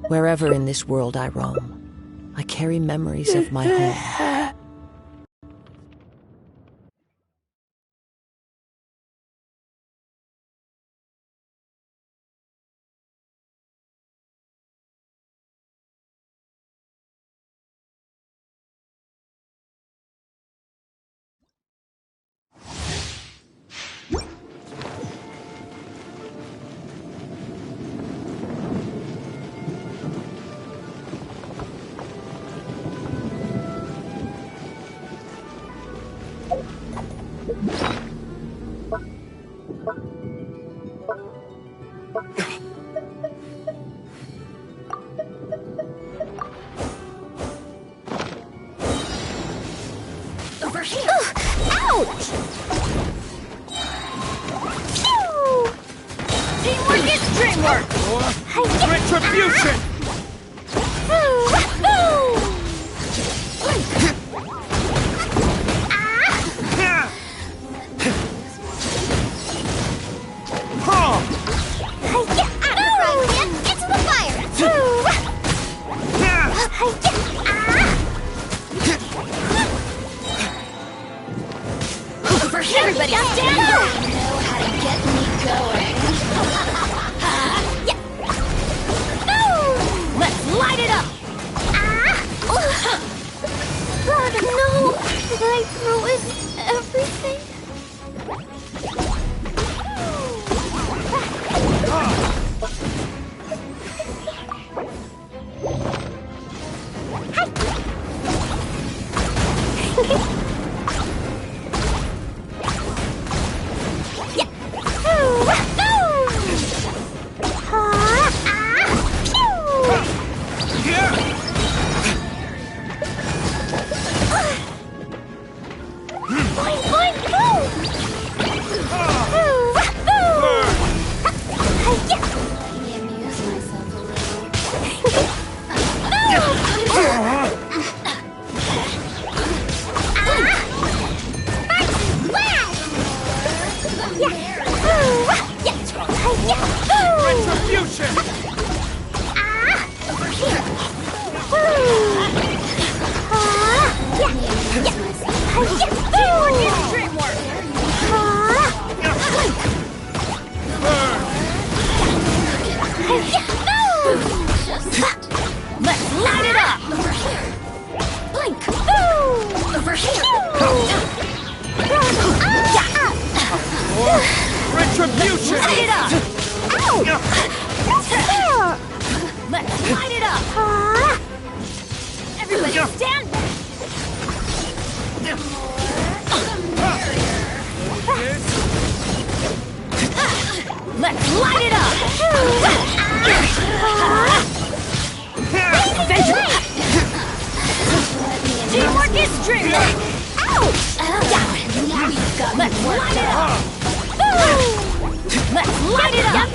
Wherever in this world I roam, I carry memories of my home. Over here! Ouch! Phew! Teamwork is dreamwork! Retribution! Everybody stand up! You know how to get me going. Let's light it up! God, no! Did I ruin everything? Retribution! Over here! Dreamwork! Let's light it up! Over here! Blink! Over here! Retribution! Light it up! Let's light it up! Everybody stand back! Let's light it up! Teamwork is dreamwork! Let's light it up! Let's light it up!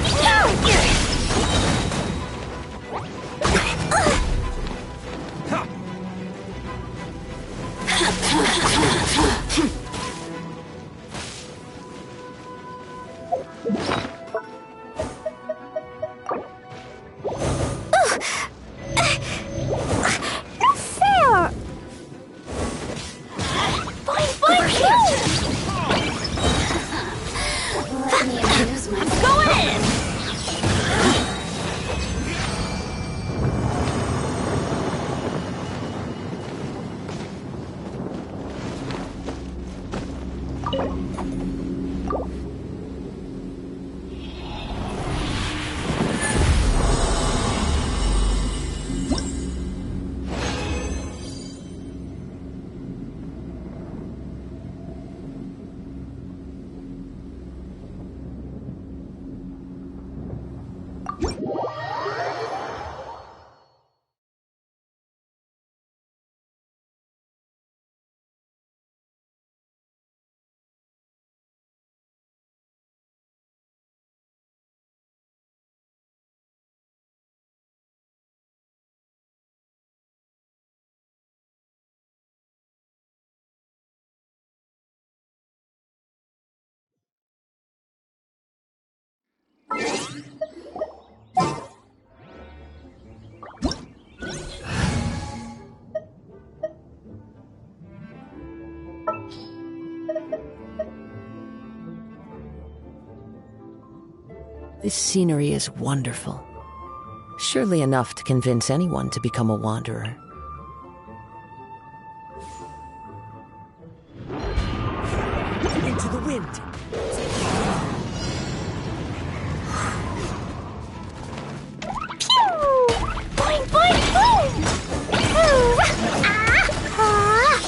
This scenery is wonderful. Surely enough to convince anyone to become a wanderer. Into the wind. Pew! Boing, boing, boom! Ooh! Ah! Ah!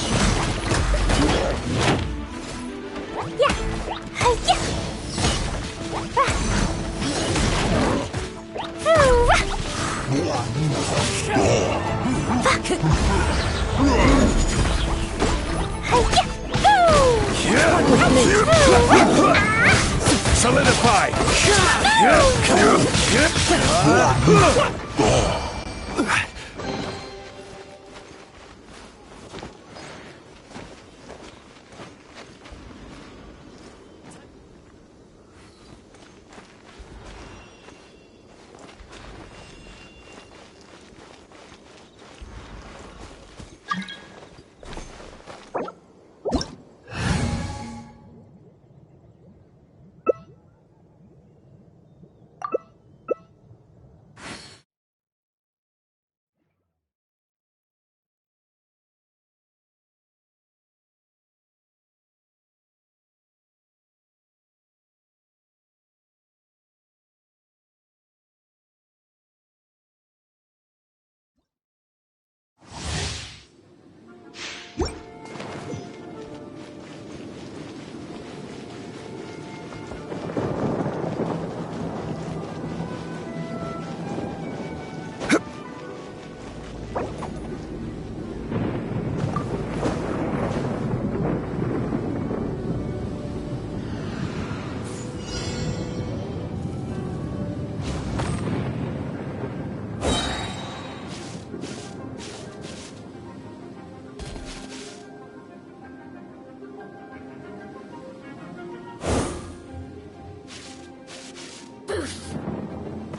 Yeah! Hi-ya! Ah! Ooh! Hi-ya! Ooh! Solidify!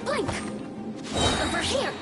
Blink! Over here!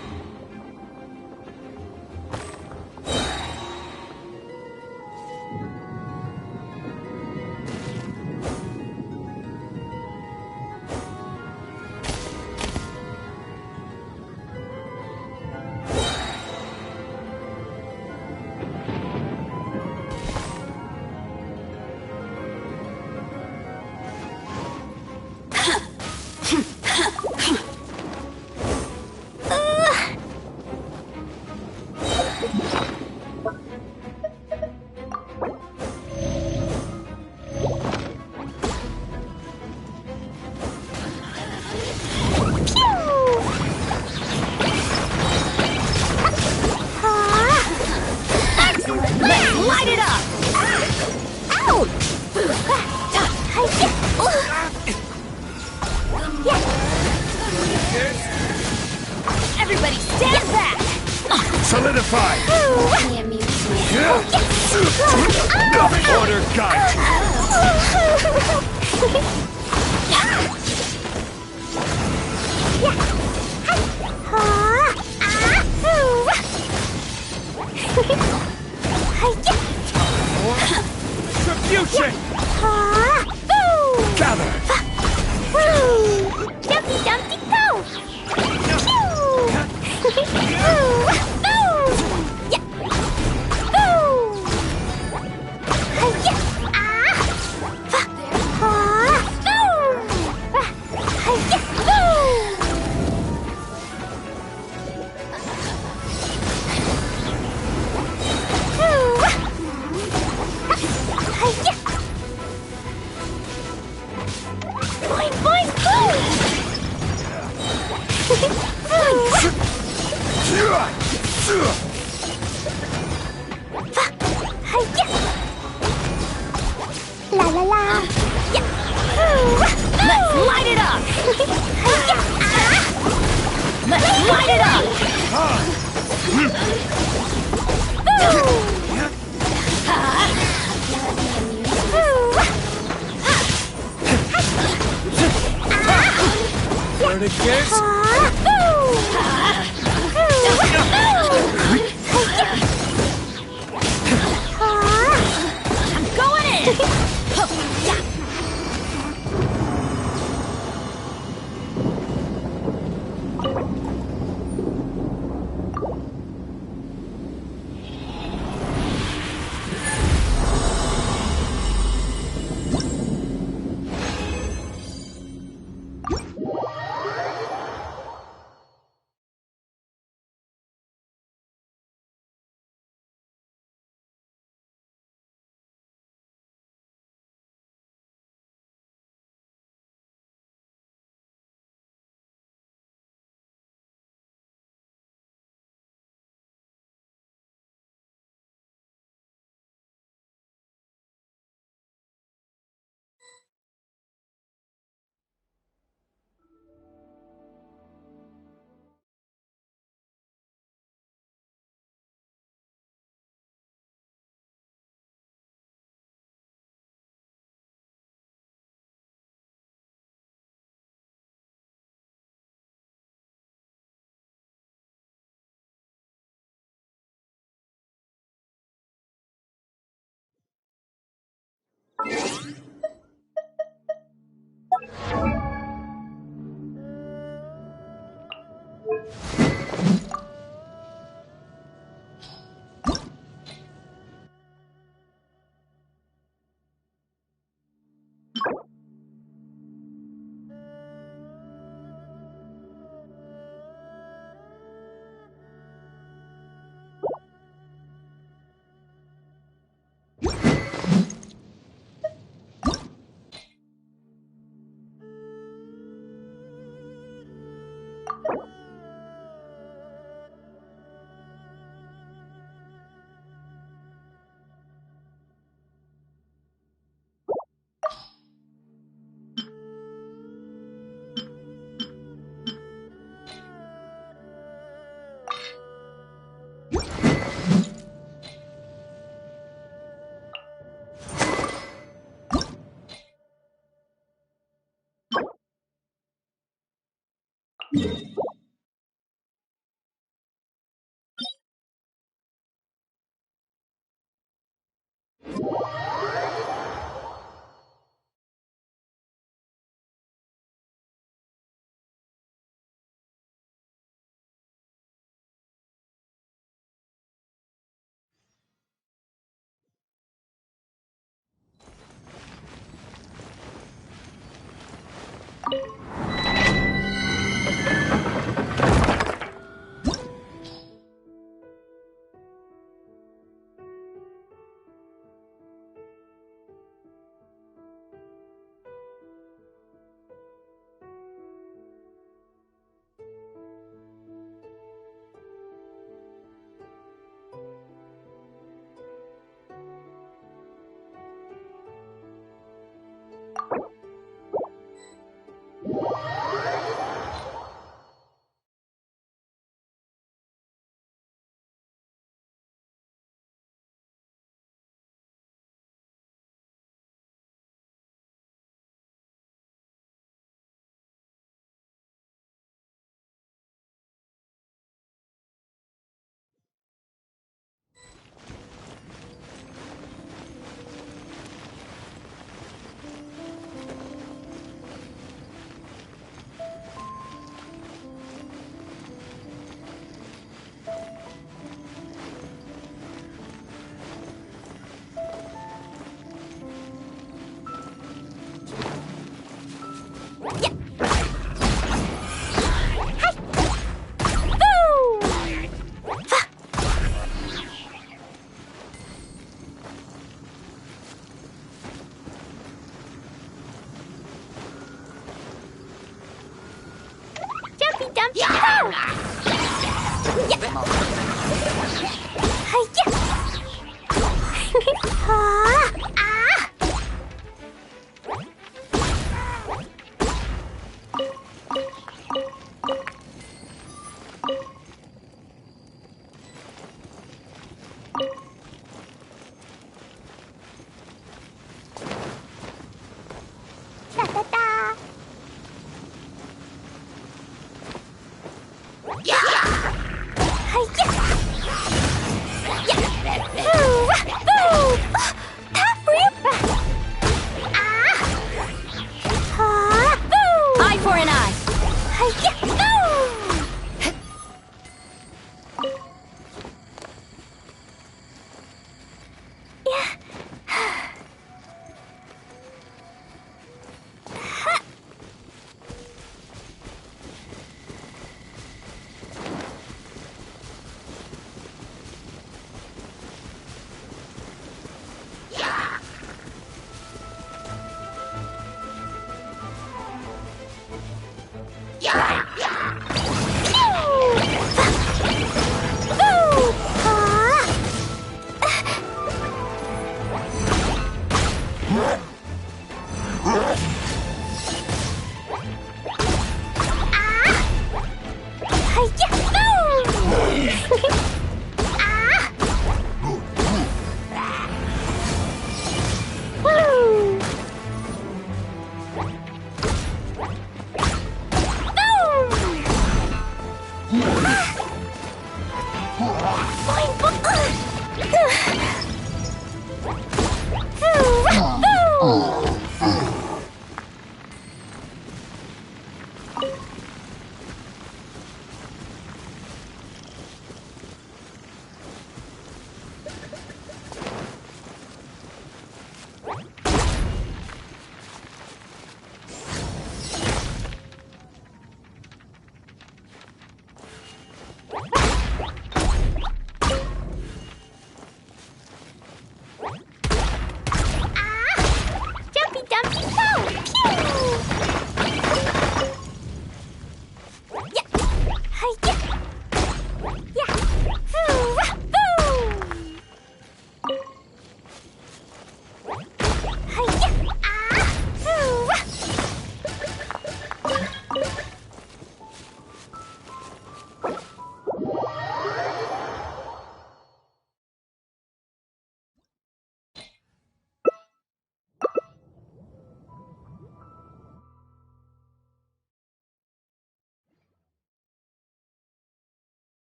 Light it up! Ouch! Everybody stand back! Solidify! Order guide! Retribution! Gather! Dumpty dumpty go! Boing, boing, boing! La la la! Let's light it up! Let's light it up! Eye for an eye.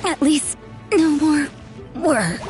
At least, no more work.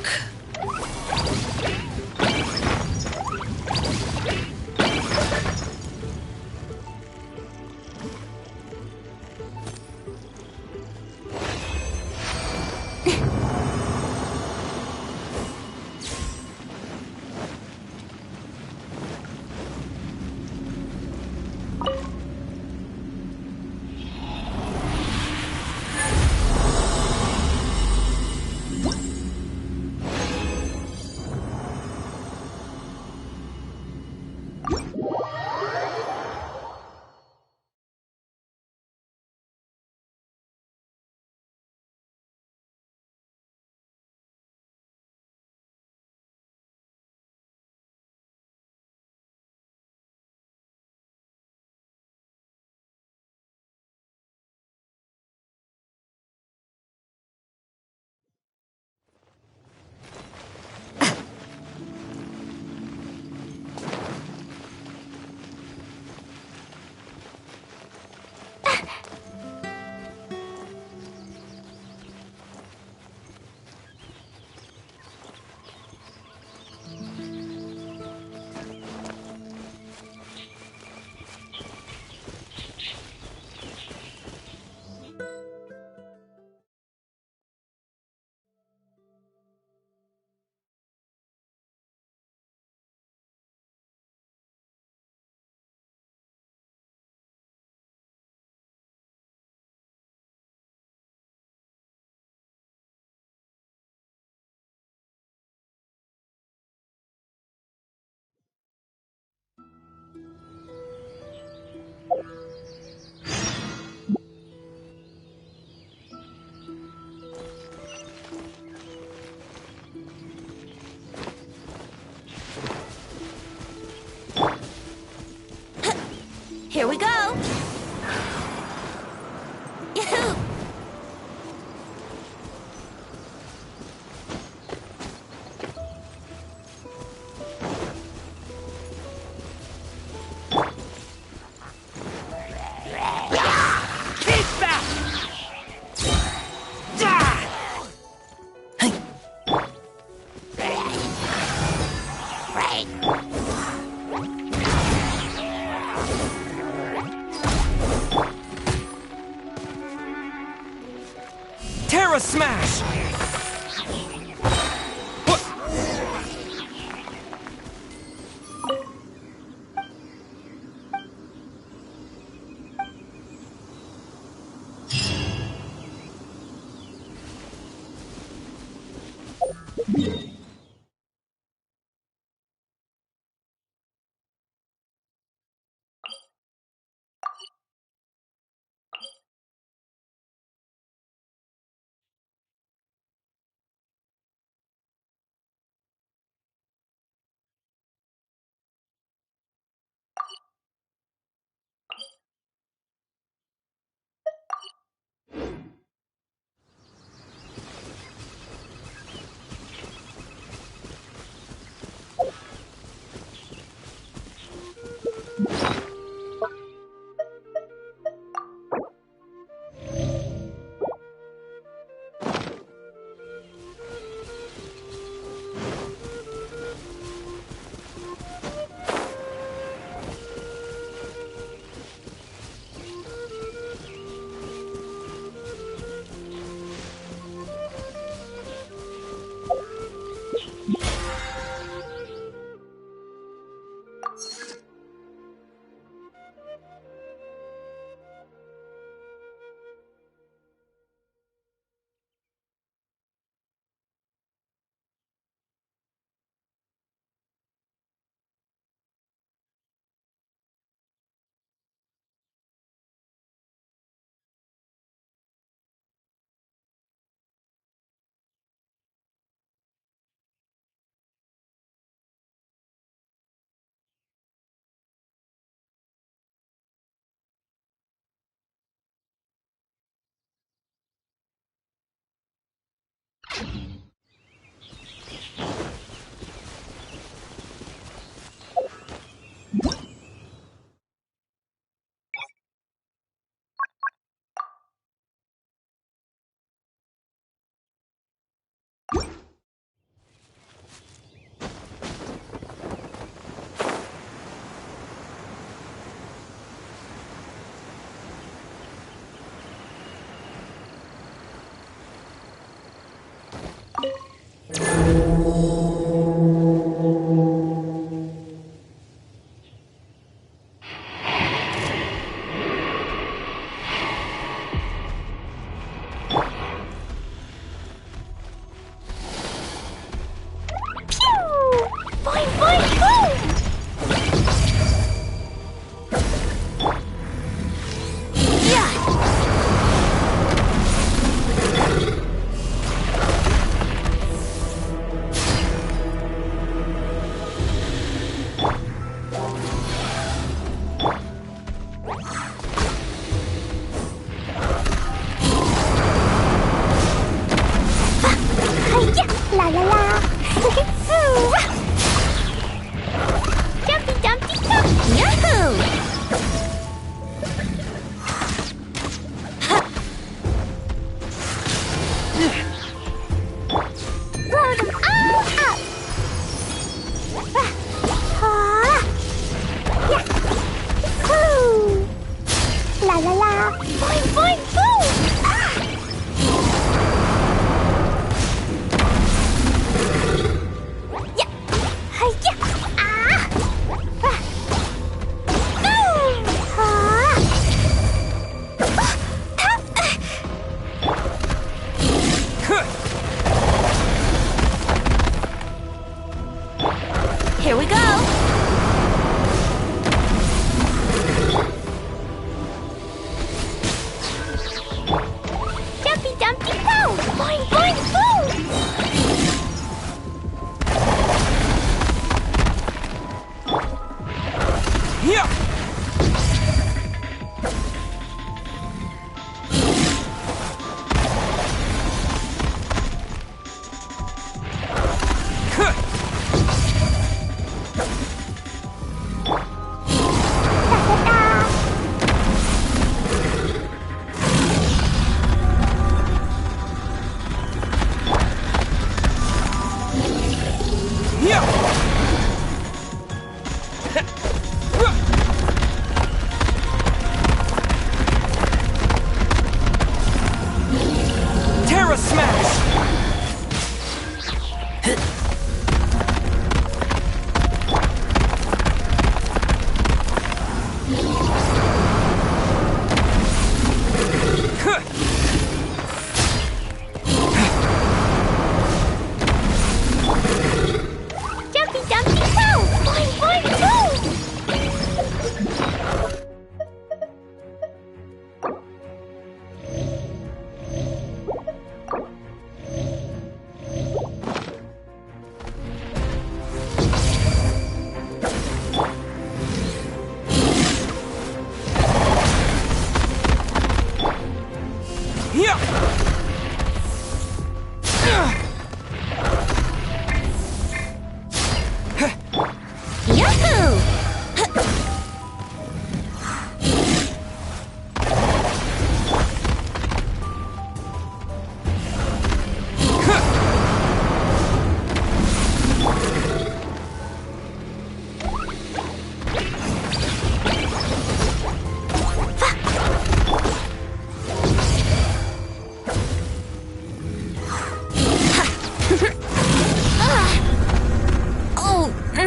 Here we go! Yahoo! Keep back!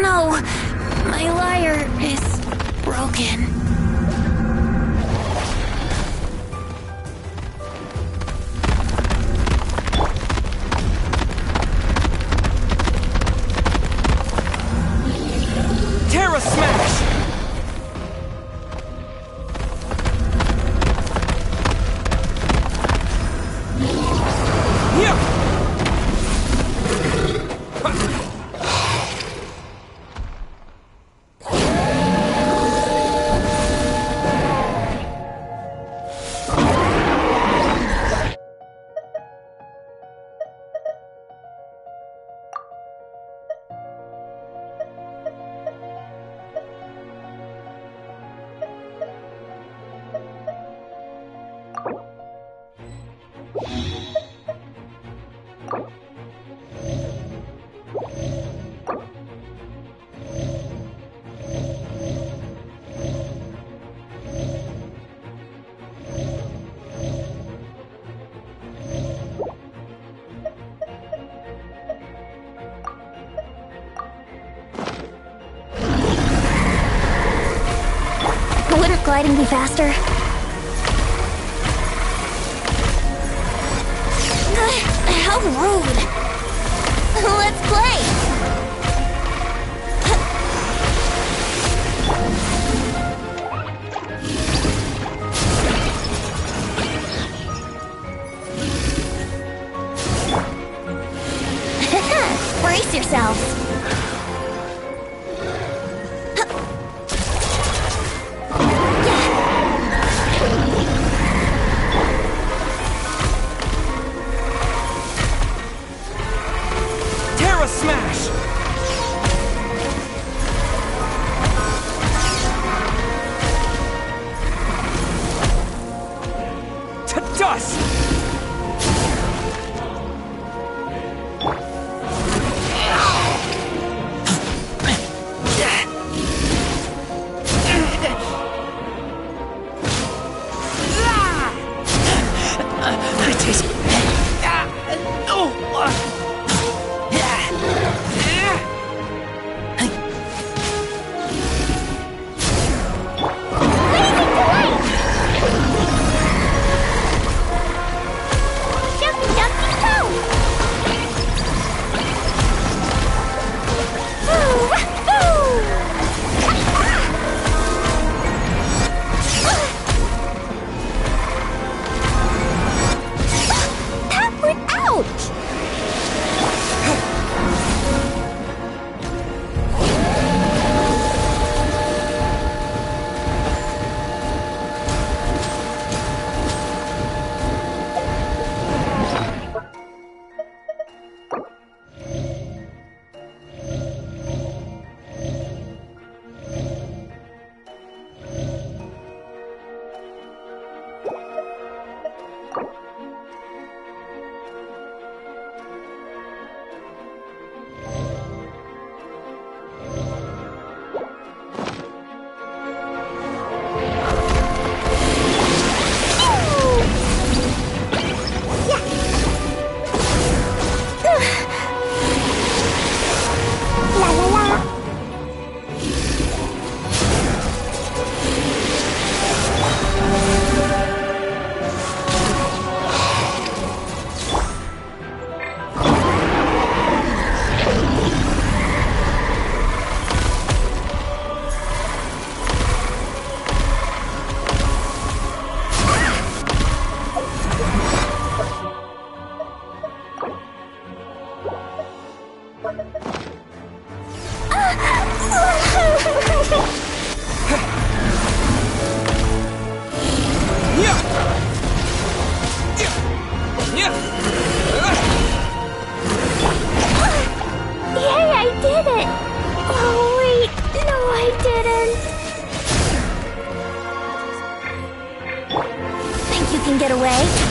no! My lyre is broken. Terra Smash! Wouldn't gliding be faster? How rude! Let's play! Brace yourselves! Terra Smash! To dust! can get away?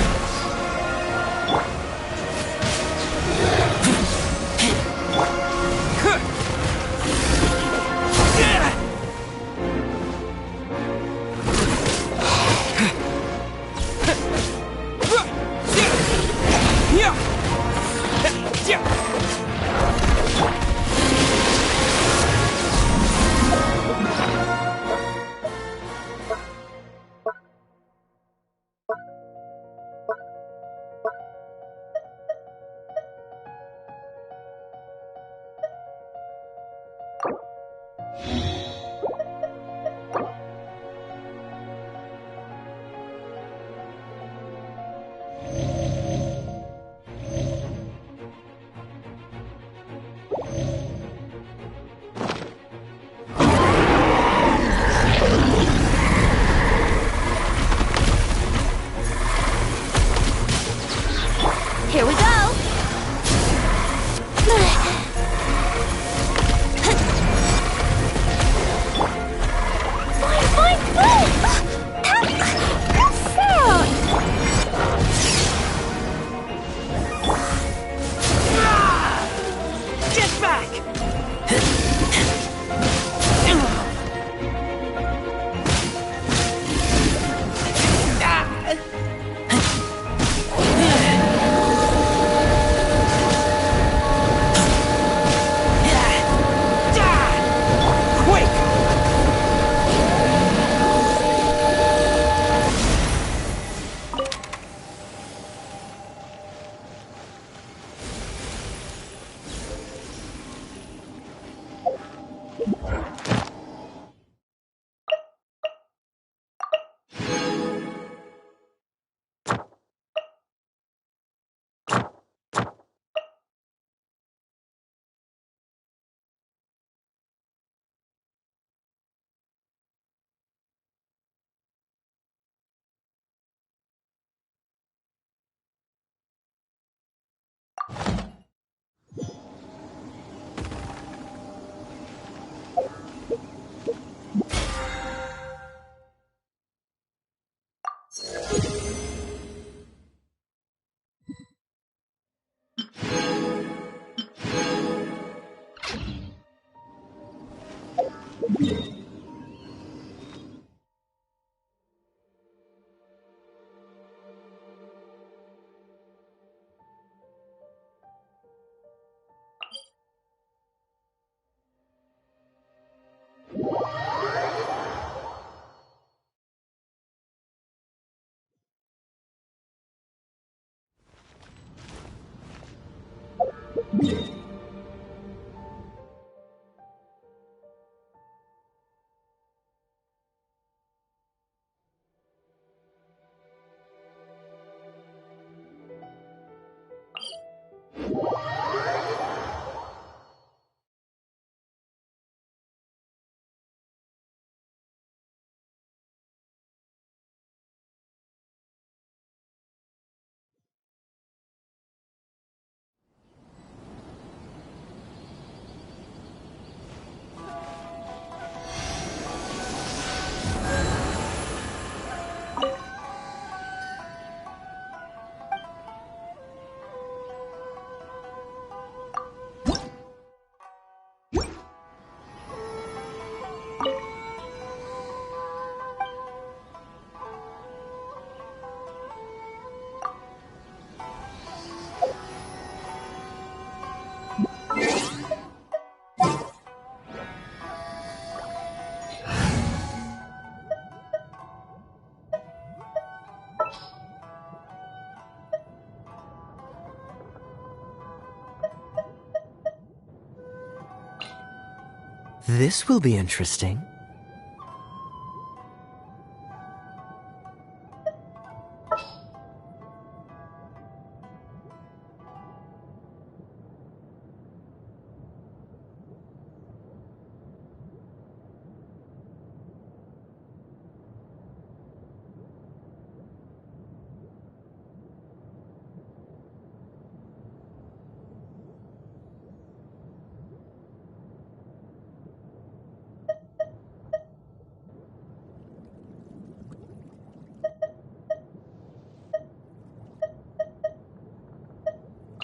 This will be interesting.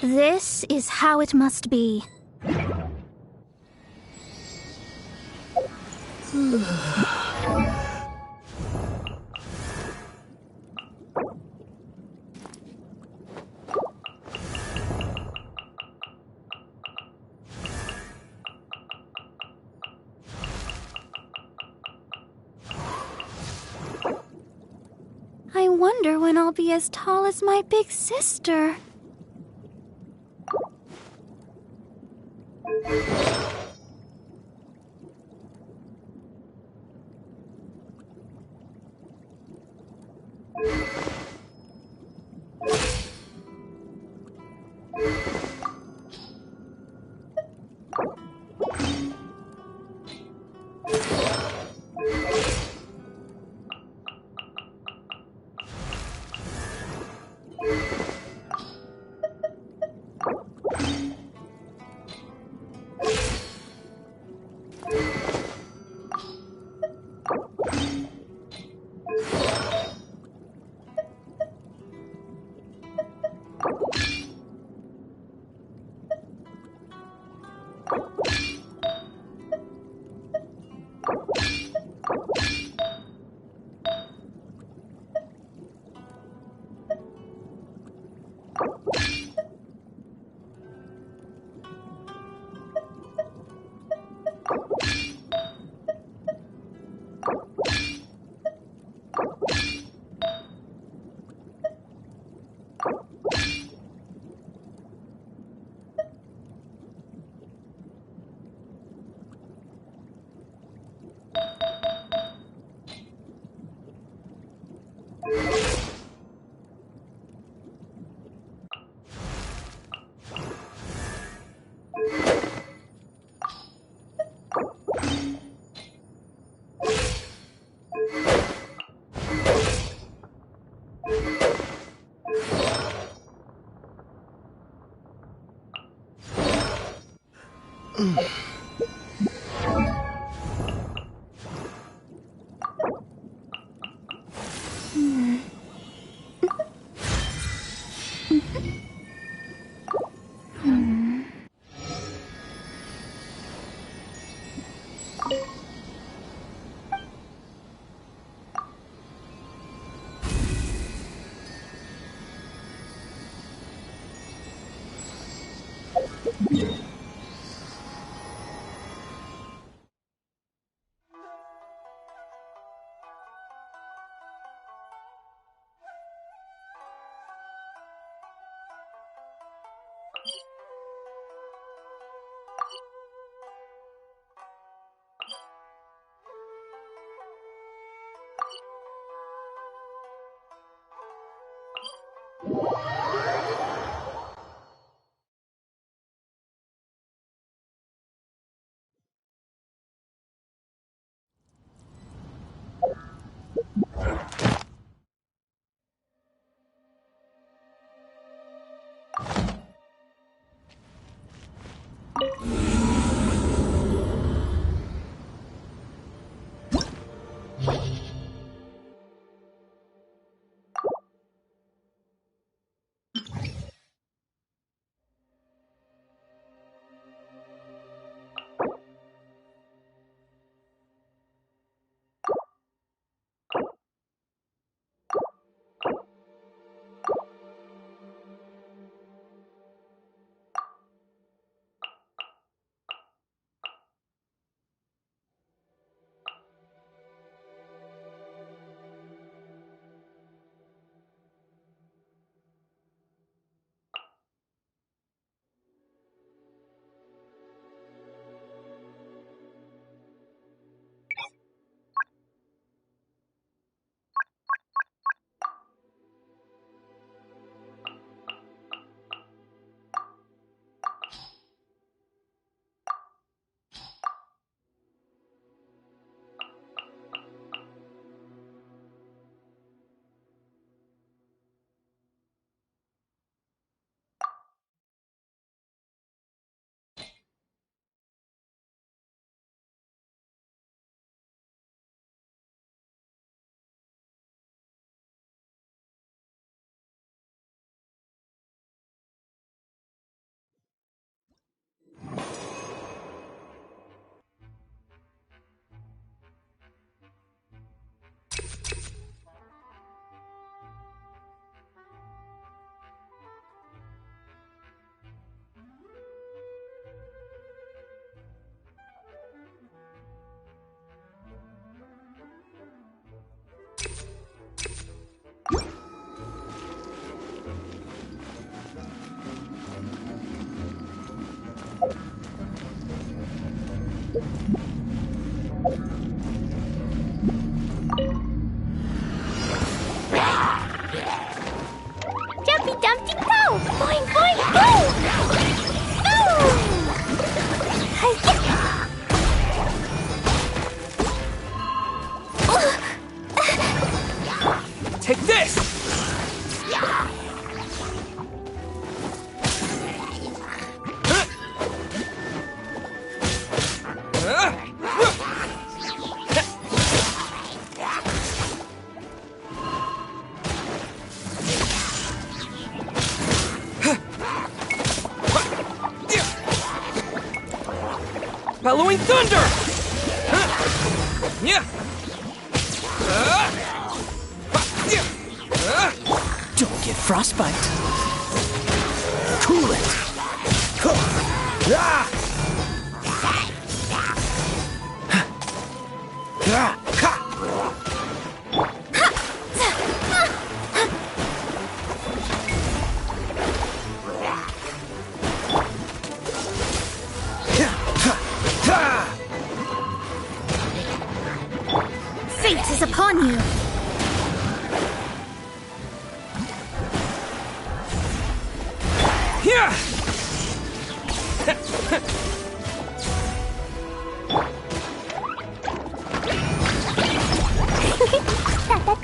This is how it must be. I wonder when I'll be as tall as my big sister. Jumpy Dumpty go! Boing boing boom! Boom! Take this! Bellowing thunder! Yeah! Don't get frostbite. Cool it. Fate is upon you! Yeah! Sparks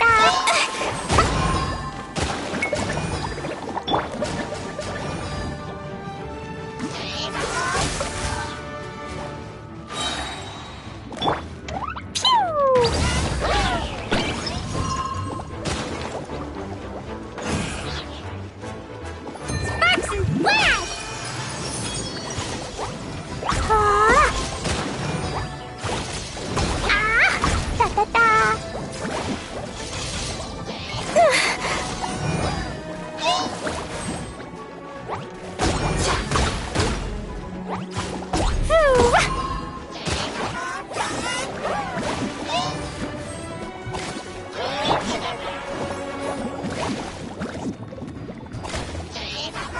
and flash!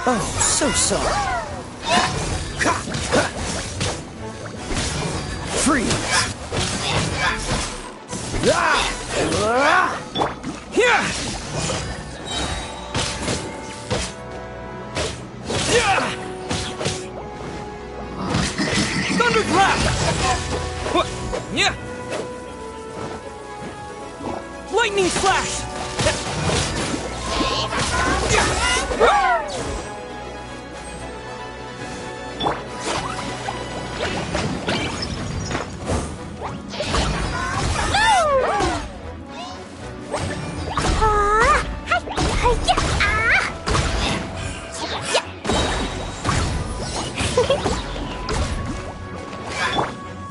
Oh, so sorry. Freeze! Yeah! Yeah! Thunderclap! What? Yeah! Lightning slash!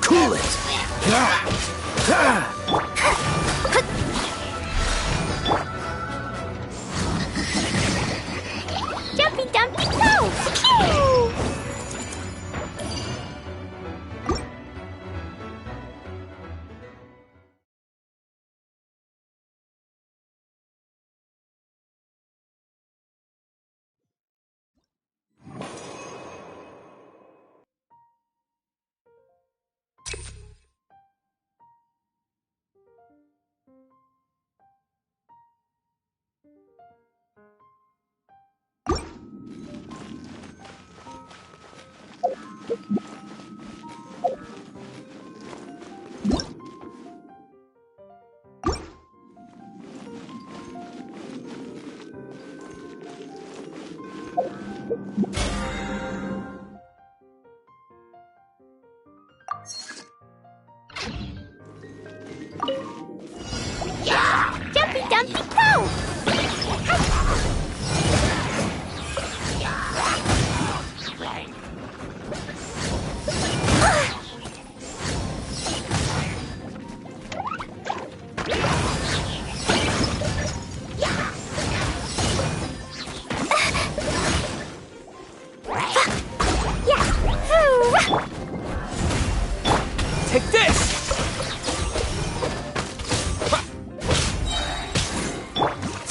Cool it! Jumpy Dumpty go! Pew! Jumpy Dumpty go! Take this!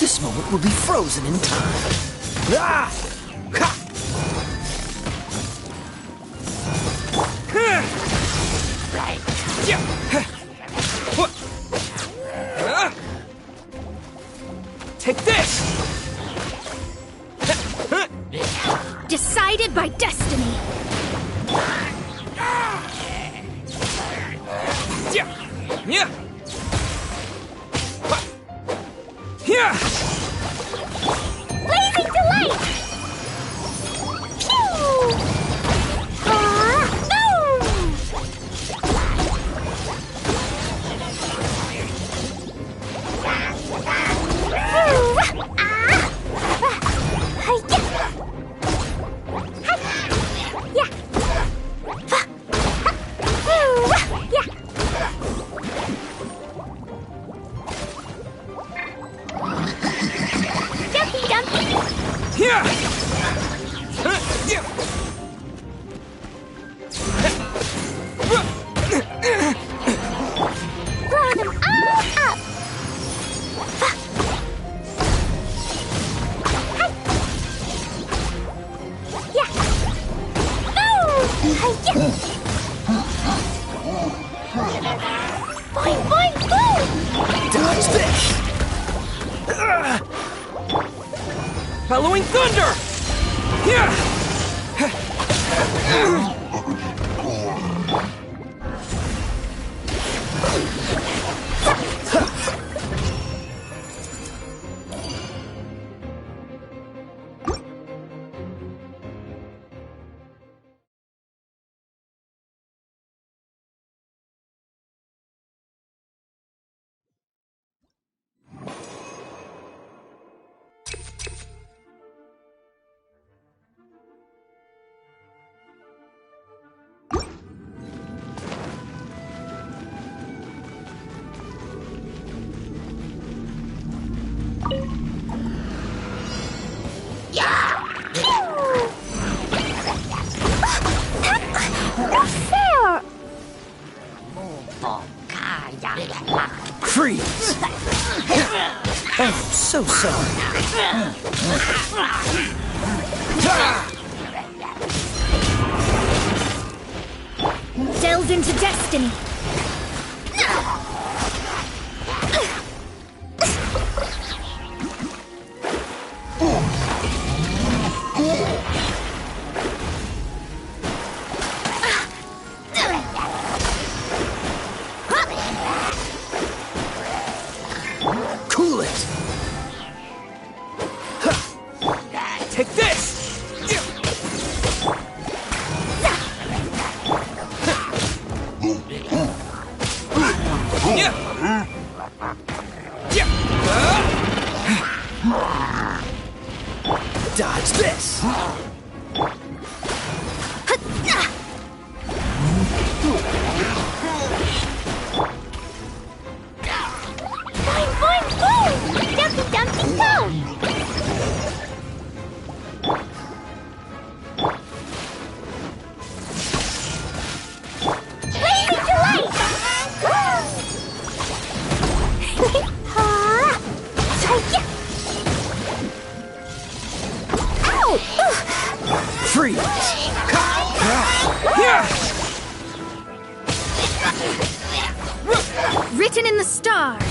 This moment will be frozen in time. Yeah! Yeah! Blazing delight! Pew! Boom! Yeah! Blow them all up! Yeah! Boom! Boing, boing, boom! Dodge this! Bellowing thunder! Yeah! Fair! Freeze! Oh, so sorry. Delve into destiny! Cool it! Take this! Yeah! Dodge this! Boing, boing, boom! Dumpy, dumpy, go! Blazing delight! Ha! Hi-ya! Ow! Freeze! Yeah! Written in the stars.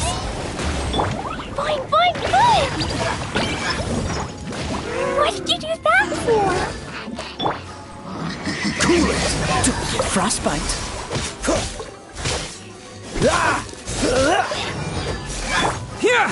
Boing, boing, boing! What did you do that for? Cool it! Don't get frostbite. Yeah! Yeah!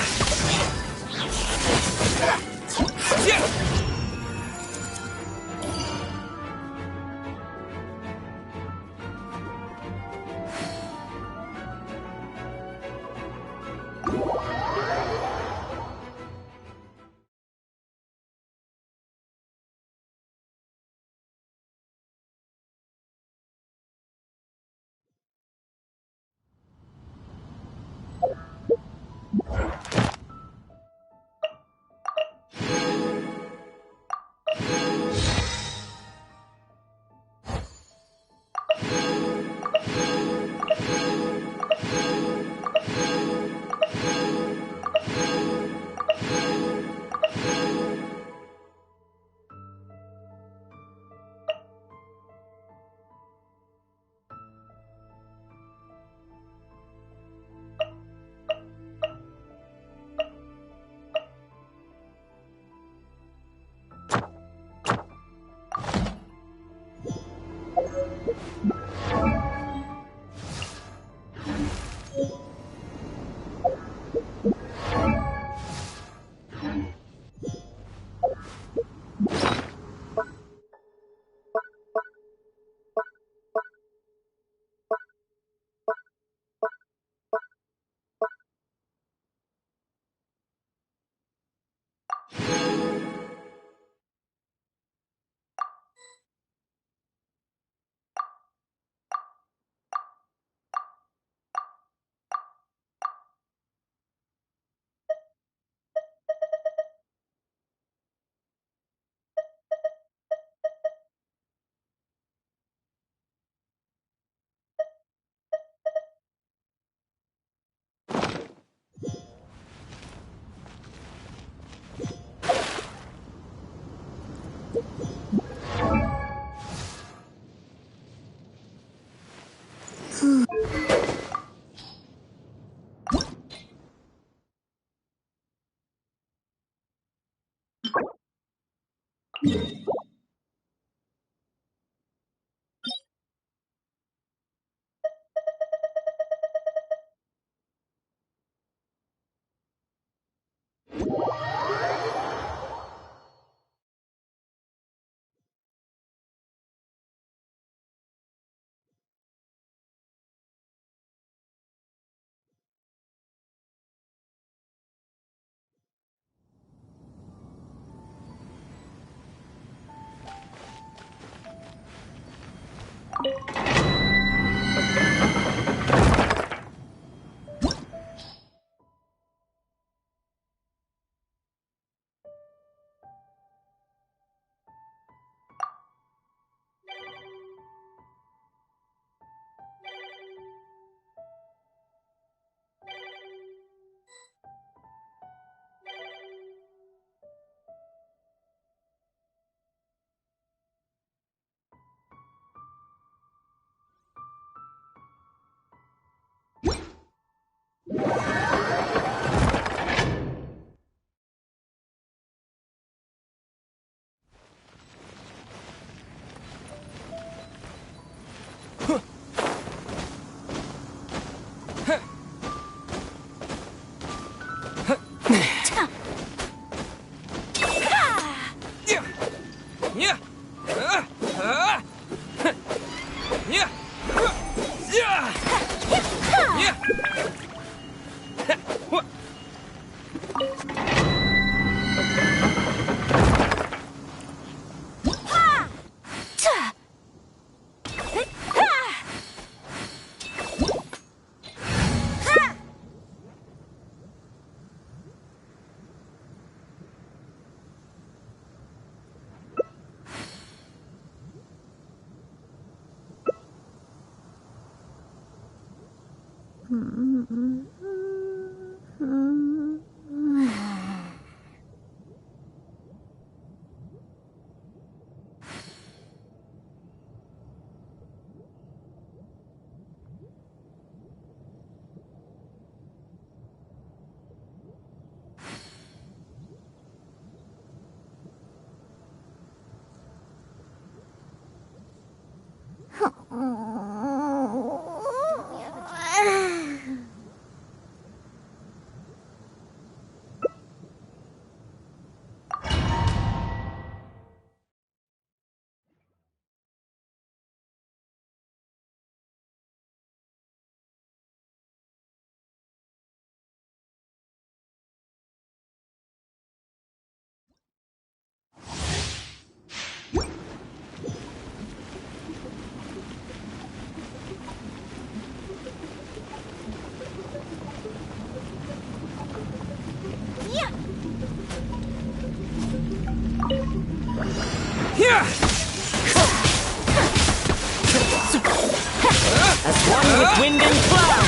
As one with wind and cloud.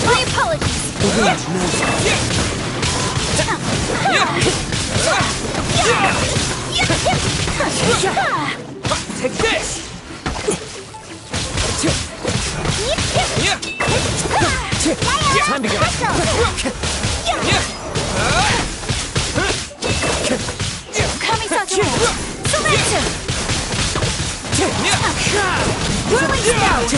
My apologies. The wind knows Take this! Time to go. Kamisato. Selector. Whirling Snout.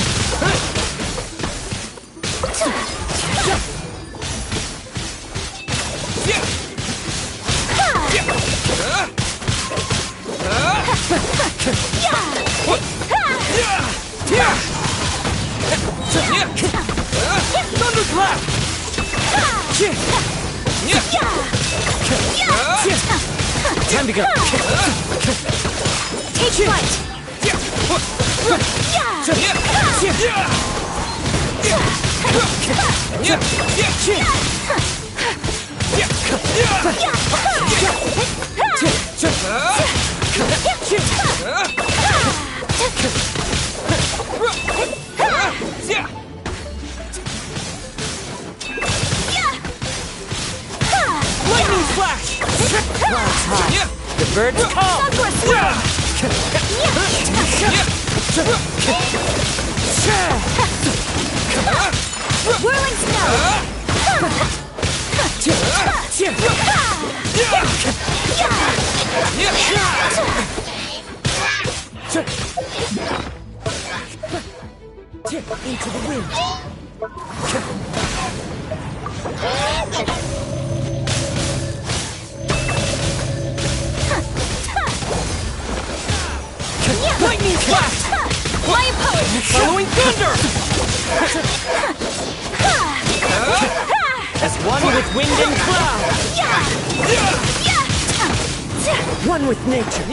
Thunderclap! Time to go. Take flight. Lightning flash. Clouds high. The birds call. Sakura swirl. Whirling snow. Into the wind. Lightning flash. My opponent. Following thunder. As one with wind and cloud. One with nature.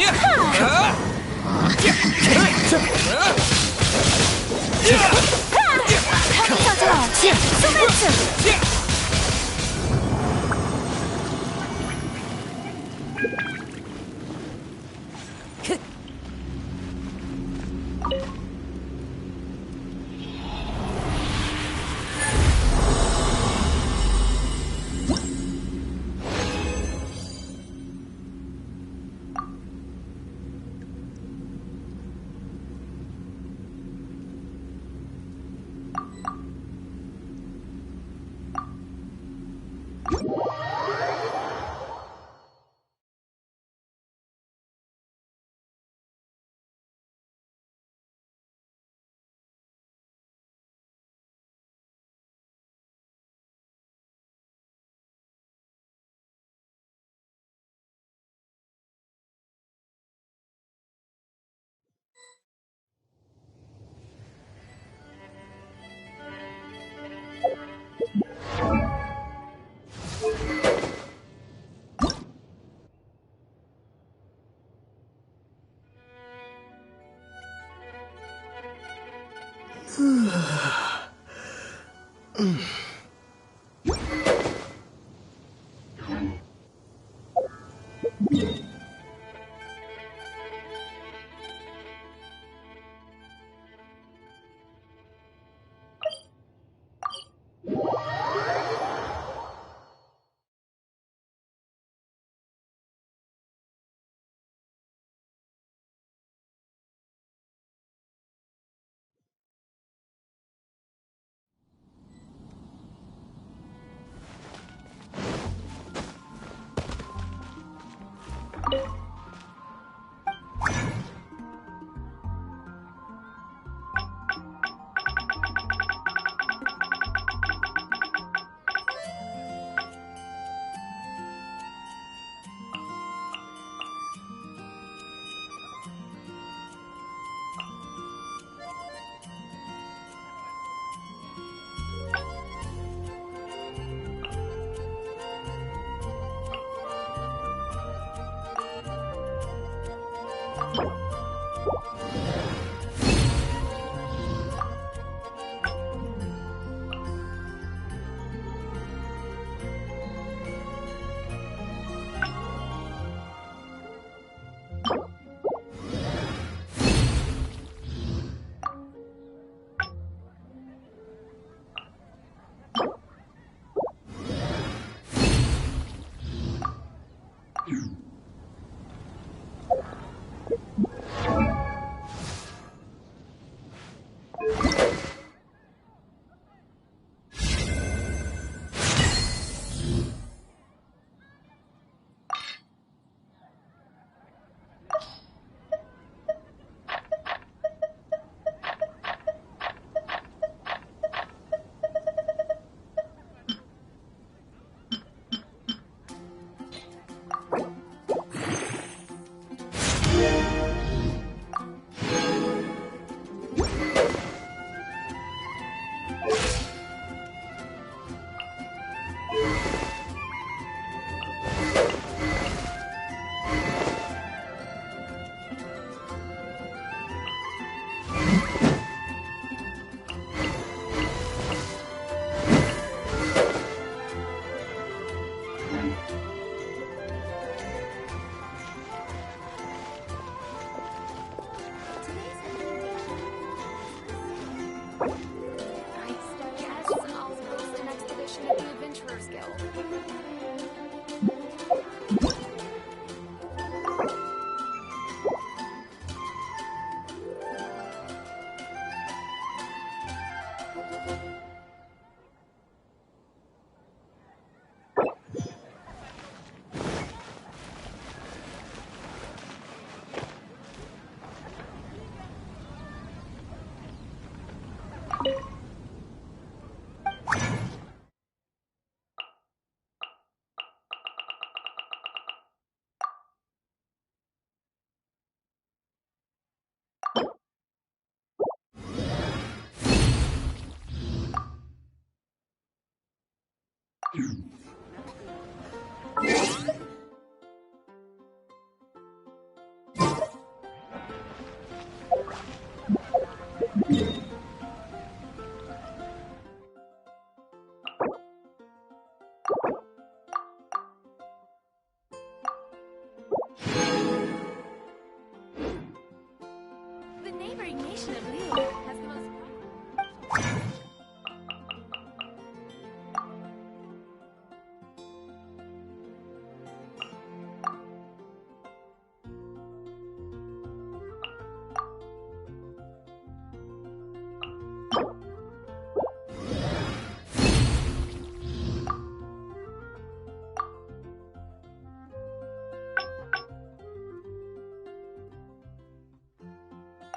nation of Leo has the most...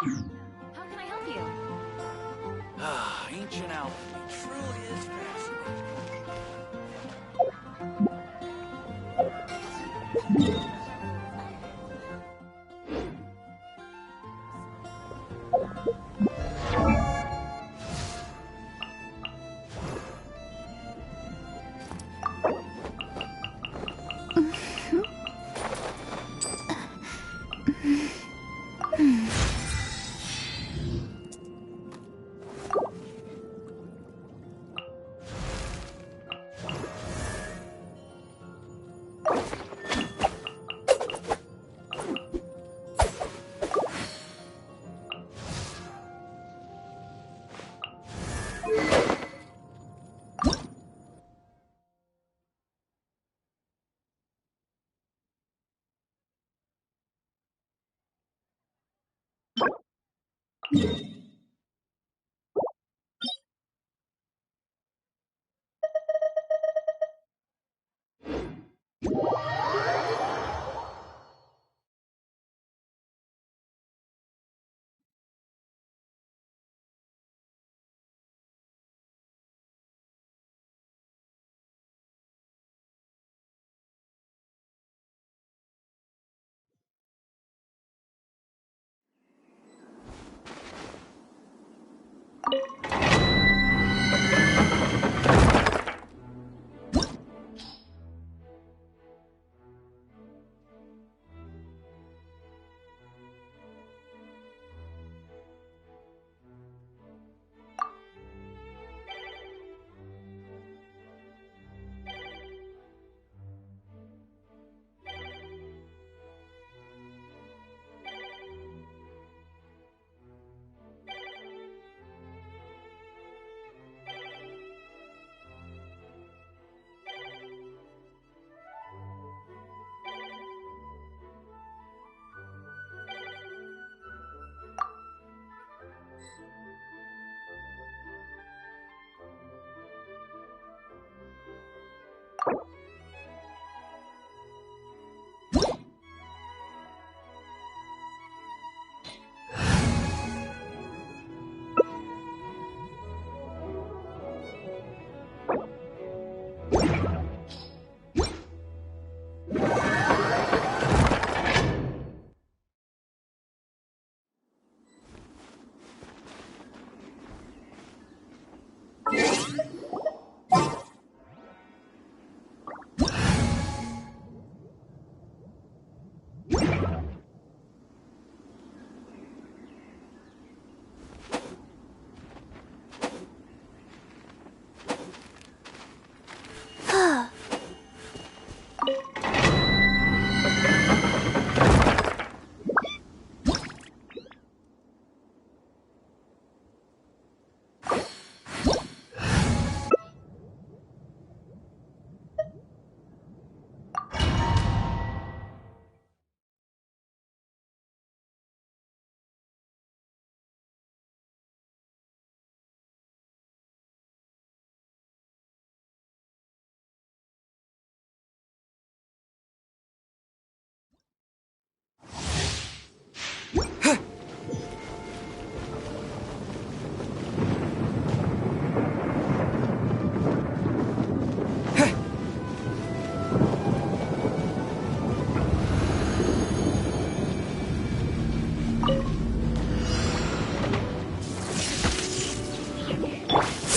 How can I help you? Ah, ancient alchemy truly is fascinating.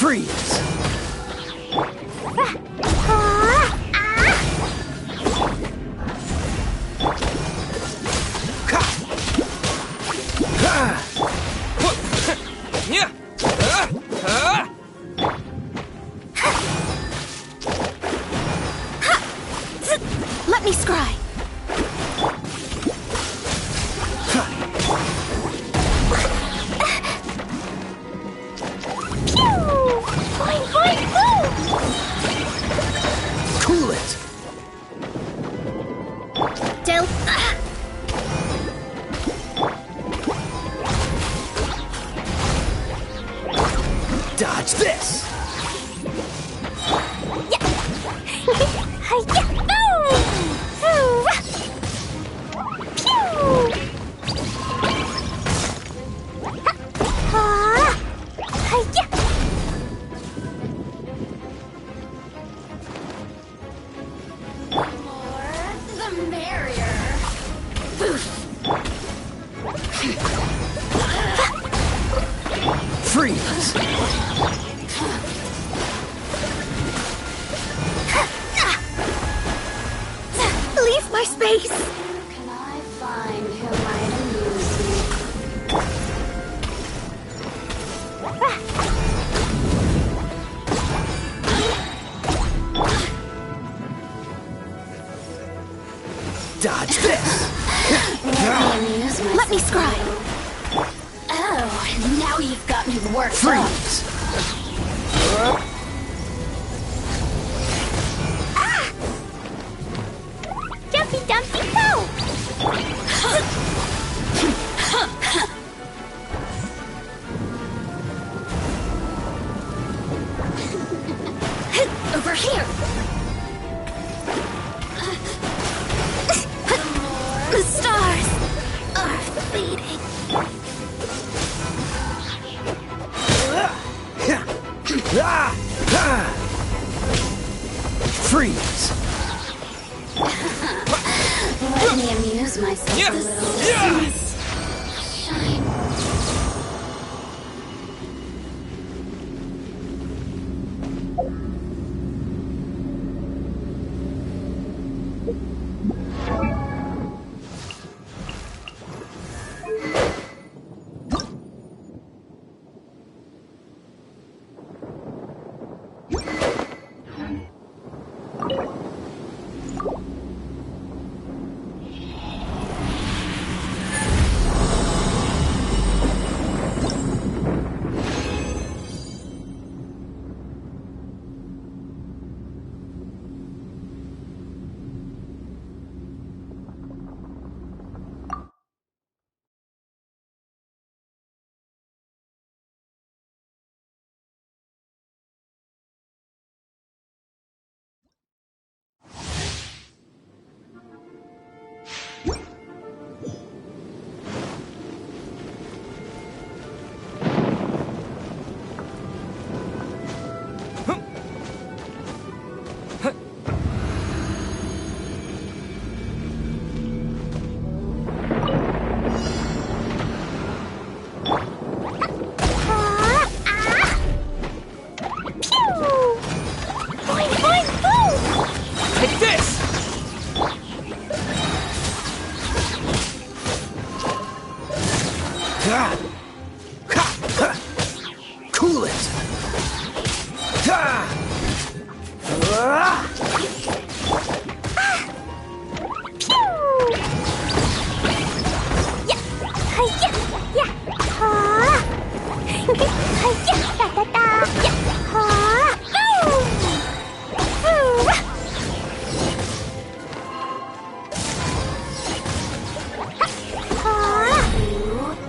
Freeze! Let me scry. Dodge this! The merrier. Freeze! Leave my space! Can I find who might amuse me? Dodge this! Let me scribe. Oh, now you've got me worked up. Freeze! Dumpy Dumpy Go! Over here. The stars are fading. Freeze! Let me amuse myself a little. Shine. Take this! Cool it!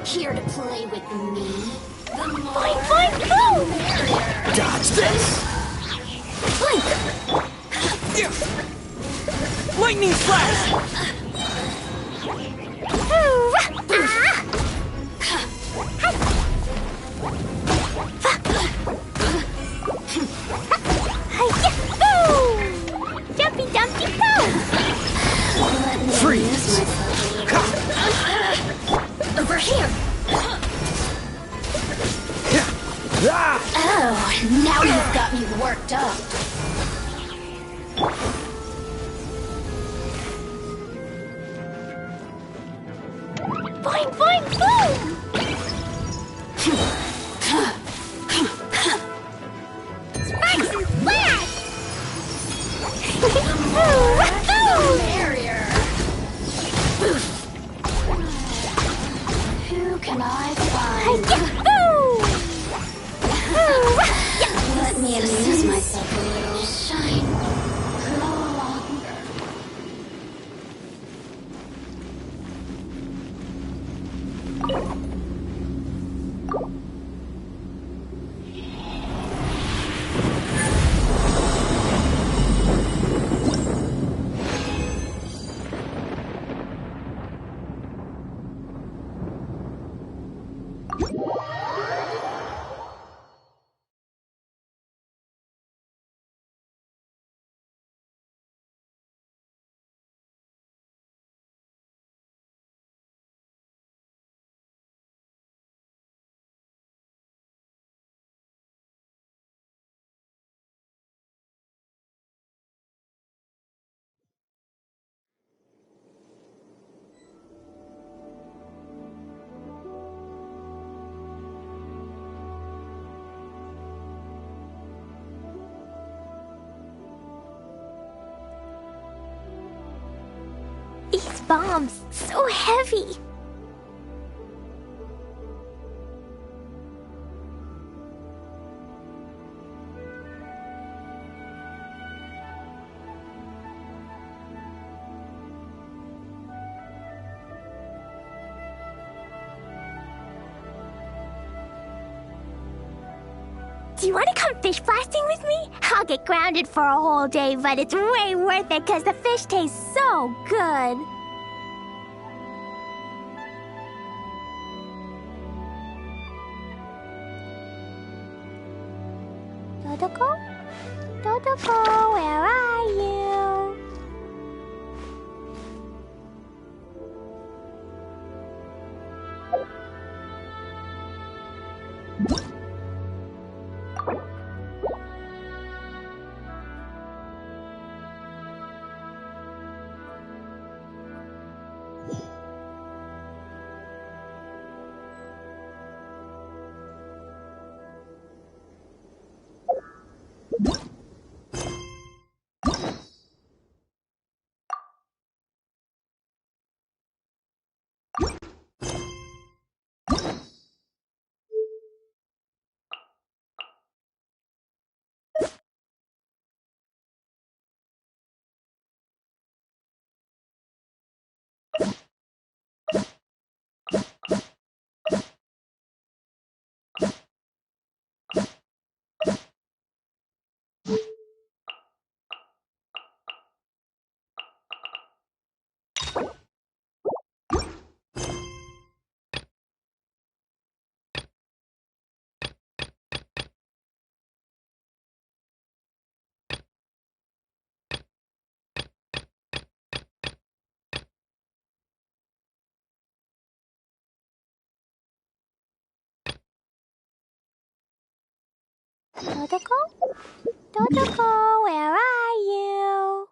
Here to play with me. The more Dodge this! Lightning flash! Dumpy Dumpy Go! Freeze! over here. Oh, now you've got me worked up. Boing, boing, boom! Sparks and splash! The merrier. Who can I find? Let me amuse myself a little. Shine. Grow longer. bombs. So heavy. Do you want to come fish blasting with me? I'll get grounded for a whole day, but it's way worth it because the fish tastes so good. Dodoko? Dodoko, where are you? Dodoko? Dodoko, where are you?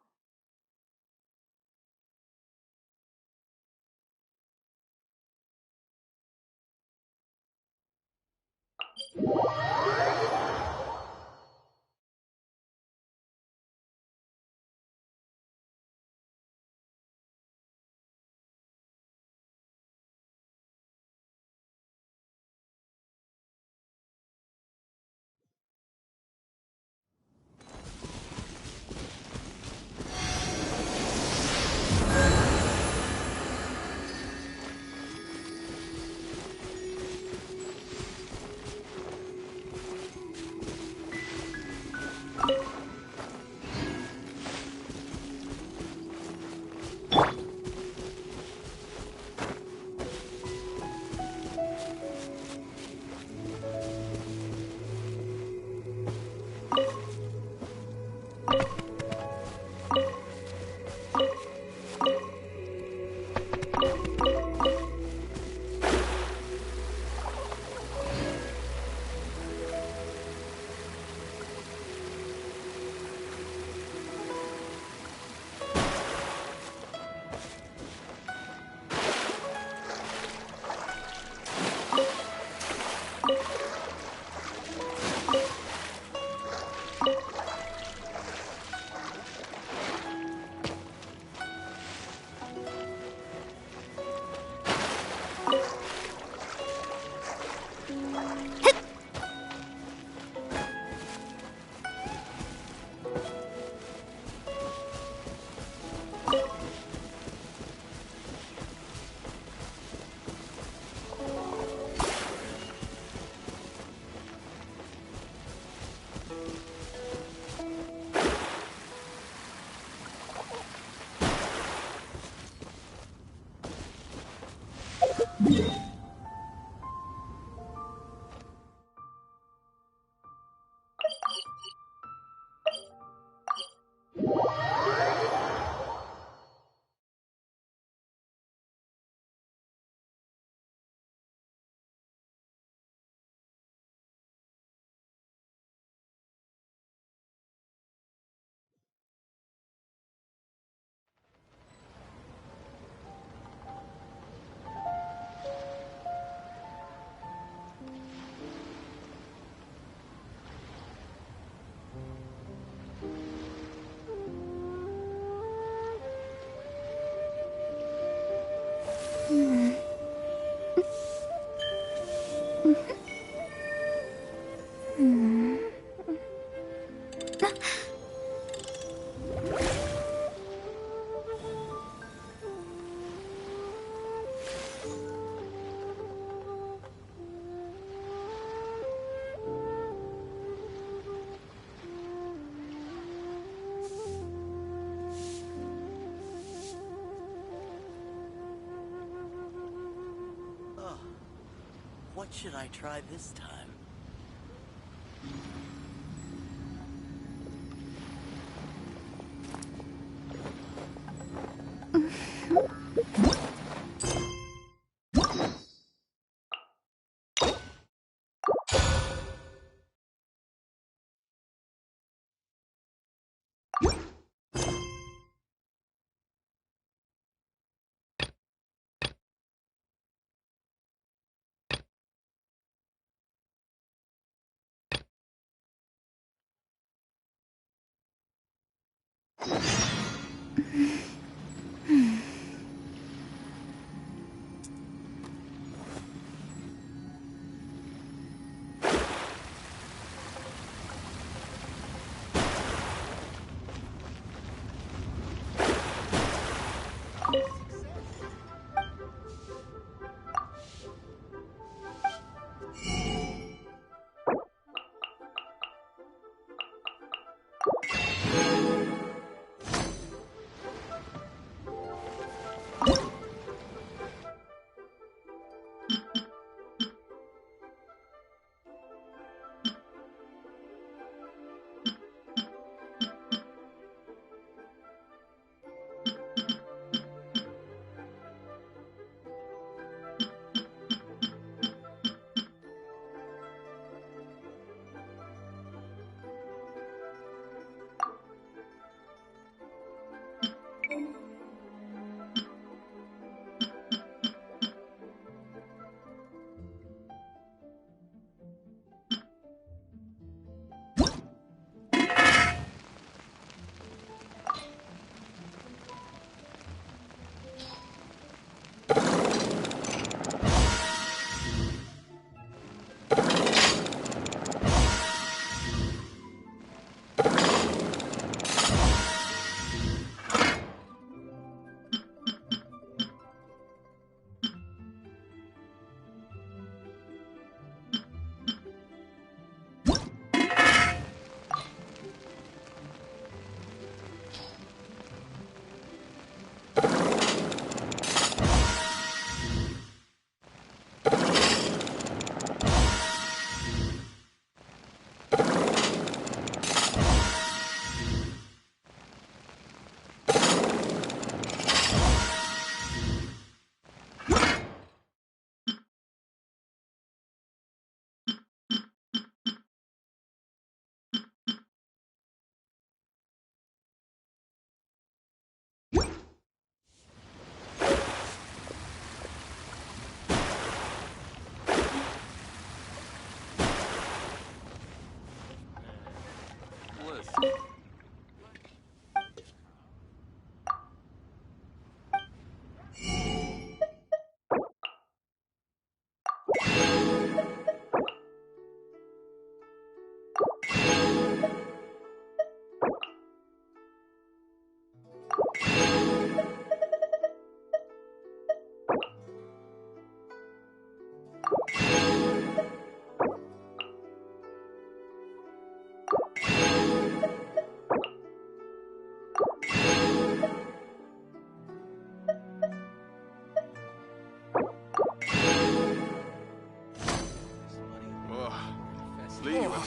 What should I try this time?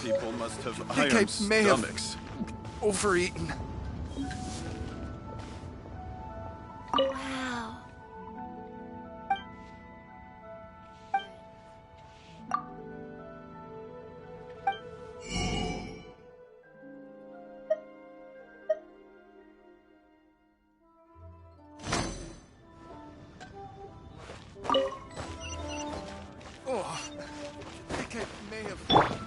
People must have I think iron I may stomachs. have overeaten. Wow. Oh, I think I may have overeaten.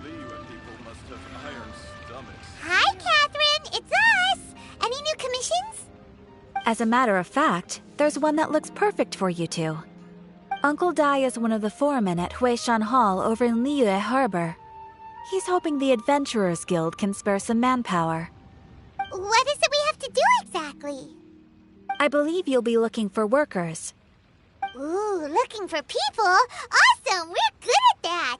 Liyue people must have iron stomachs. Hi, Catherine. It's us. Any new commissions? As a matter of fact, there's one that looks perfect for you two. Uncle Dai is one of the foremen at Huishan Hall over in Liyue Harbor. He's hoping the Adventurers Guild can spare some manpower. What is it we have to do exactly? I believe you'll be looking for workers. Ooh, looking for people? Awesome! We're good at that!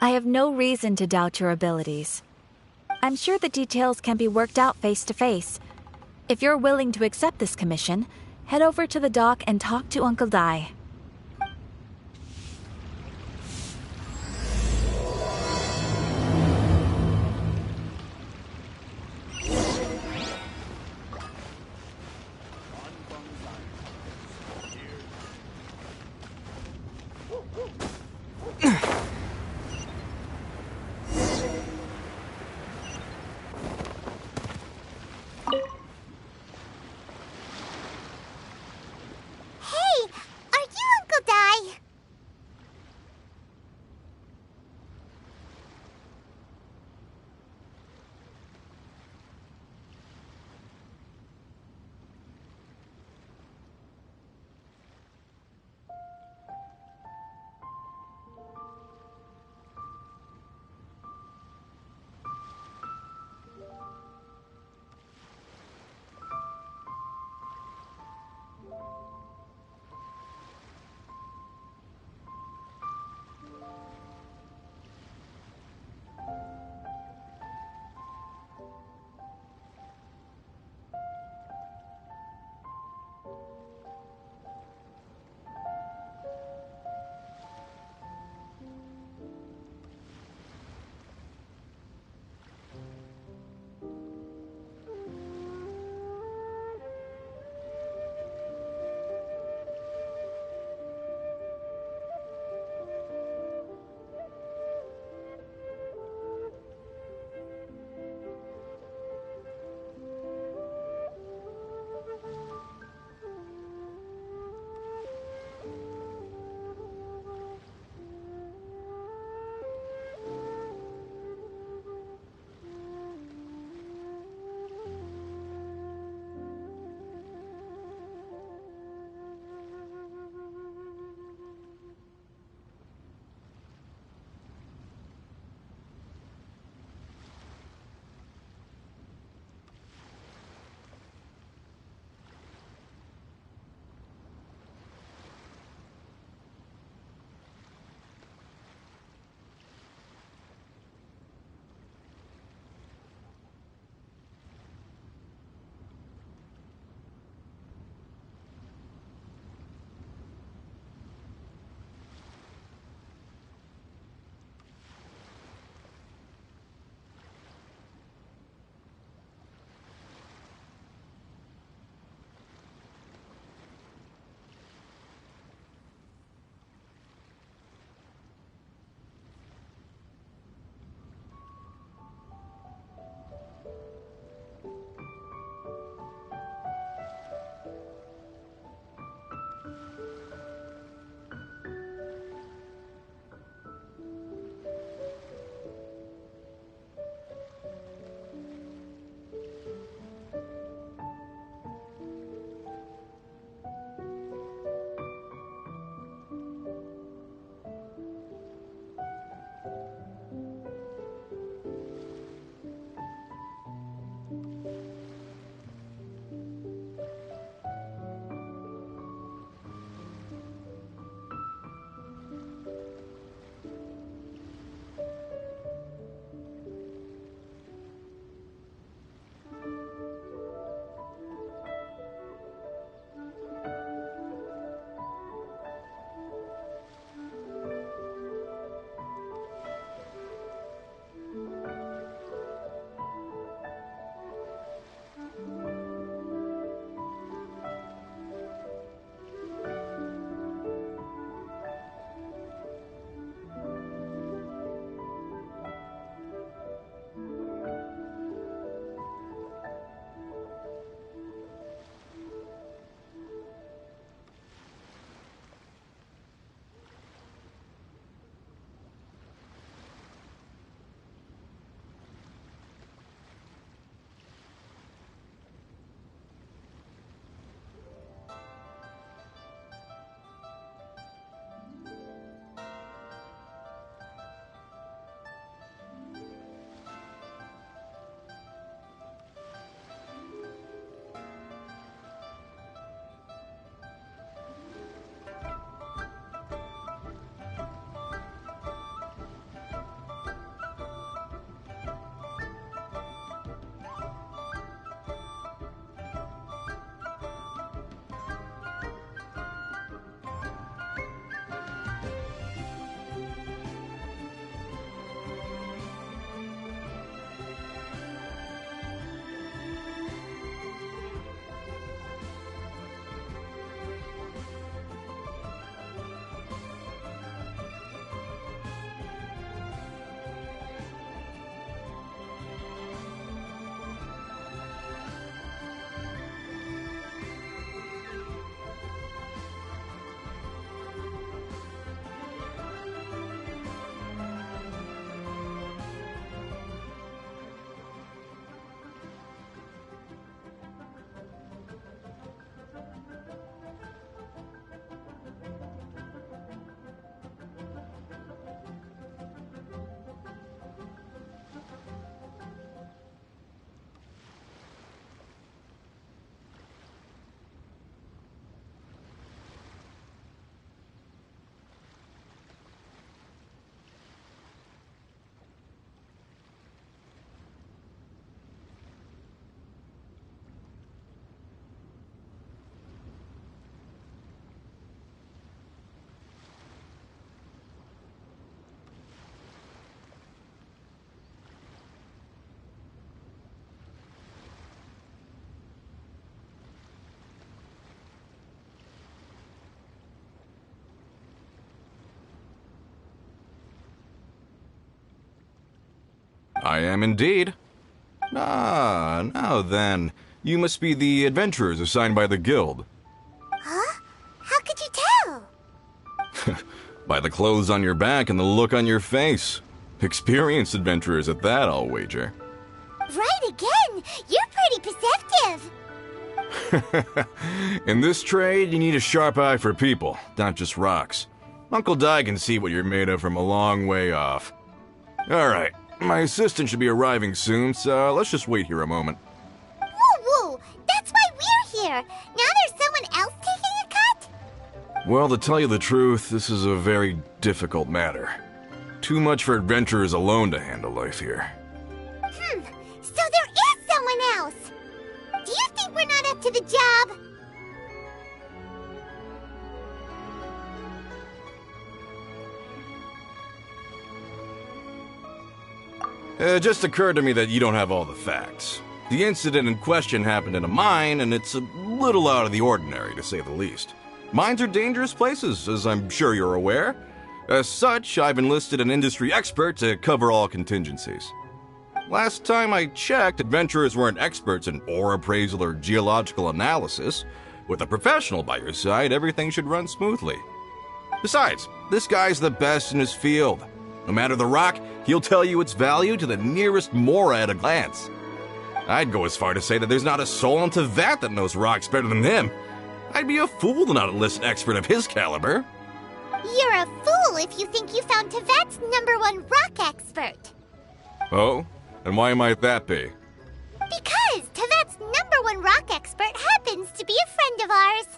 I have no reason to doubt your abilities. I'm sure the details can be worked out face to face. If you're willing to accept this commission, head over to the dock and talk to Uncle Dai. Hey, are you I am indeed. Ah, now then. You must be the adventurers assigned by the guild. Huh? How could you tell? By the clothes on your back and the look on your face. Experienced adventurers at that, I'll wager. Right again! You're pretty perceptive! In this trade, you need a sharp eye for people, not just rocks. Uncle Di can see what you're made of from a long way off. Alright, my assistant should be arriving soon, so let's just wait here a moment. Woo-woo! That's why we're here! Now there's someone else taking a cut? Well, to tell you the truth, this is a very difficult matter. Too much for adventurers alone to handle life here. So there is someone else! Do you think we're not up to the job? It just occurred to me that you don't have all the facts. The incident in question happened in a mine, and it's a little out of the ordinary, to say the least. Mines are dangerous places, as I'm sure you're aware. As such, I've enlisted an industry expert to cover all contingencies. Last time I checked, adventurers weren't experts in ore appraisal or geological analysis. With a professional by your side, everything should run smoothly. Besides, this guy's the best in his field. No matter the rock, he'll tell you its value to the nearest mora at a glance. I'd go as far to say that there's not a soul in Tevat that knows rocks better than him. I'd be a fool to not enlist an expert of his caliber. You're a fool if you think you found Tevat's #1 rock expert. Oh? And why might that be? Because Tevat's #1 rock expert happens to be a friend of ours.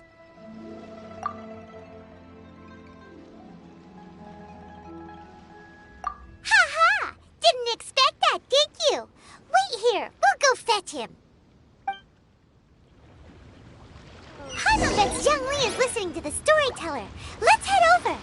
Ha-ha! Didn't expect that, did you? Wait here, we'll go fetch him. Haimabet's Young Lee is listening to the storyteller. Let's head over.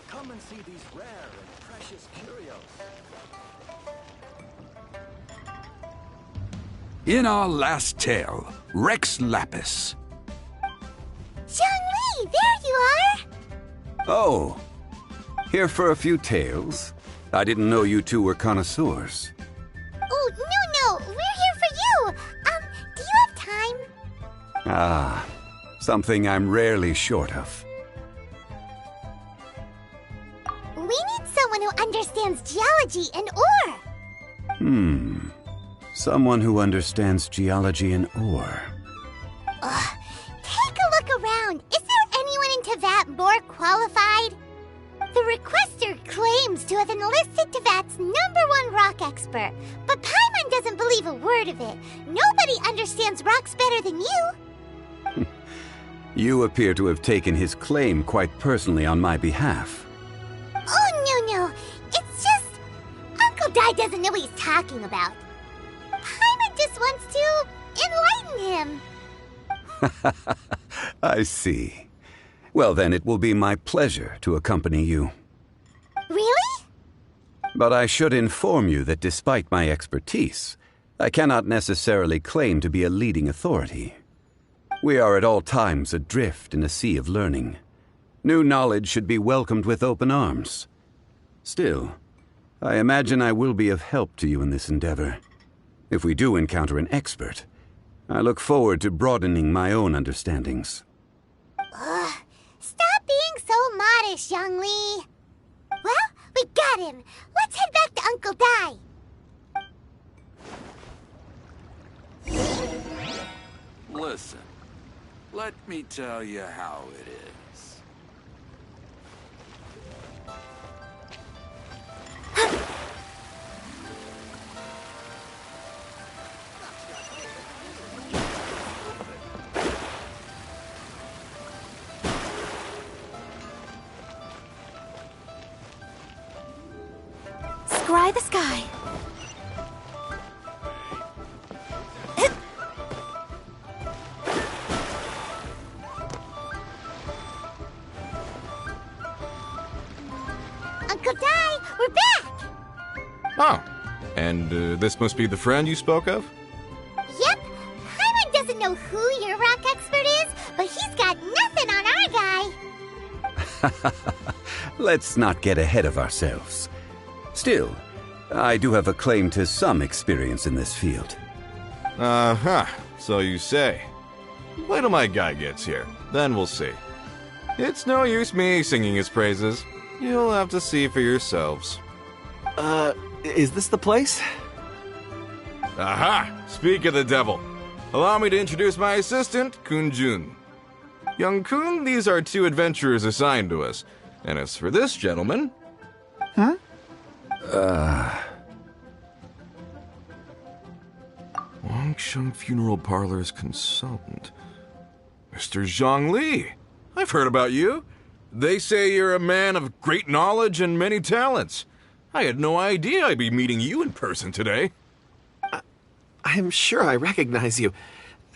Come and see these rare and precious curios. In our last tale, Rex Lapis. Xiangli, there you are! Oh, here for a few tales? I didn't know you two were connoisseurs. Oh, no, we're here for you! Do you have time? Ah, something I'm rarely short of. We need someone who understands geology and ore. Someone who understands geology and ore. Take a look around. Is there anyone in Tevat more qualified? The requester claims to have enlisted Tevat's #1 rock expert, but Paimon doesn't believe a word of it. Nobody understands rocks better than you. You appear to have taken his claim quite personally on my behalf. Oh, no. It's just... Uncle Dai doesn't know what he's talking about. Paimon just wants to enlighten him. I see. Well, then it will be my pleasure to accompany you. Really? But I should inform you that despite my expertise, I cannot necessarily claim to be a leading authority. We are at all times adrift in a sea of learning. New knowledge should be welcomed with open arms. Still, I imagine I will be of help to you in this endeavor. If we do encounter an expert, I look forward to broadening my own understandings. Stop being so modest, Young Lee. Well, we got him. Let's head back to Uncle Dai. Listen, let me tell you how it is. Uncle Dai, we're back! Oh, and this must be the friend you spoke of? Yep. Paimon doesn't know who your rock expert is, but he's got nothing on our guy. Let's not get ahead of ourselves. Still, I do have a claim to some experience in this field. Uh-huh, so you say. Wait till my guy gets here, then we'll see. It's no use me singing his praises. You'll have to see for yourselves. Is this the place? Aha! Speak of the devil. Allow me to introduce my assistant, Kun-jun. Young Kun, these are 2 adventurers assigned to us. And as for this gentleman... Huh? Wangsheng Funeral Parlor's consultant. Mr. Zhang Li. I've heard about you. They say you're a man of great knowledge and many talents. I had no idea I'd be meeting you in person today. I'm sure I recognize you.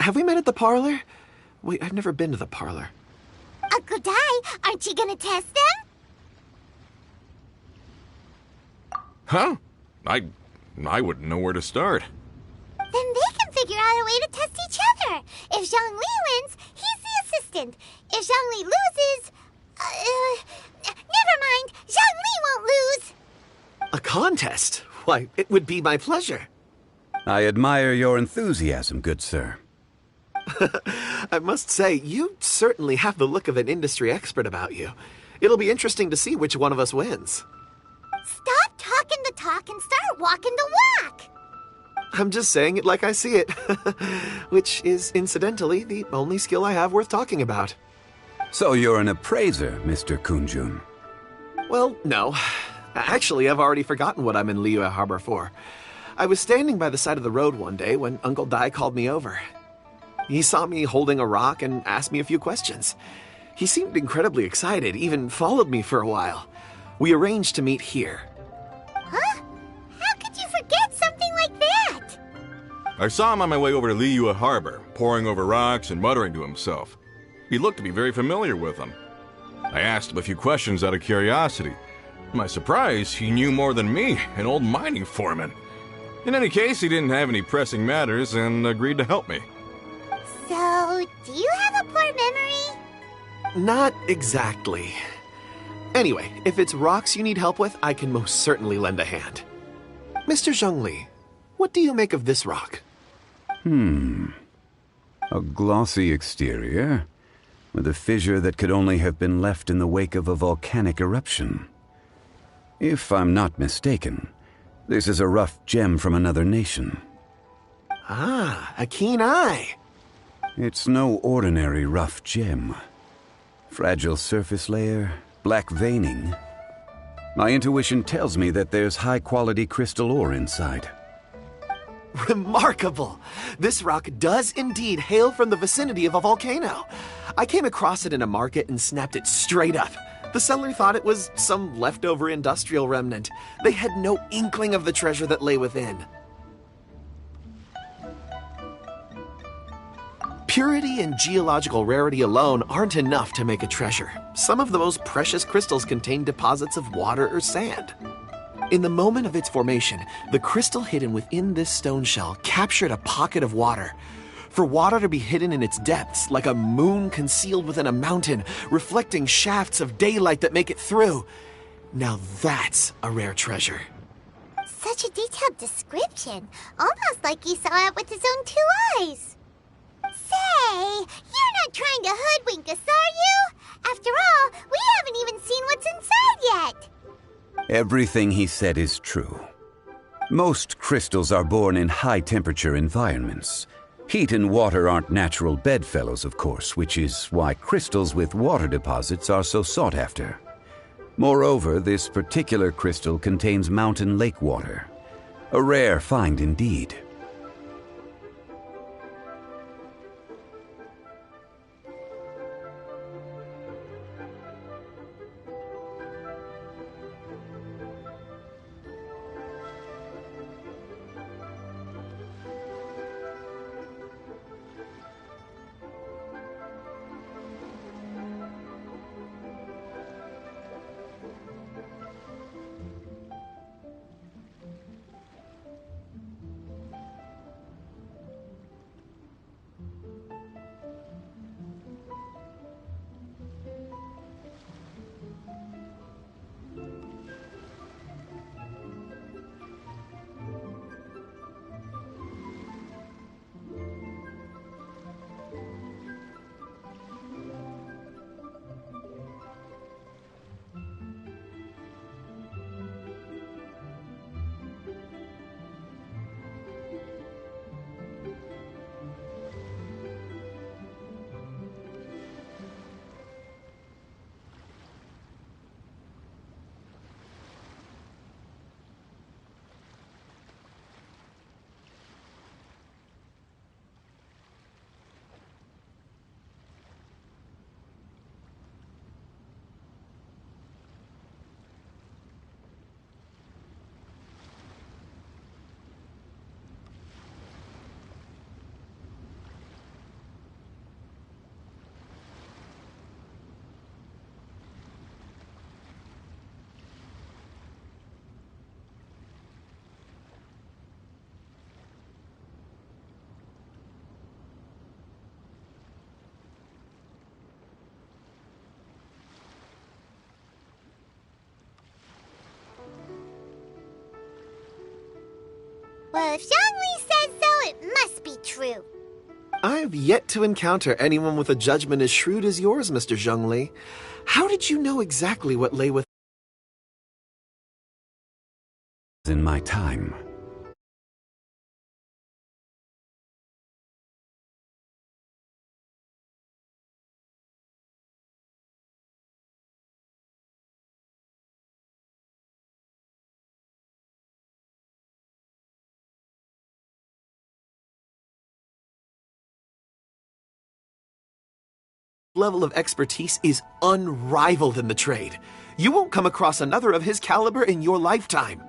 Have we met at the parlor? Wait, I've never been to the parlor. Uncle Dai, aren't you gonna test them? Huh? I wouldn't know where to start. Then they can figure out a way to test each other. If Zhang Li wins, he's the assistant. If Zhang Li loses... never mind. Zhang Li won't lose. A contest? Why, it would be my pleasure. I admire your enthusiasm, good sir. I must say, you certainly have the look of an industry expert about you. It'll be interesting to see which one of us wins. Stop talking the talk and start walking the walk. I'm just saying it like I see it. Which is, incidentally, the only skill I have worth talking about. So you're an appraiser, Mr. Kun-jun? Well, no. Actually, I've already forgotten what I'm in Liyue Harbor for. I was standing by the side of the road one day when Uncle Dai called me over. He saw me holding a rock and asked me a few questions. He seemed incredibly excited, even followed me for a while. We arranged to meet here. Huh? How could you forget something like that? I saw him on my way over to Liyue Harbor, poring over rocks and muttering to himself. He looked to be very familiar with them. I asked him a few questions out of curiosity. To my surprise, he knew more than me, an old mining foreman. In any case, he didn't have any pressing matters and agreed to help me. So, do you have a poor memory? Not exactly. Anyway, if it's rocks you need help with, I can most certainly lend a hand. Mr. Zhang Li, what do you make of this rock? A glossy exterior, with a fissure that could only have been left in the wake of a volcanic eruption. If I'm not mistaken, this is a rough gem from another nation. Ah, a keen eye. It's no ordinary rough gem. Fragile surface layer, black veining. My intuition tells me that there's high-quality crystal ore inside. Remarkable! This rock does indeed hail from the vicinity of a volcano. I came across it in a market and snapped it straight up. The seller thought it was some leftover industrial remnant. They had no inkling of the treasure that lay within. Purity and geological rarity alone aren't enough to make a treasure. Some of the most precious crystals contain deposits of water or sand. In the moment of its formation, the crystal hidden within this stone shell captured a pocket of water. For water to be hidden in its depths, like a moon concealed within a mountain, reflecting shafts of daylight that make it through. Now that's a rare treasure. Such a detailed description, almost like he saw it with his own 2 eyes. Say, you're not trying to hoodwink us, are you? After all, we haven't even seen what's inside yet. Everything he said is true. Most crystals are born in high-temperature environments. Heat and water aren't natural bedfellows, of course, which is why crystals with water deposits are so sought after. Moreover, this particular crystal contains mountain lake water. A rare find indeed. Well, if Zhongli says so, it must be true. I've yet to encounter anyone with a judgment as shrewd as yours, Mr. Zhongli. How did you know exactly what lay within in my time? level of expertise is unrivaled in the trade. You won't come across another of his caliber in your lifetime.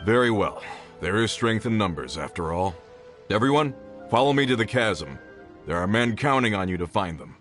Very well. There is strength in numbers, after all. Everyone, follow me to the chasm. There are men counting on you to find them.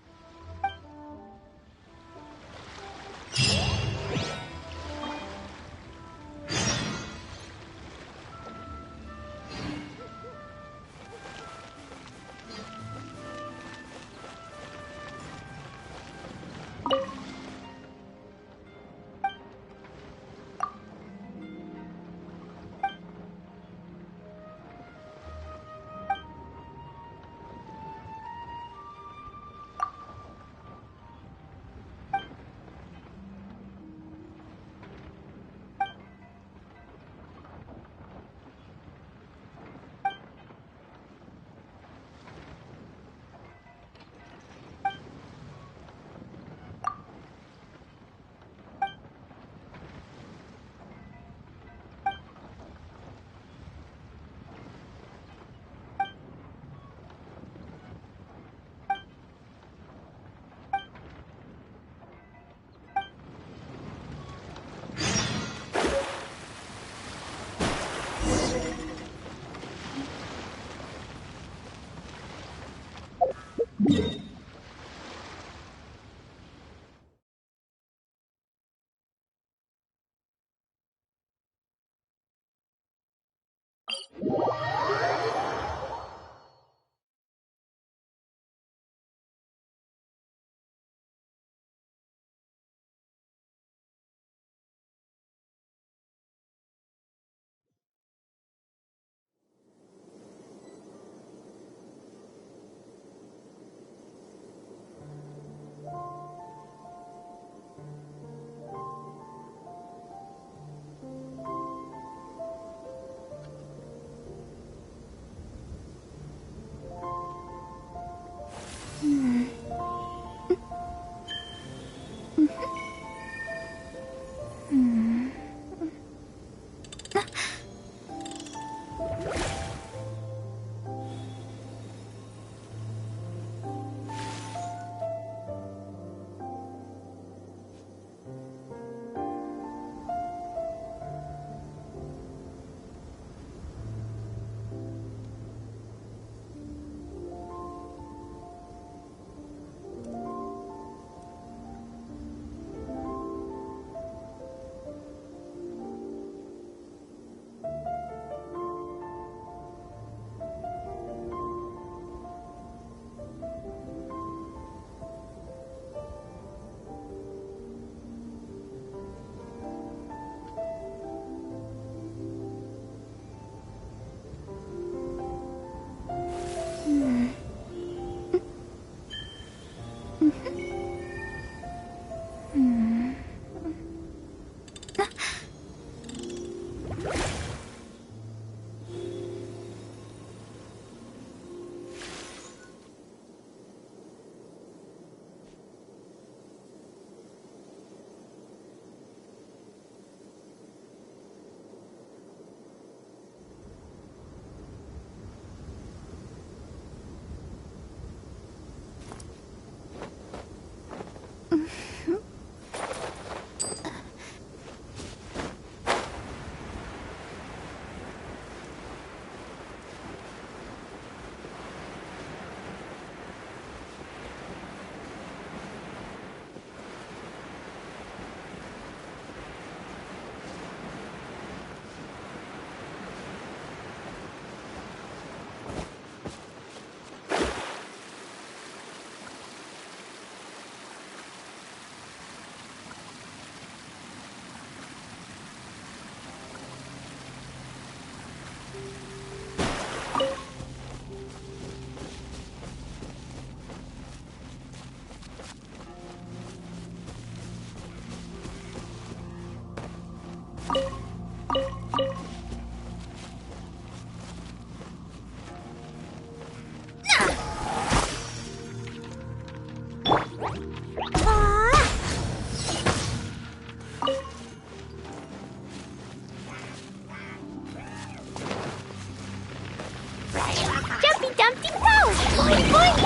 Jumpy Dumpty Go! Boing, boing!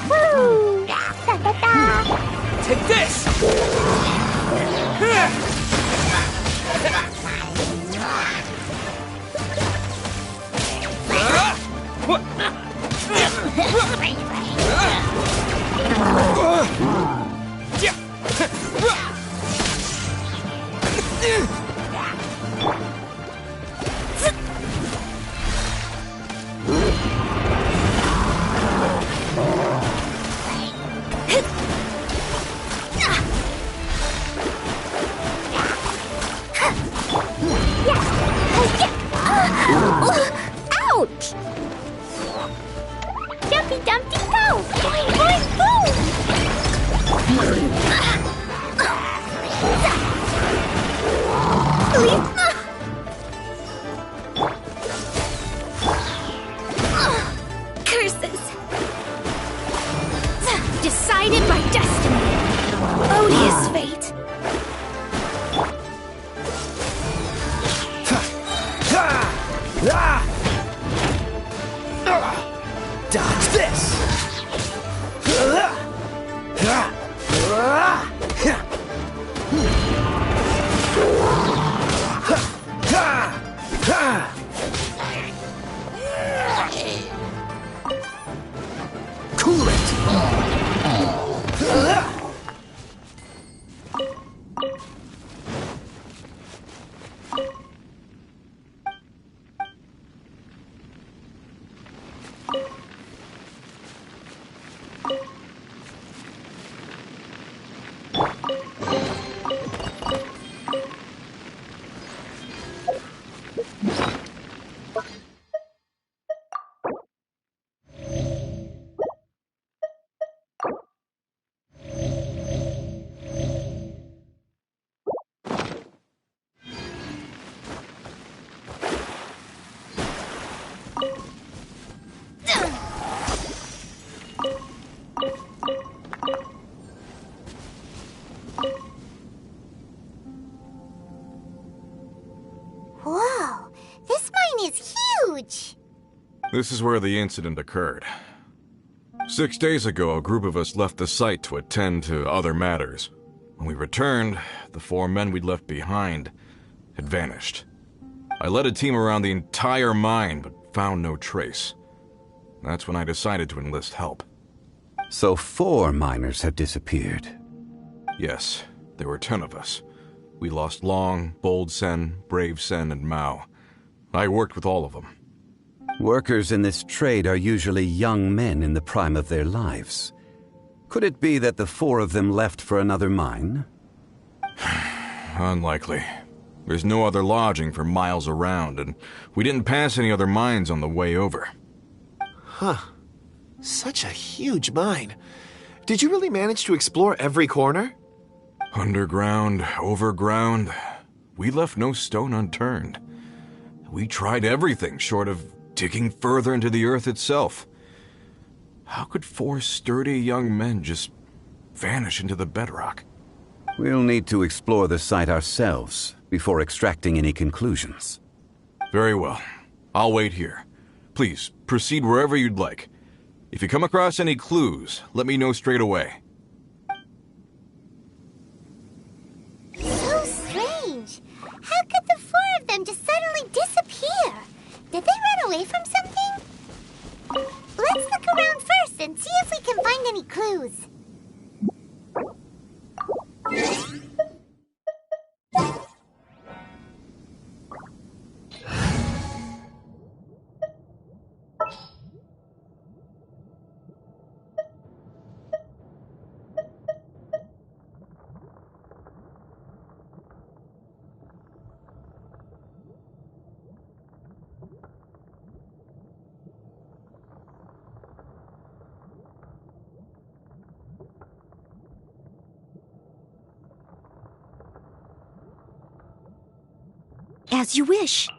Woo! Da, da, da. Take this! Ouch! Jumpy Dumpty Go! Boing, boing, boom! Curses! Decided by destiny! Odious fate! Dodge this! Cool it! Whoa! This mine is huge! This is where the incident occurred. 6 days ago, a group of us left the site to attend to other matters. When we returned, the 4 men we'd left behind had vanished. I led a team around the entire mine, but found no trace. That's when I decided to enlist help. So 4 miners have disappeared. Yes, there were 10 of us. We lost Long, Bold Sen, Brave Sen, and Mao. I worked with all of them. Workers in this trade are usually young men in the prime of their lives. Could it be that the 4 of them left for another mine? Unlikely. There's no other lodging for miles around, and we didn't pass any other mines on the way over. Huh. Such a huge mine. Did you really manage to explore every corner? Underground, overground, we left no stone unturned. We tried everything short of digging further into the earth itself. How could 4 sturdy young men just vanish into the bedrock? We'll need to explore the site ourselves before extracting any conclusions. Very well. I'll wait here. Please, proceed wherever you'd like. If you come across any clues, let me know straight away. So strange. How could the 4 of them just suddenly disappear? Did they run away from something? Let's look around first and see if we can find any clues. As you wish.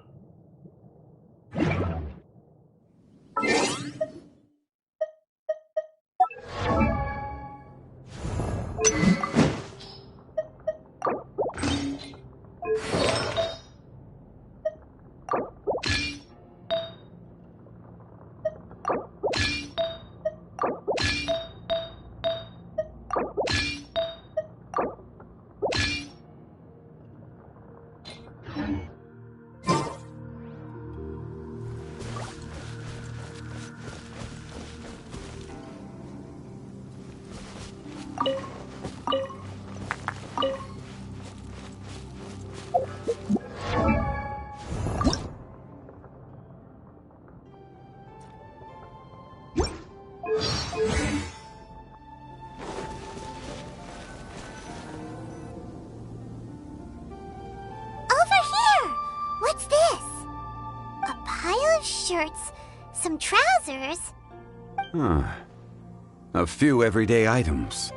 shirts, some trousers. Huh. A few everyday items.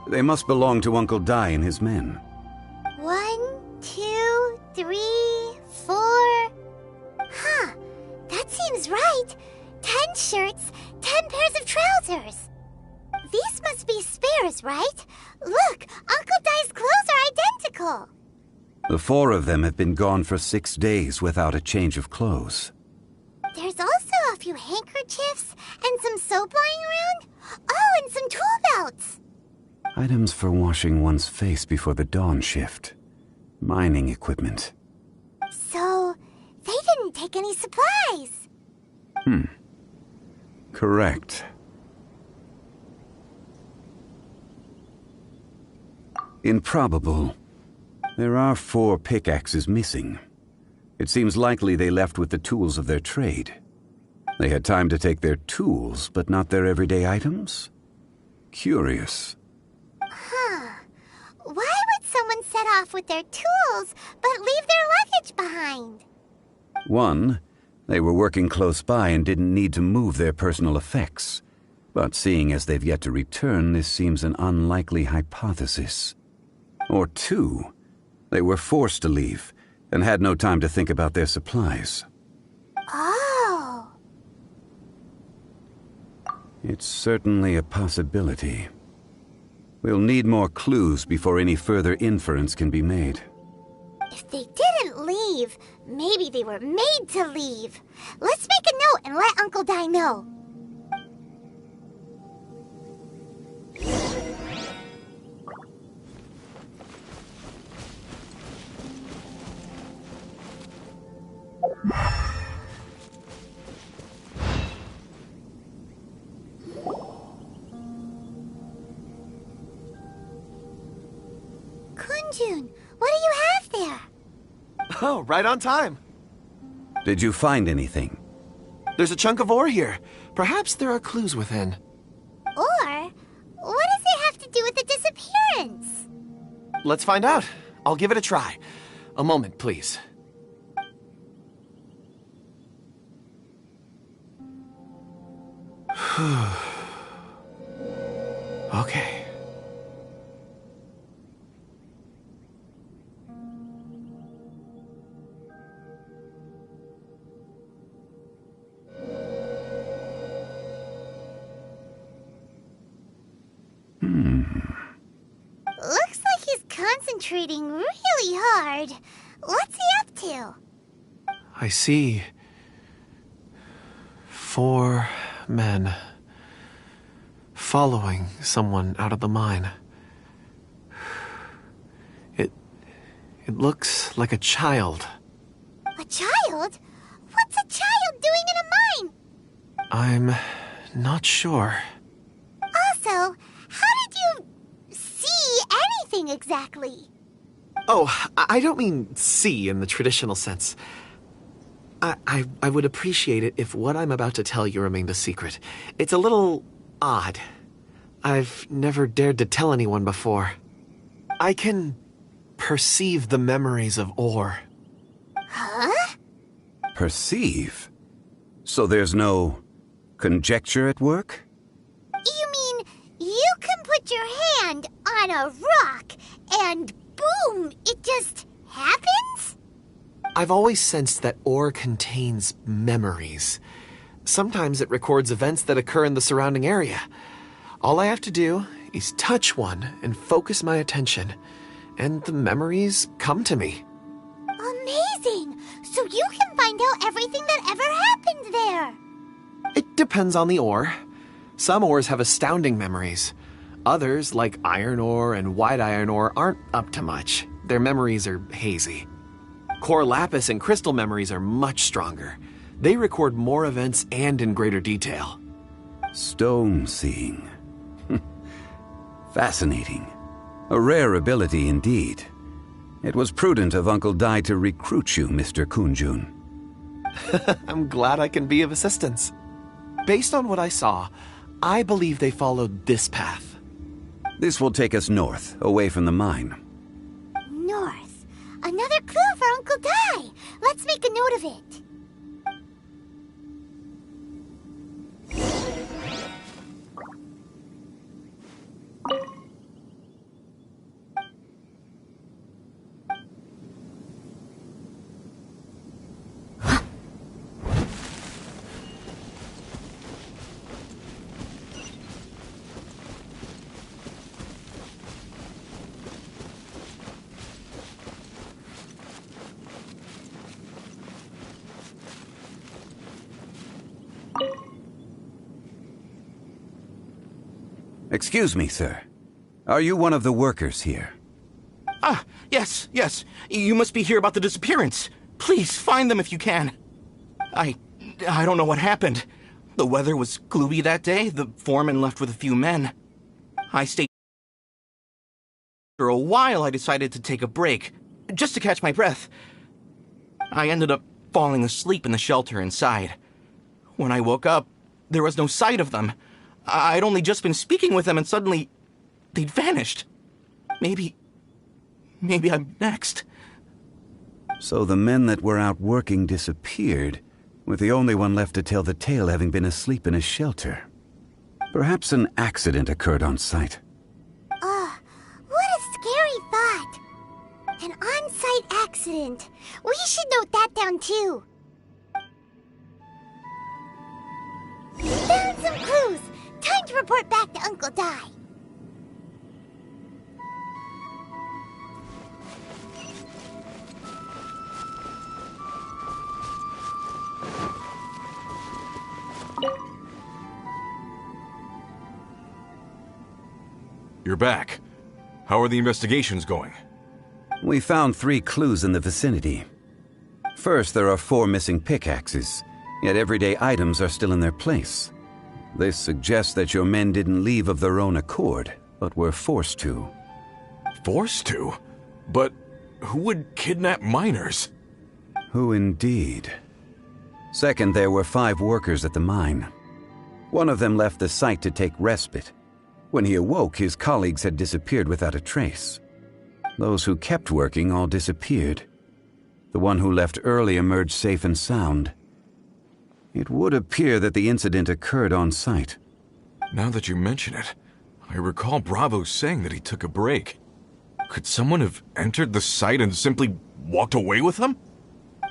They must belong to Uncle Dai and his men. 1, 2, 3, 4. Huh, that seems right. 10 shirts, 10 pairs of trousers. These must be spares, right? Look, Uncle Dai's clothes are identical. The 4 of them have been gone for 6 days without a change of clothes. There's also a few handkerchiefs and some soap lying around. Oh, and some tool belts. Items for washing one's face before the dawn shift. Mining equipment. So, they didn't take any supplies. Correct. Improbable. There are 4 pickaxes missing. It seems likely they left with the tools of their trade. They had time to take their tools, but not their everyday items? Curious. Huh. Why would someone set off with their tools, but leave their luggage behind? 1, they were working close by and didn't need to move their personal effects. But seeing as they've yet to return, this seems an unlikely hypothesis. Or 2, they were forced to leave and had no time to think about their supplies. Oh. It's certainly a possibility. We'll need more clues before any further inference can be made. If they didn't leave, maybe they were made to leave. Let's make a note and let Uncle Dai know. Kunjun, what do you have there? Oh, right on time. Did you find anything? There's a chunk of ore here. Perhaps there are clues within. Or, what does it have to do with the disappearance? Let's find out. I'll give it a try. A moment, please. Okay. Looks like he's concentrating really hard. What's he up to? I see 4 men following someone out of the mine. It looks like a child. A child? What's a child doing in a mine? I'm not sure. Also, how did you see anything exactly? Oh, I don't mean see in the traditional sense. I would appreciate it if what I'm about to tell you remained a secret. It's a little odd. I've never dared to tell anyone before. I can perceive the memories of ore. Huh? Perceive? So there's no conjecture at work? You mean you can put your hand on a rock and boom, it just happens? I've always sensed that ore contains memories. Sometimes it records events that occur in the surrounding area. All I have to do is touch one and focus my attention, and the memories come to me. Amazing! So you can find out everything that ever happened there. It depends on the ore. Some ores have astounding memories. Others, like iron ore and white iron ore, aren't up to much. Their memories are hazy. Core lapis and crystal memories are much stronger. They record more events and in greater detail. Stone seeing. Fascinating. A rare ability indeed. It was prudent of Uncle Dai to recruit you, Mr. Kunjun. I'm glad I can be of assistance. Based on what I saw, I believe they followed this path. This will take us north, away from the mine. North. Another clue for Uncle Dai. Let's make a note of it. Excuse me, sir. Are you one of the workers here? Ah, yes. You must be here about the disappearance. Please, find them if you can. I don't know what happened. The weather was gloomy that day. The foreman left with a few men. I stayed. After a while, I decided to take a break, just to catch my breath. I ended up falling asleep in the shelter inside. When I woke up, there was no sight of them. I'd only just been speaking with them and suddenly they'd vanished. Maybe I'm next. So the men that were out working disappeared, with the only one left to tell the tale having been asleep in a shelter. Perhaps an accident occurred on site. What a scary thought. An on-site accident. We should note that down too. Found some clues. Time to report back to Uncle Di. You're back. How are the investigations going? We found 3 clues in the vicinity. First, there are 4 missing pickaxes, yet everyday items are still in their place. This suggests that your men didn't leave of their own accord, but were forced to. Forced to? But who would kidnap miners? Who indeed? Second, there were 5 workers at the mine. One of them left the site to take respite. When he awoke, his colleagues had disappeared without a trace. Those who kept working all disappeared. The one who left early emerged safe and sound. It would appear that the incident occurred on site. Now that you mention it, I recall Bravo saying that he took a break. Could someone have entered the site and simply walked away with them?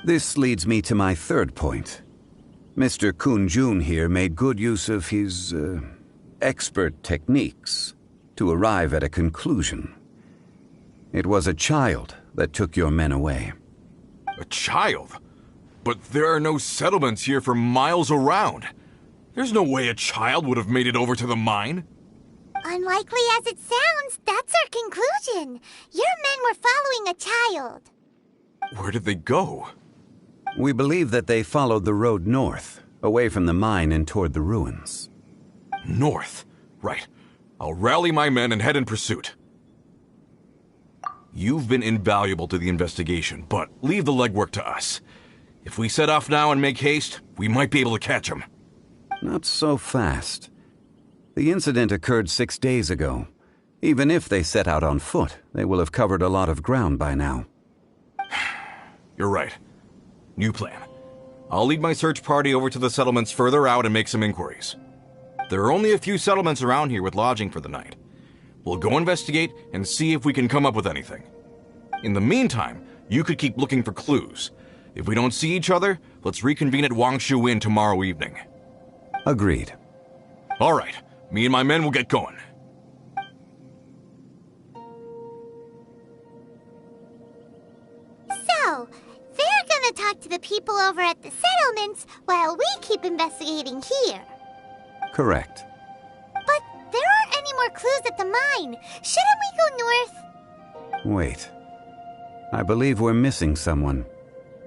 This leads me to my third point. Mr. Kun-jun here made good use of his, expert techniques to arrive at a conclusion. It was a child that took your men away. A child? But there are no settlements here for miles around. There's no way a child would have made it over to the mine. Unlikely as it sounds, that's our conclusion. Your men were following a child. Where did they go? We believe that they followed the road north, away from the mine and toward the ruins. North? Right. I'll rally my men and head in pursuit. You've been invaluable to the investigation, but leave the legwork to us. If we set off now and make haste, we might be able to catch them. Not so fast. The incident occurred 6 days ago. Even if they set out on foot, they will have covered a lot of ground by now. You're right. New plan. I'll lead my search party over to the settlements further out and make some inquiries. There are only a few settlements around here with lodging for the night. We'll go investigate and see if we can come up with anything. In the meantime, you could keep looking for clues. If we don't see each other, let's reconvene at Wangshu Inn tomorrow evening. Agreed. All right. Me and my men will get going. So, they're gonna talk to the people over at the settlements while we keep investigating here. Correct. But there aren't any more clues at the mine. Shouldn't we go north? Wait. I believe we're missing someone.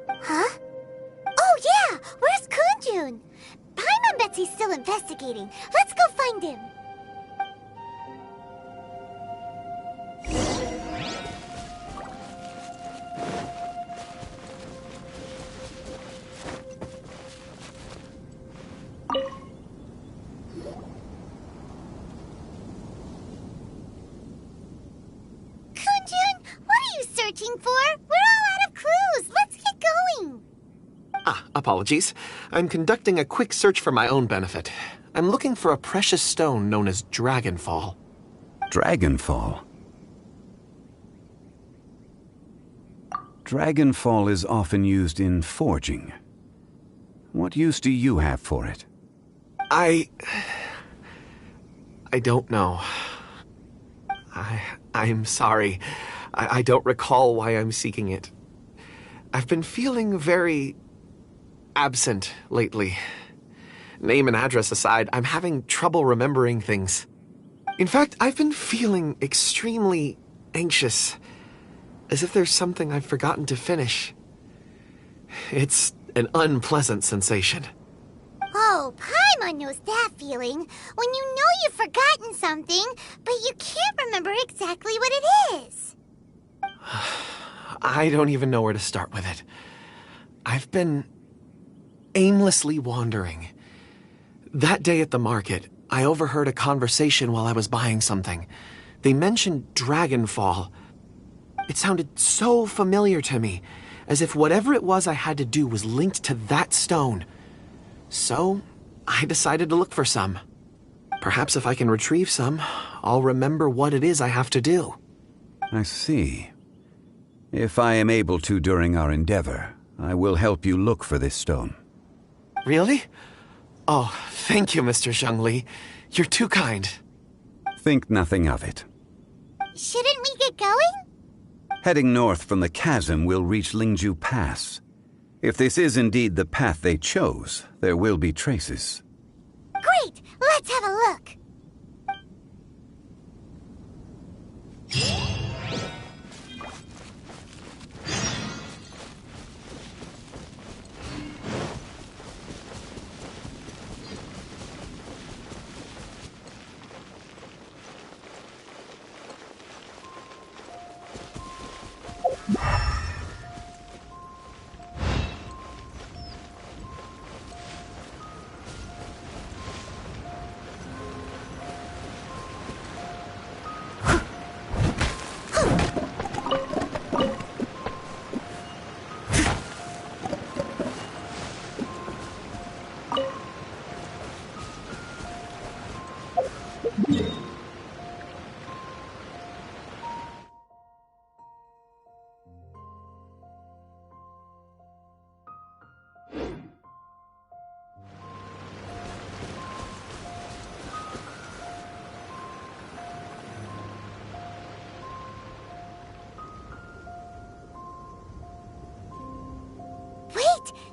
Huh? Oh yeah! Where's Kunjun? Paimon bets he's still investigating. Let's go find him. Searching for? We're all out of clues. Let's get going. Apologies. I'm conducting a quick search for my own benefit. I'm looking for a precious stone known as Dragonfall. Dragonfall? Dragonfall is often used in forging. What use do you have for it? I don't know. I'm sorry. I don't recall why I'm seeking it. I've been feeling very absent lately. Name and address aside, I'm having trouble remembering things. In fact, I've been feeling extremely anxious, as if there's something I've forgotten to finish. It's an unpleasant sensation. Oh, Paimon knows that feeling. When you know you've forgotten something, but you can't remember exactly what it is. I don't even know where to start with it. I've been aimlessly wandering. That day at the market, I overheard a conversation while I was buying something. They mentioned Dragonfall. It sounded so familiar to me, as if whatever it was I had to do was linked to that stone. So, I decided to look for some. Perhaps if I can retrieve some, I'll remember what it is I have to do. I see. If I am able to during our endeavor, I will help you look for this stone. Really? Oh, thank you, Mr. Zhongli. You're too kind. Think nothing of it. Shouldn't we get going? Heading north from the chasm, we'll reach Lingju Pass. If this is indeed the path they chose, there will be traces. Great! Let's have a look!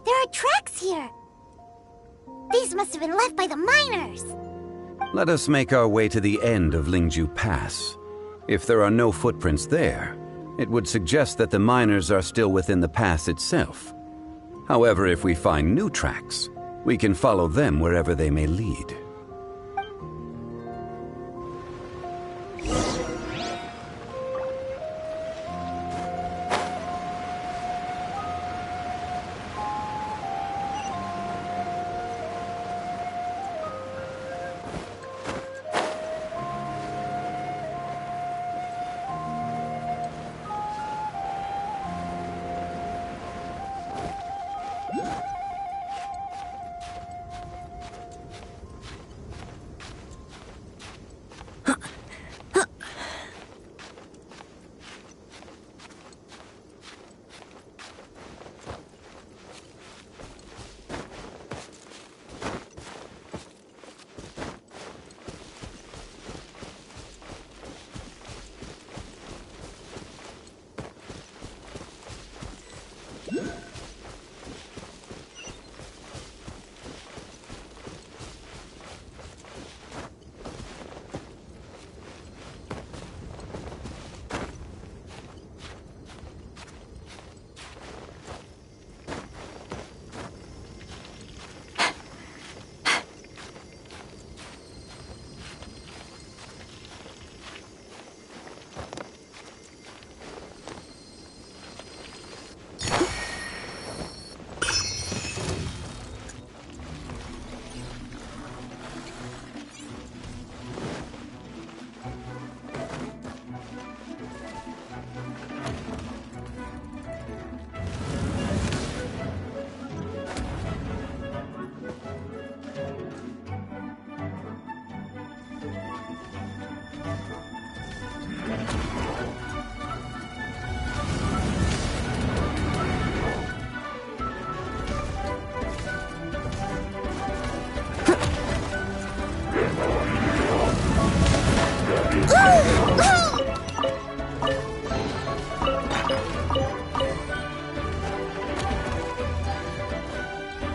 There are tracks here. These must have been left by the miners. Let us make our way to the end of Lingju Pass. If there are no footprints there, it would suggest that the miners are still within the pass itself. However, if we find new tracks, we can follow them wherever they may lead.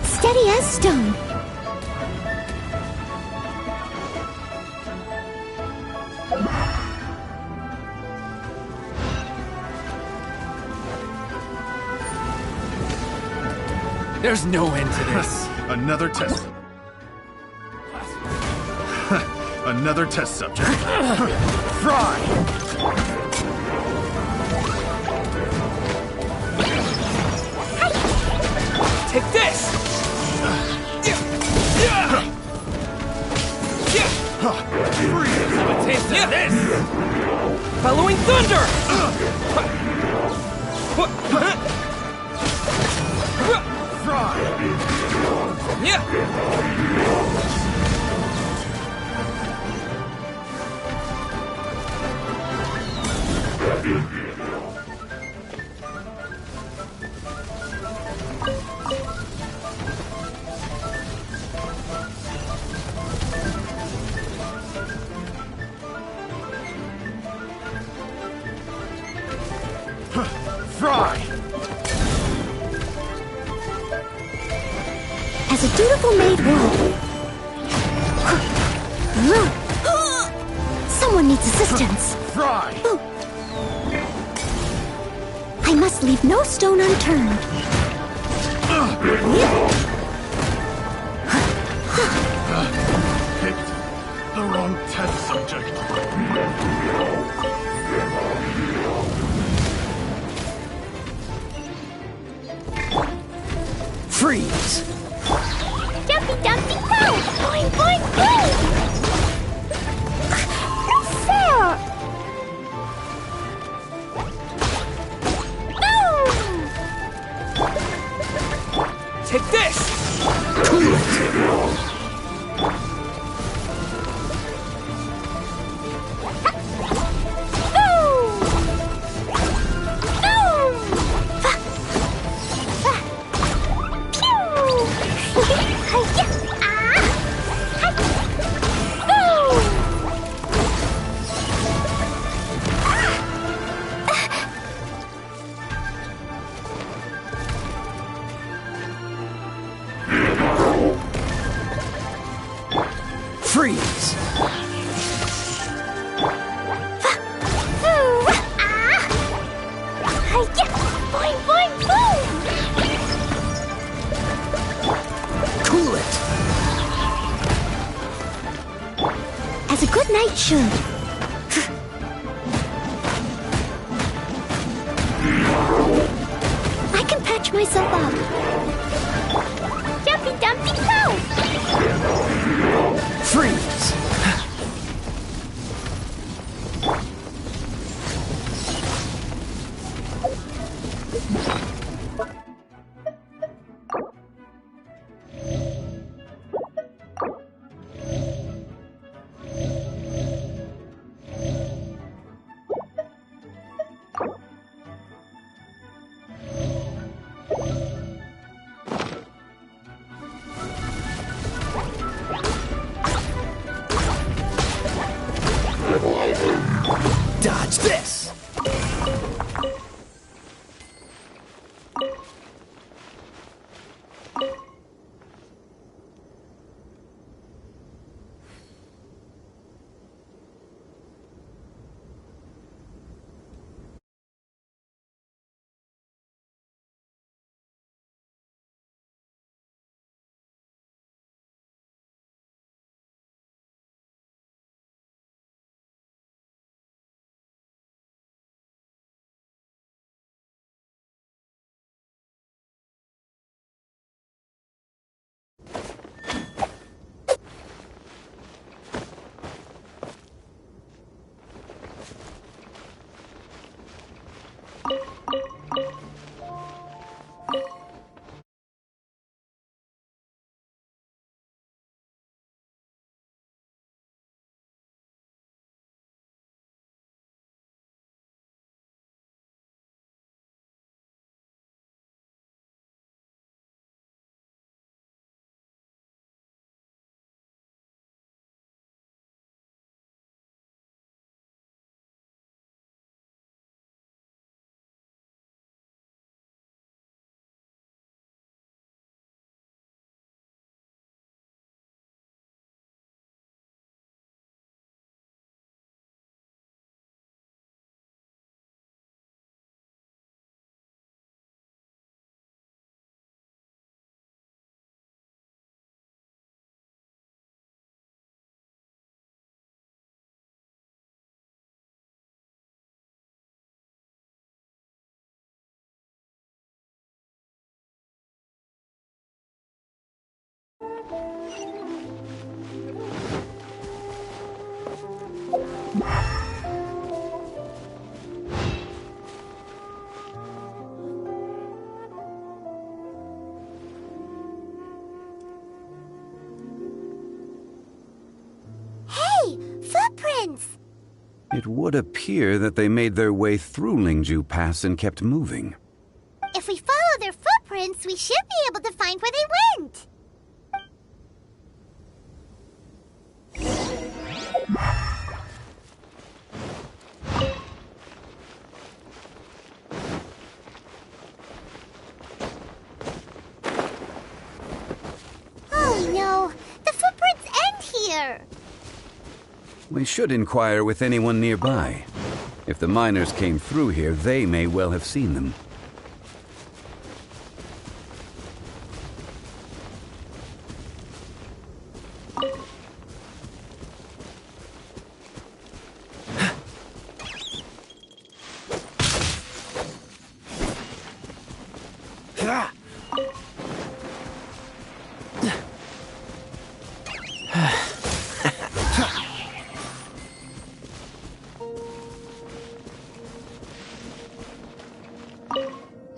Steady as stone. There's no end to this. Another test. Another test subject. Fry! Take this! Have a taste of this! Following thunder! Fry! Fry! As a dutiful maid would. Someone needs assistance. Fry! I must leave no stone unturned. Picked the wrong test subject. Freeze! Dumpy Dumpty Go! Boing Boing Boing! No fair! Take this! Cool it! Freeze! Boing Boing Boing! Cool it! As a good knight should. I can patch myself up. Dumpy Dumpty Go! Freeze! Hey, footprints! It would appear that they made their way through Lingju Pass and kept moving. If we follow their footprints, we should be able to find where they went. Oh no, the footprints end here. We should inquire with anyone nearby. If the miners came through here, they may well have seen them.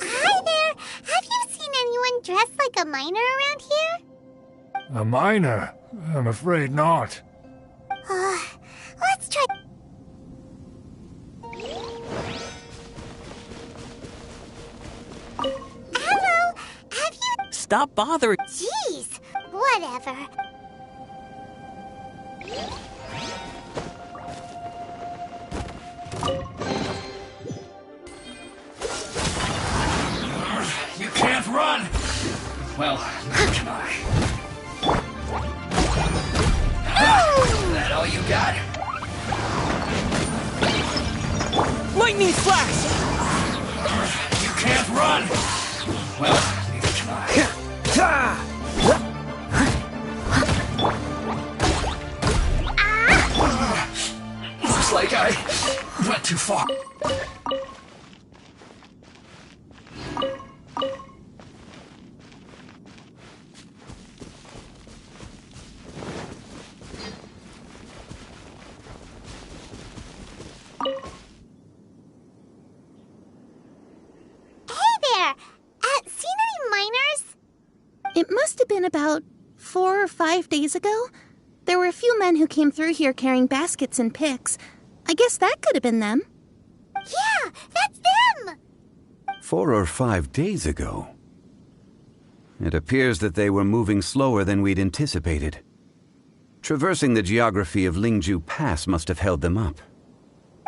Hi there! Have you seen anyone dressed like a miner around here? A miner? I'm afraid not. Let's try... Hello? Have you... Stop bothering. Jeez! Whatever. You can't run! Well, neither can I. Is that all you got? Lightning flash! You can't run! Well, neither can I. Looks like I went too far. Seen any miners? It must have been about 4 or 5 days ago. There were a few men who came through here carrying baskets and picks. I guess that could have been them. Yeah, that's them! 4 or 5 days ago. It appears that they were moving slower than we'd anticipated. Traversing the geography of Lingju Pass must have held them up.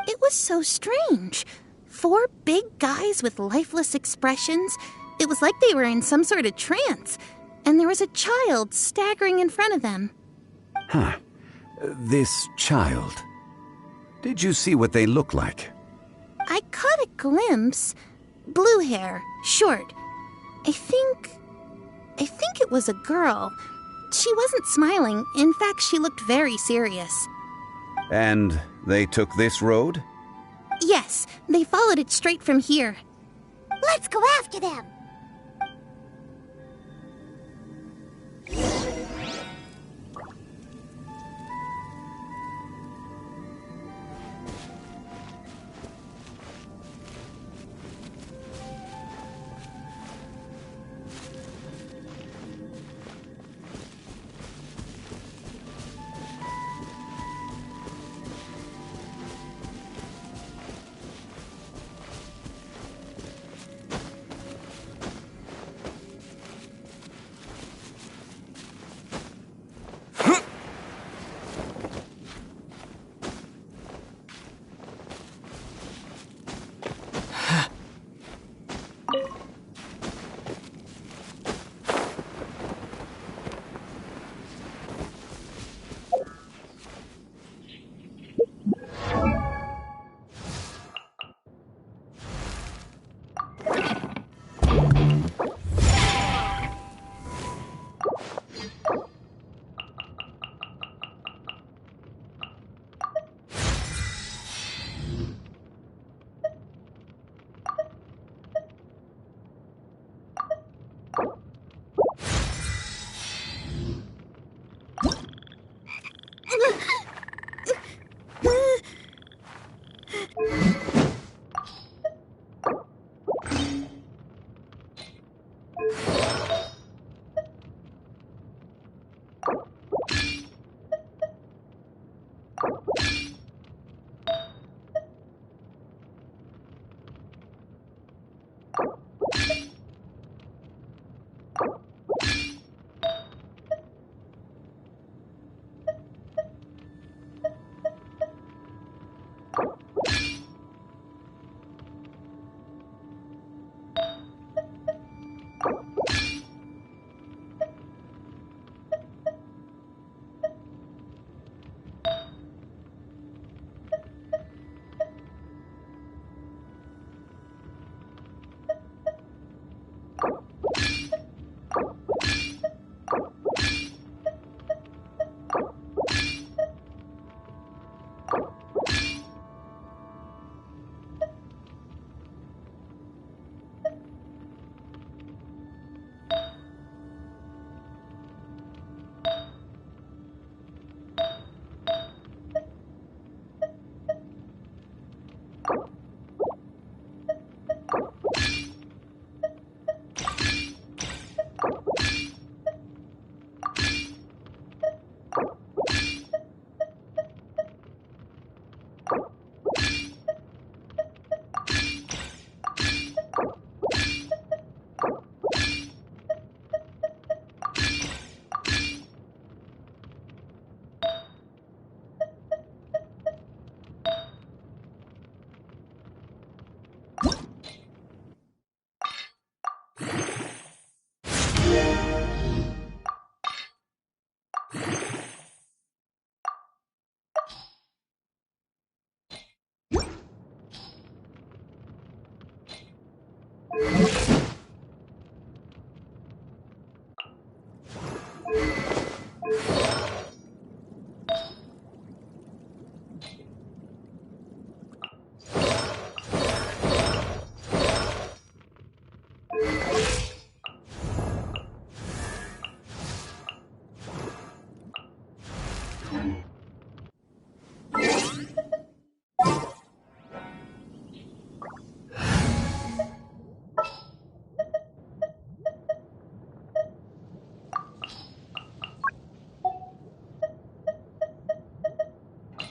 It was so strange. 4 big guys with lifeless expressions. It was like they were in some sort of trance. And there was a child staggering in front of them. Huh. This child. Did you see what they look like? I caught a glimpse. Blue hair, short. I think it was a girl. She wasn't smiling. In fact, she looked very serious. And they took this road? Yes, they followed it straight from here. Let's go after them!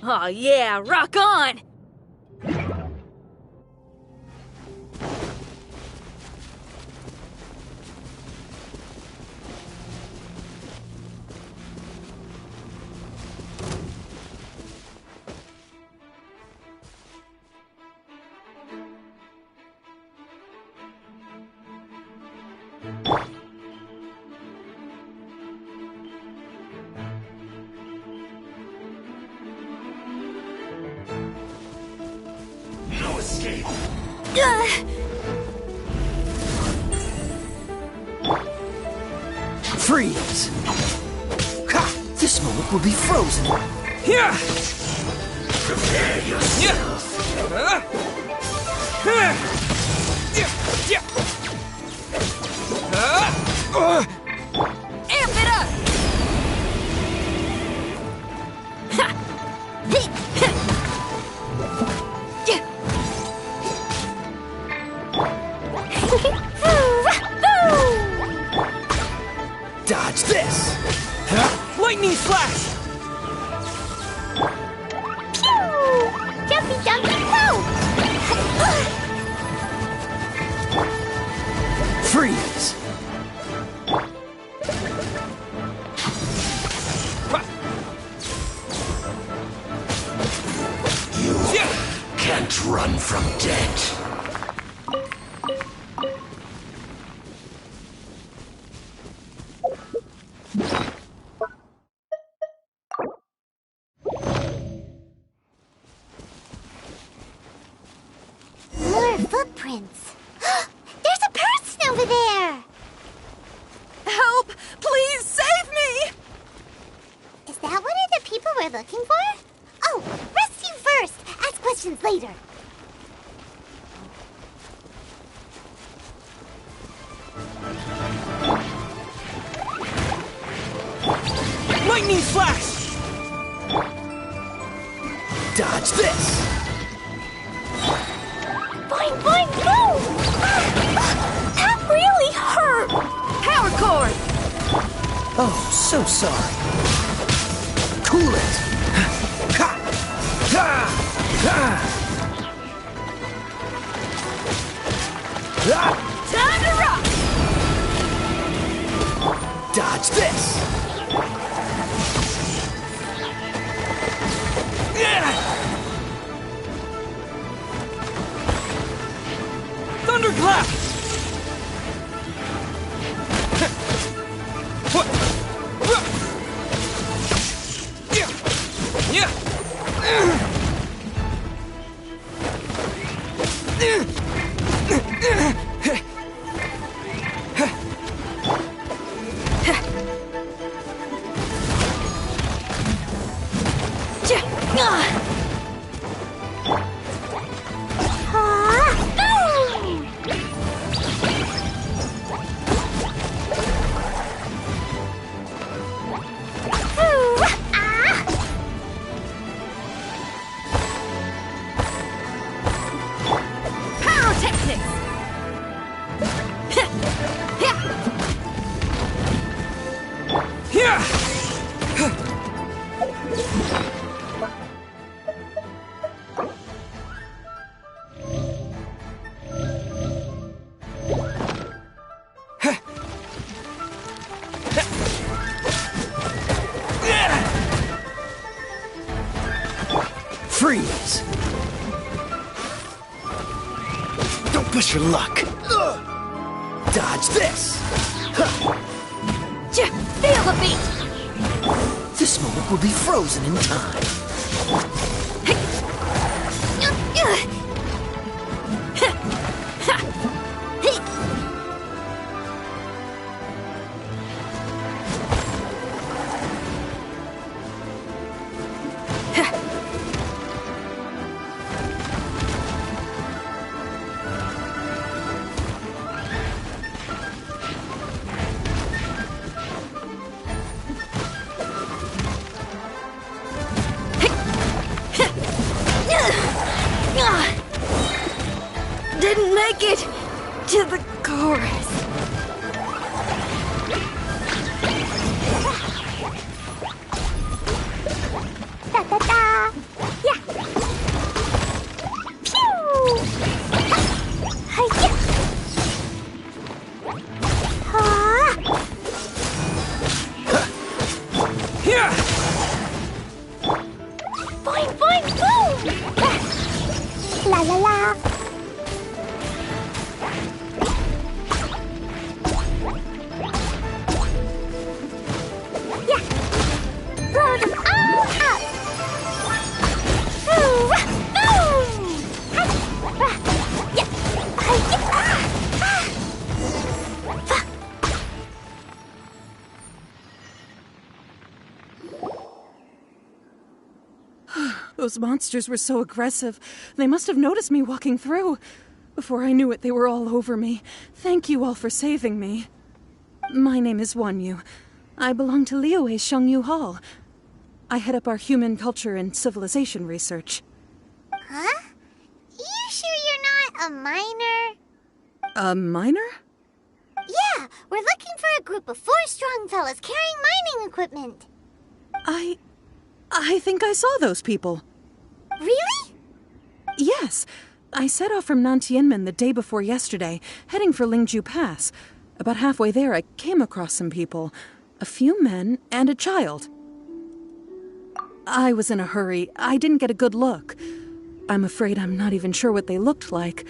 Aw, yeah, rock on! No escape. Freeze! Ha! This moment will be frozen. Yeah! Prepare yourself. Amp it up! Dodge this! Lightning slash! Pew! Jumpy, jumpy, go! Freeze! You can't run from death. More footprints. There's a person over there! Help! Please save me! Is that one of the people we're looking for? Oh, rescue first! Ask questions later. Lightning slash! Dodge this! Boing, boing, boom! That really hurt! Power cord! Oh, so sorry. Cool it! Ha! Ha! Ha! Ah! Time to rock! Dodge this! Thunderclap! Freeze! Don't push your luck! Dodge this! Feel the beat! This moment will be frozen in time. make it to the chorus. Da da da! Yeah! Pew! Hi-ya! Ha! Here! Boing, boing, boom! La la la! Yeah! Blow them all up! Ooh, rah, boom! Hi, rah, yeah, hi, yeah, ah. Those monsters were so aggressive. They must have noticed me walking through. Before I knew it, they were all over me. Thank you all for saving me. My name is Wanyu. I belong to Liyue Shengyu Hall. I head up our human culture and civilization research. Huh? You sure you're not a miner? A miner? Yeah, we're looking for a group of 4 strong fellas carrying mining equipment. I think I saw those people. Really? Yes. I set off from Nantianmen the day before yesterday, heading for Lingju Pass. About halfway there, I came across some people. A few men and a child. I was in a hurry. I didn't get a good look. I'm afraid I'm not even sure what they looked like.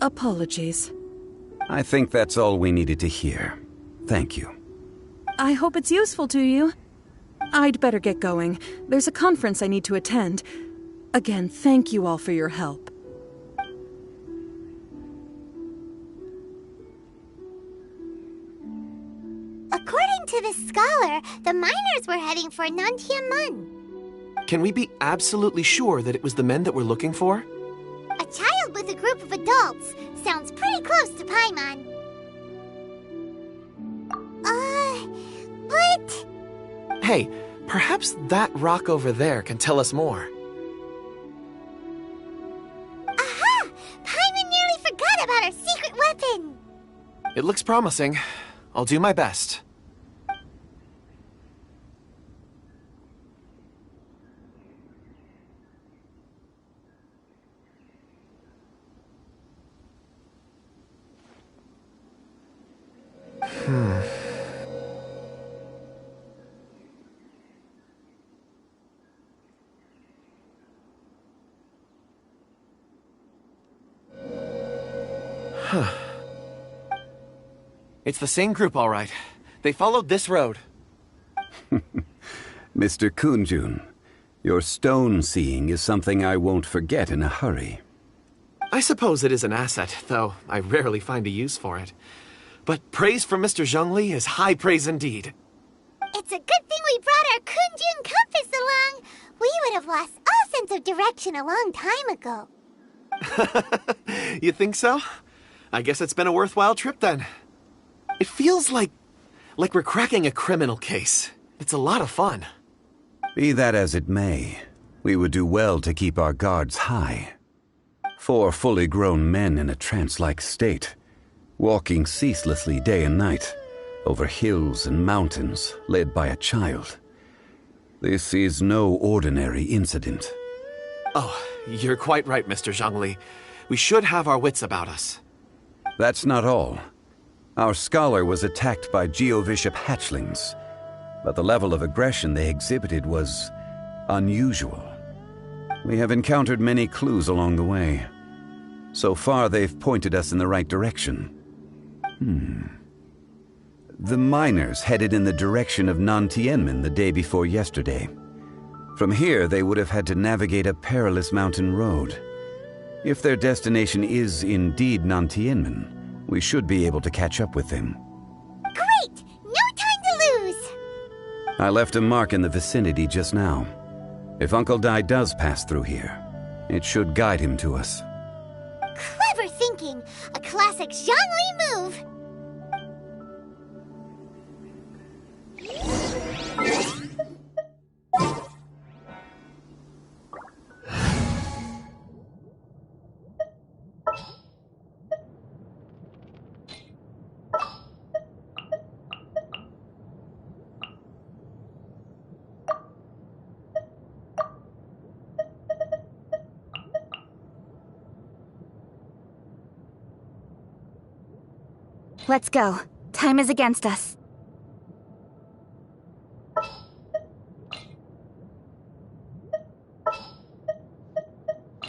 Apologies. I think that's all we needed to hear. Thank you. I hope it's useful to you. I'd better get going. There's a conference I need to attend. Again, thank you all for your help. According to this scholar, the miners were heading for Nantianmen. Can we be absolutely sure that it was the men that we're looking for? A child with a group of adults sounds pretty close to Paimon. But... Hey, perhaps that rock over there can tell us more. Aha! Paimon nearly forgot about our secret weapon! It looks promising. I'll do my best. It's the same group, all right. They followed this road. Mr. Kunjun, your stone seeing is something I won't forget in a hurry. I suppose it is an asset, though I rarely find a use for it. But praise from Mr. Zhongli is high praise indeed. It's a good thing we brought our Kunjun compass along. We would have lost all sense of direction a long time ago. You think so? I guess it's been a worthwhile trip then. It feels like we're cracking a criminal case. It's a lot of fun. Be that as it may, we would do well to keep our guards high. 4 fully grown men in a trance-like state, walking ceaselessly day and night, over hills and mountains, led by a child. This is no ordinary incident. Oh, you're quite right, Mr. Zhongli. We should have our wits about us. That's not all. Our scholar was attacked by Geovishap hatchlings, but the level of aggression they exhibited was unusual. We have encountered many clues along the way. So far, they've pointed us in the right direction. The miners headed in the direction of Nantianmen the day before yesterday. From here, they would have had to navigate a perilous mountain road. If their destination is indeed Nantianmen, we should be able to catch up with them. Great! No time to lose! I left a mark in the vicinity just now. If Uncle Dai does pass through here, it should guide him to us. Clever thinking! A classic Zhongli move! Let's go. Time is against us.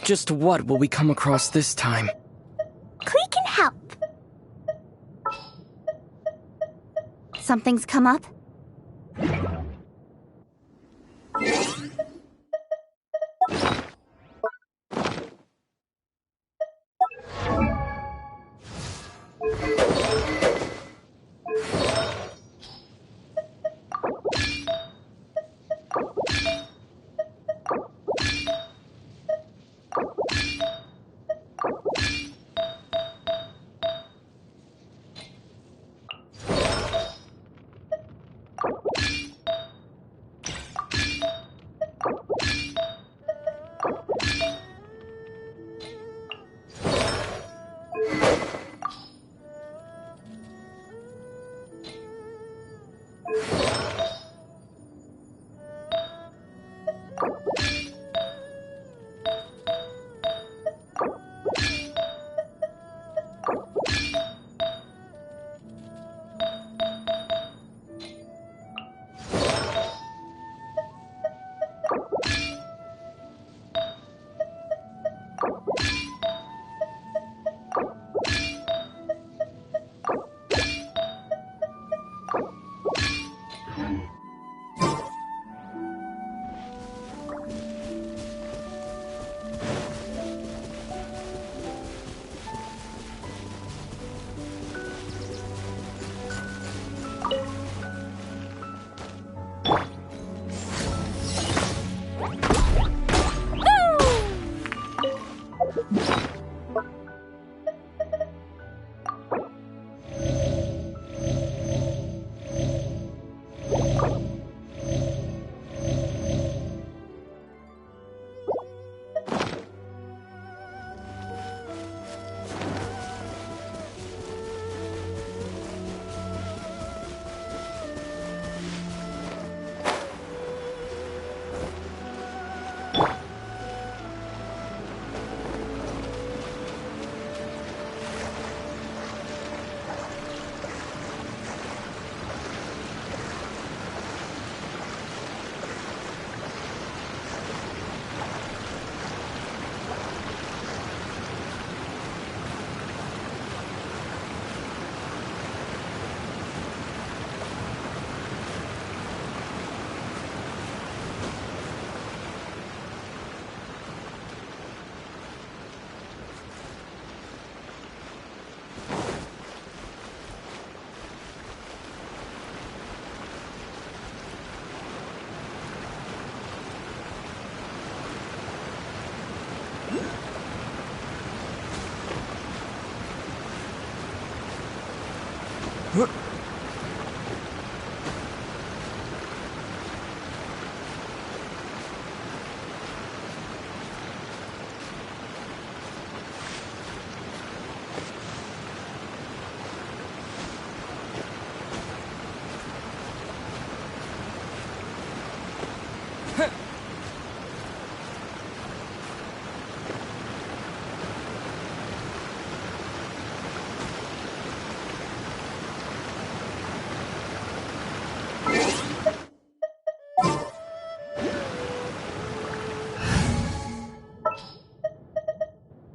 Just what will we come across this time? Klee can help. Something's come up?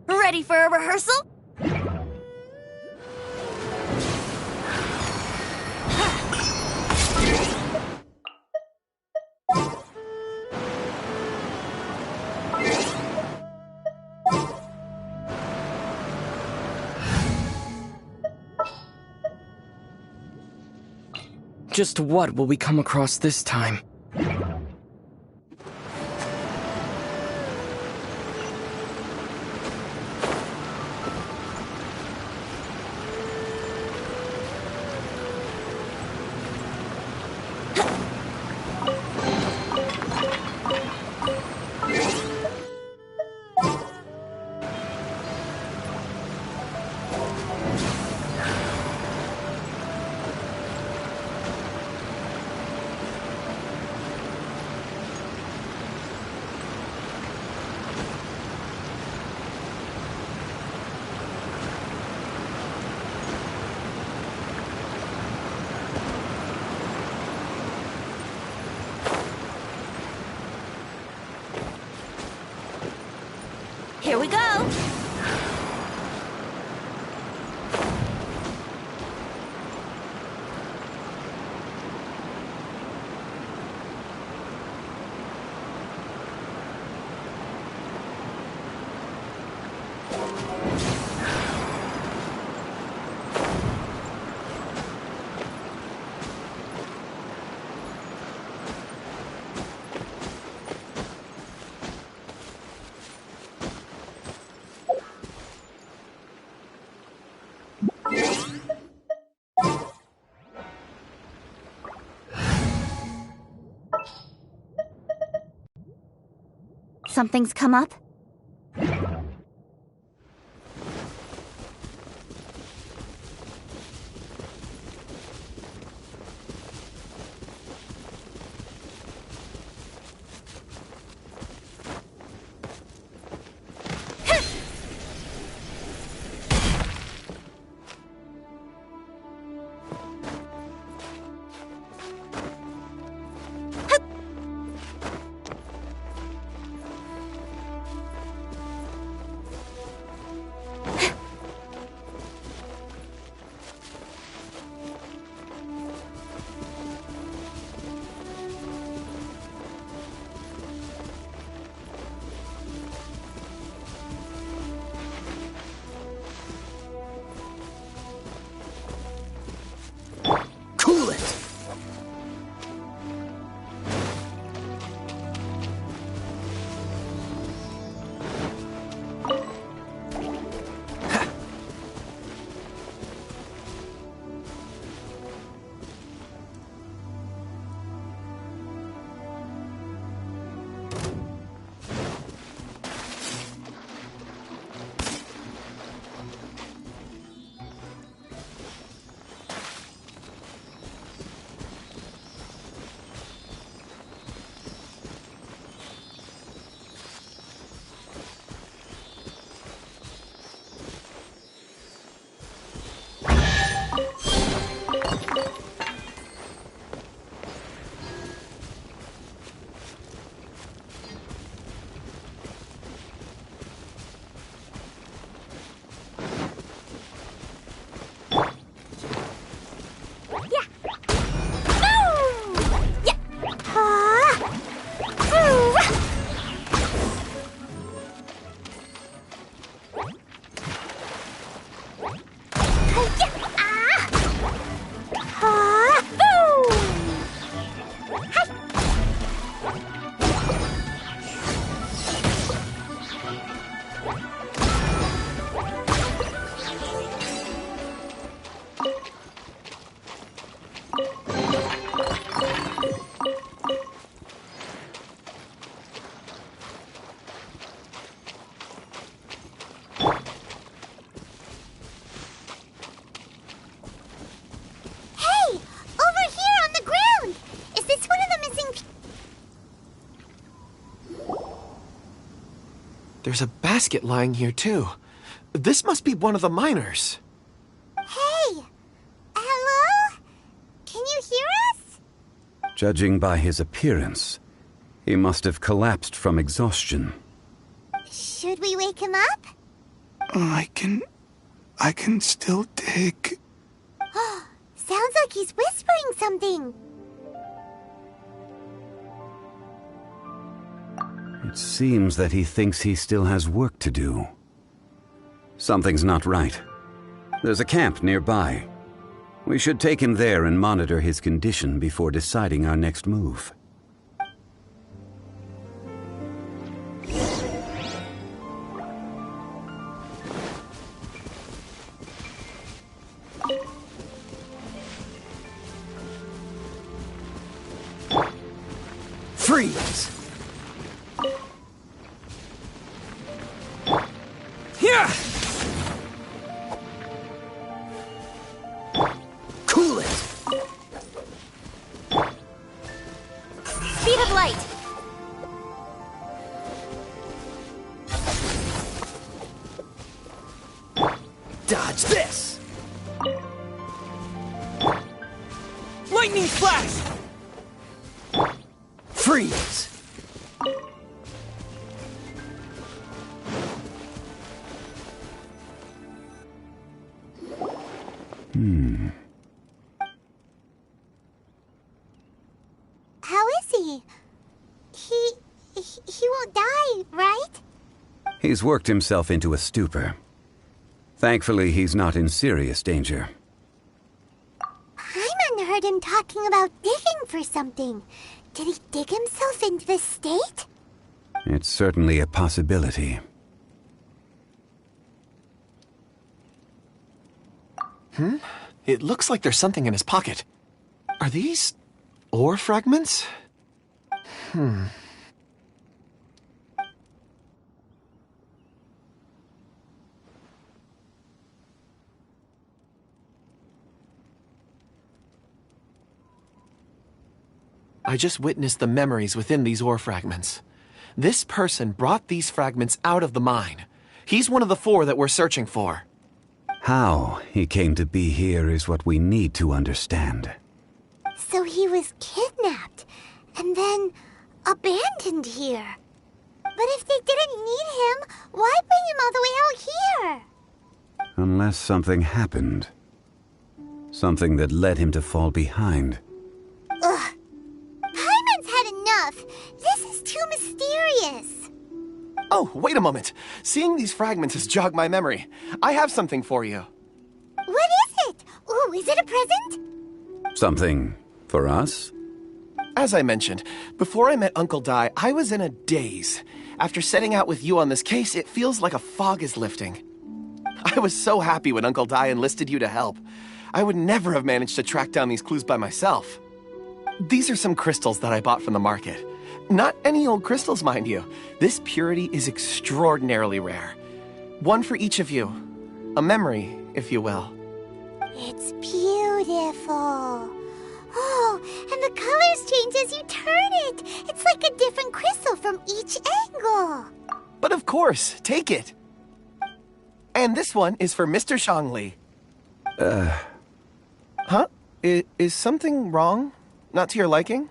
Ready for a rehearsal? Just what will we come across this time? something's come up? Cool it! There's a basket lying here, too. This must be one of the miners. Hey! Hello? Can you hear us? Judging by his appearance, he must have collapsed from exhaustion. Should we wake him up? I can still dig. Sounds like he's whispering something. It seems that he thinks he still has work to do. Something's not right. There's a camp nearby. We should take him there and monitor his condition before deciding our next move. Freeze! Here! Cool it! Speed of light! Dodge this! Lightning flash! Freeze! How is he? He won't die, right? He's worked himself into a stupor. Thankfully, he's not in serious danger. Paimon heard him talking about digging for something. Did he dig himself into this state? It's certainly a possibility. It looks like there's something in his pocket. Are these ore fragments? I just witnessed the memories within these ore fragments. This person brought these fragments out of the mine. He's one of the 4 that we're searching for. How he came to be here is what we need to understand. So he was kidnapped and then abandoned here. But if they didn't need him, why bring him all the way out here? Unless something happened. Something that led him to fall behind. Ugh. Paimon's had enough. This is too mysterious. Oh, wait a moment. Seeing these fragments has jogged my memory. I have something for you. What is it? Ooh, is it a present? Something for us? As I mentioned, before I met Uncle Dai, I was in a daze. After setting out with you on this case, it feels like a fog is lifting. I was so happy when Uncle Dai enlisted you to help. I would never have managed to track down these clues by myself. These are some crystals that I bought from the market. Not any old crystals, mind you. This purity is extraordinarily rare. One for each of you. A memory, if you will. It's beautiful. Oh, and the colors change as you turn it. It's like a different crystal from each angle. But of course, take it. And this one is for Mr. Shangli. Huh? Is something wrong? Not to your liking?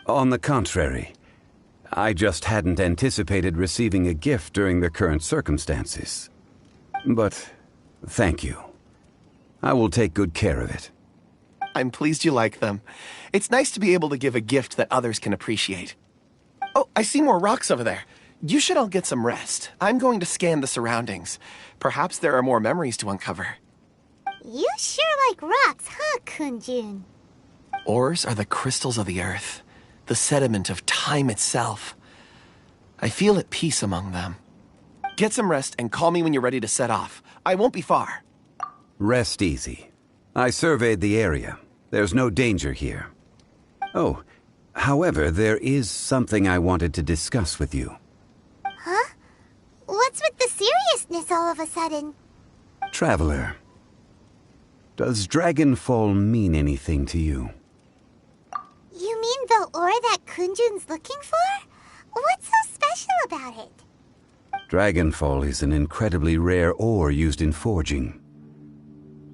On the contrary. I just hadn't anticipated receiving a gift during the current circumstances. But thank you. I will take good care of it. I'm pleased you like them. It's nice to be able to give a gift that others can appreciate. Oh, I see more rocks over there. You should all get some rest. I'm going to scan the surroundings. Perhaps there are more memories to uncover. You sure like rocks, huh, Kunjun? Ores are the crystals of the earth, the sediment of time itself. I feel at peace among them. Get some rest and call me when you're ready to set off. I won't be far. Rest easy. I surveyed the area. There's no danger here. Oh, however, there is something I wanted to discuss with you. Huh? What's with the seriousness all of a sudden? Traveler, does Dragonfall mean anything to you? You mean the ore that Kunjun's looking for? What's so special about it? Dragonfall is an incredibly rare ore used in forging.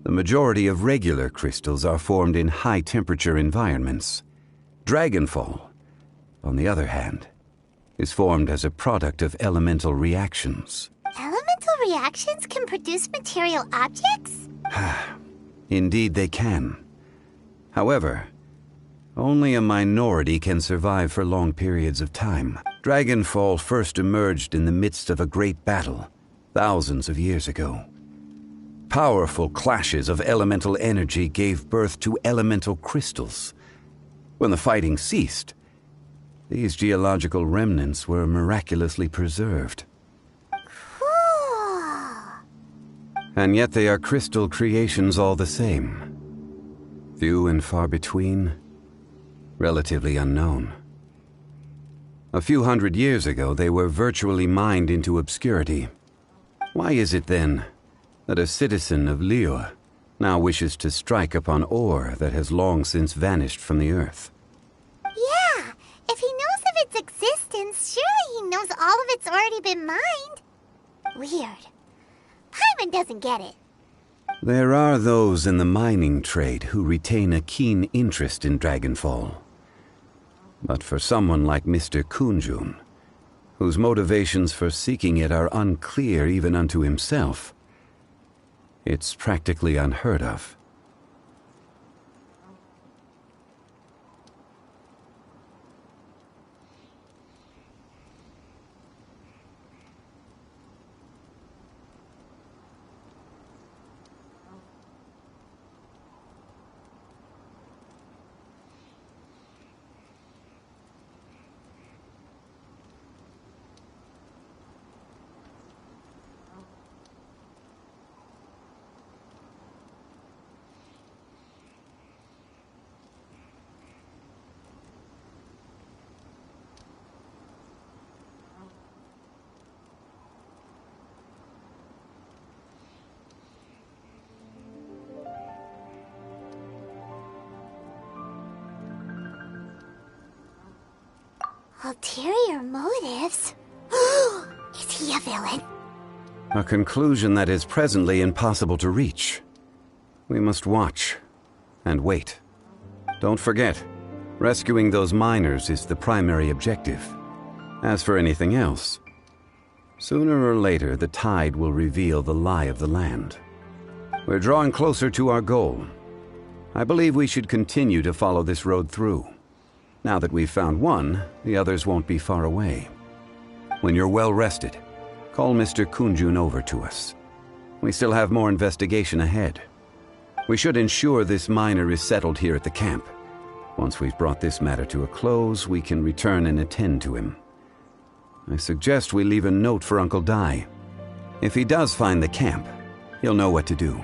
The majority of regular crystals are formed in high-temperature environments. Dragonfall, on the other hand, is formed as a product of elemental reactions. Elemental reactions can produce material objects? Indeed they can. However, only a minority can survive for long periods of time. Dragonfall first emerged in the midst of a great battle, thousands of years ago. Powerful clashes of elemental energy gave birth to elemental crystals. When the fighting ceased, these geological remnants were miraculously preserved. Cool. And yet they are crystal creations all the same. Few and far between, relatively unknown. A few hundred years ago, they were virtually mined into obscurity. Why is it then that a citizen of Liyue now wishes to strike upon ore that has long since vanished from the earth? Yeah, if he knows of its existence, surely he knows all of it's already been mined. Weird. Paimon doesn't get it. There are those in the mining trade who retain a keen interest in Dragonfall. But for someone like Mr. Kunjun, whose motivations for seeking it are unclear even unto himself, it's practically unheard of. Ulterior motives? Is he a villain? A conclusion that is presently impossible to reach. We must watch and wait. Don't forget, rescuing those miners is the primary objective. As for anything else, sooner or later the tide will reveal the lie of the land. We're drawing closer to our goal. I believe we should continue to follow this road through. Now that we've found one, the others won't be far away. When you're well rested, call Mr. Kunjun over to us. We still have more investigation ahead. We should ensure this miner is settled here at the camp. Once we've brought this matter to a close, we can return and attend to him. I suggest we leave a note for Uncle Dai. If he does find the camp, he'll know what to do.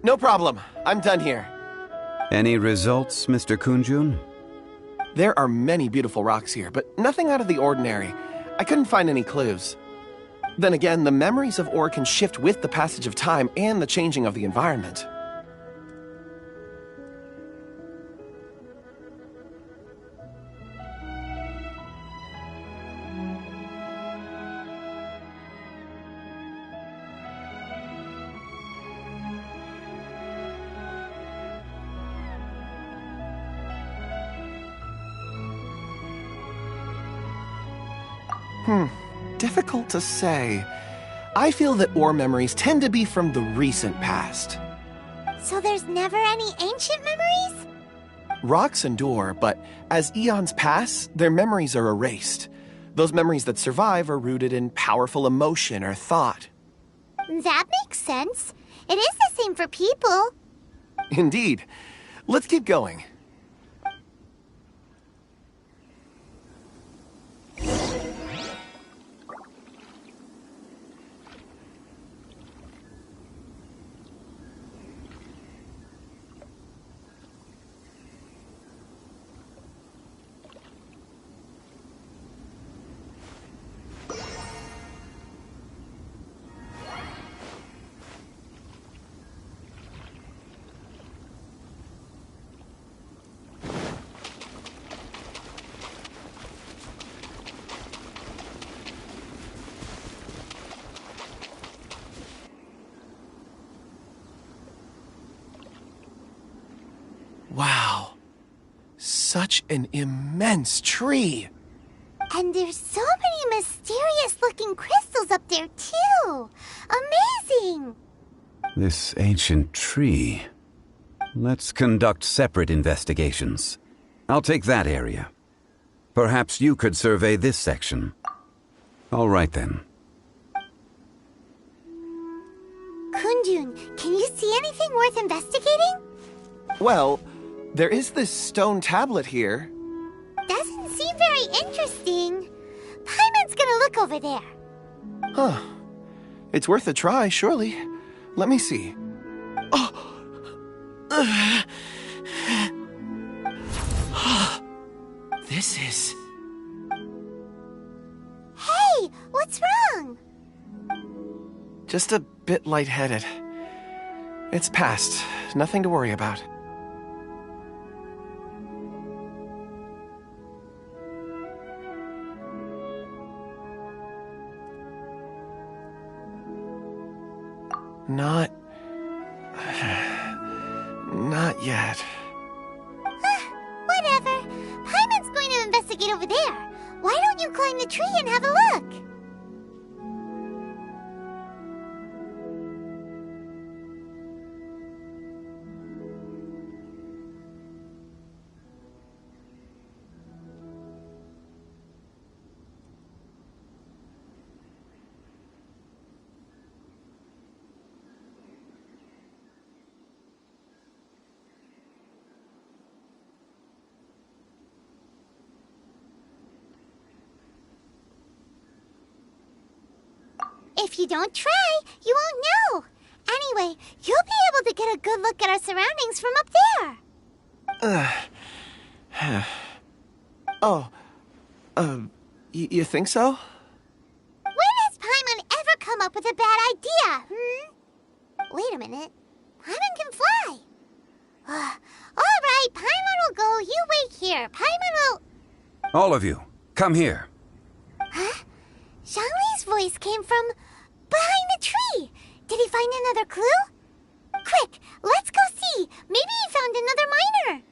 No problem. I'm done here. Any results, Mr. Kunjun? There are many beautiful rocks here, but nothing out of the ordinary. I couldn't find any clues. Then again, the memories of ore can shift with the passage of time and the changing of the environment. Difficult to say. I feel that ore memories tend to be from the recent past. So there's never any ancient memories? Rocks endure, but as eons pass, their memories are erased. Those memories that survive are rooted in powerful emotion or thought. That makes sense. It is the same for people. Indeed. Let's keep going. such an immense tree. And there's so many mysterious-looking crystals up there, too. Amazing! This ancient tree. Let's conduct separate investigations. I'll take that area. Perhaps you could survey this section. All right, then. Kundun, can you see anything worth investigating? Well, there is this stone tablet here. Doesn't seem very interesting. Paimon's gonna look over there. Huh. It's worth a try, surely. Let me see. Oh! This is... Hey, what's wrong? just a bit lightheaded. It's past. Nothing to worry about. Not yet. Whatever. Paimon's going to investigate over there. Why don't you climb the tree and have a look? If you don't try, you won't know. Anyway, you'll be able to get a good look at our surroundings from up there. You think so? When has Paimon ever come up with a bad idea, Wait a minute. Paimon can fly. All right, Paimon will go. You wait here. Paimon will... All of you, come here. Huh? Zhongli's voice came from behind the tree. Did he find another clue? Quick, let's go see. Maybe he found another miner.